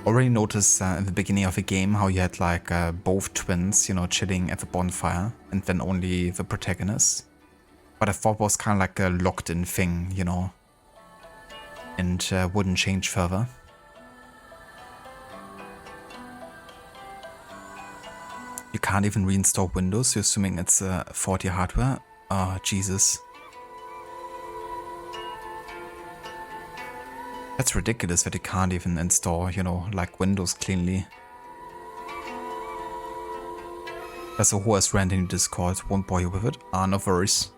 Already noticed in the beginning of the game how you had like both twins, you know, chilling at the bonfire, and then only the protagonist. But I thought was kind of like a locked-in thing, you know, and wouldn't change further. You can't even reinstall Windows, you're assuming it's 40 hardware? Oh, Jesus. That's ridiculous that you can't even install, you know, like Windows cleanly. There's a horse ranting in Discord, won't bore you with it. Ah, no worries.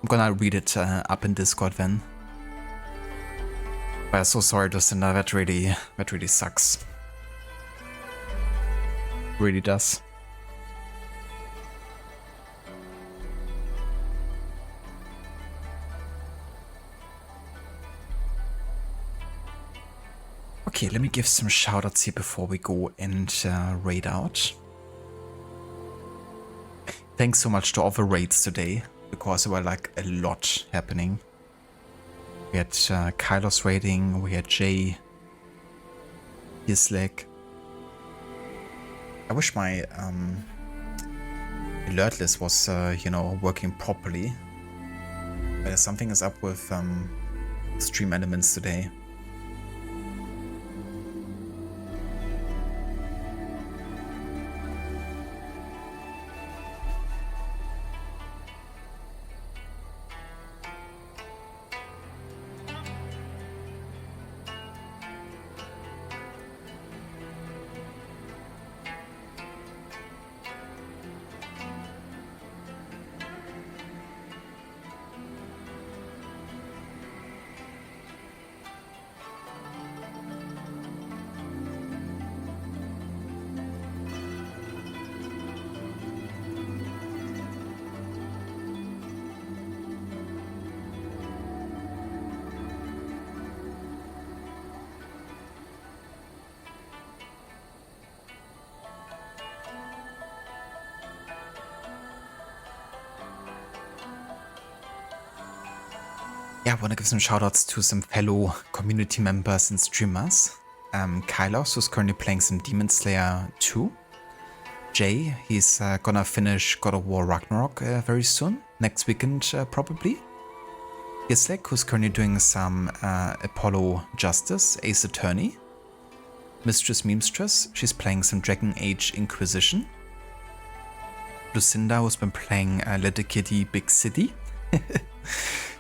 I'm gonna read it up in Discord then. But I'm so sorry, Lucinda, that really sucks. Really does. Okay, let me give some shoutouts here before we go and raid out. Thanks so much to all the raids today, because there were like a lot happening. We had Kylos raiding, we had Jay, Yislek. I wish my alert list was, you know, working properly. But something is up with stream elements today. Yeah, I want to give some shoutouts to some fellow community members and streamers. Kylos, who's currently playing some Demon Slayer 2. Jay, he's gonna finish God of War Ragnarok very soon, next weekend probably. Yislek, who's currently doing some Apollo Justice, Ace Attorney. Mistress Memstress, she's playing some Dragon Age Inquisition. Lucinda, who's been playing Little Kitty Big City.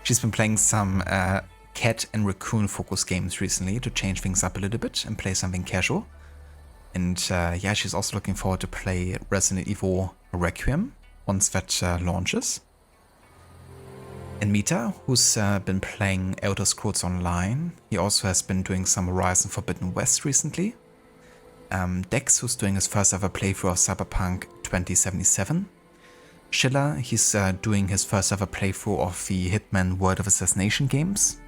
She's been playing some cat and raccoon focus games recently to change things up a little bit and play something casual. And yeah, she's also looking forward to play Resident Evil Requiem once that launches. And Mita, who's been playing Elder Scrolls Online. He also has been doing some Horizon Forbidden West recently. Dex, who's doing his first ever playthrough of Cyberpunk 2077. Schiller, he's doing his first ever playthrough of the Hitman World of Assassination games.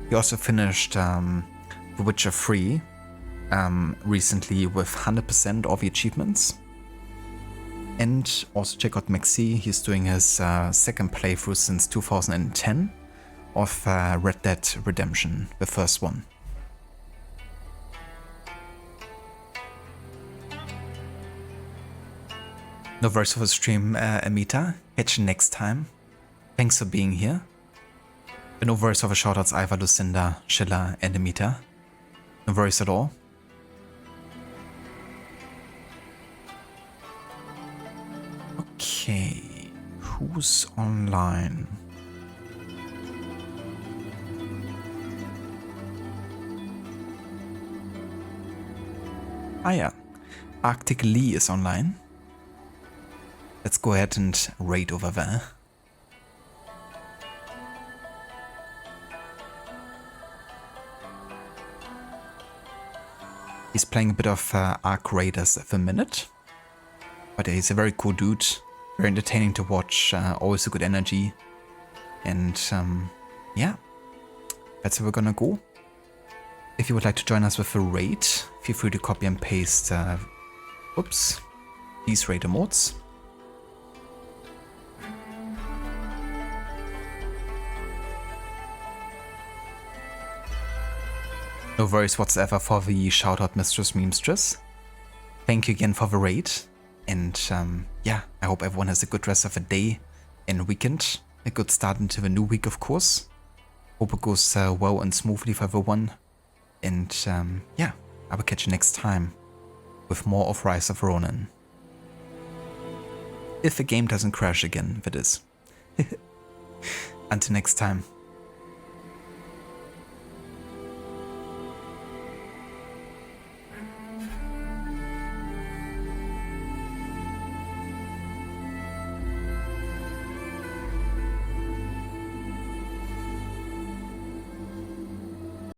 He also finished The Witcher 3 recently with 100% of the achievements. And also check out Maxi, he's doing his second playthrough since 2010 of Red Dead Redemption, the first one. No worries for the stream, Amita. Catch you next time. Thanks for being here. No worries for the shoutouts, Iva, Lucinda, Schiller, and Amita. No worries at all. Okay, who's online? Ah yeah, Arctic Lee is online. Let's go ahead and raid over there. He's playing a bit of Arc Raiders at the minute. But he's a very cool dude, very entertaining to watch, always a good energy. And yeah, that's where we're gonna go. If you would like to join us with a raid, feel free to copy and paste these raid emotes. No worries whatsoever for the shoutout, Mistress Memstress. Thank you again for the raid. And yeah, I hope everyone has a good rest of the day and weekend. A good start into the new week, of course. Hope it goes well and smoothly for everyone. And yeah, I will catch you next time with more of Rise of Rōnin. If the game doesn't crash again, that is. Until next time.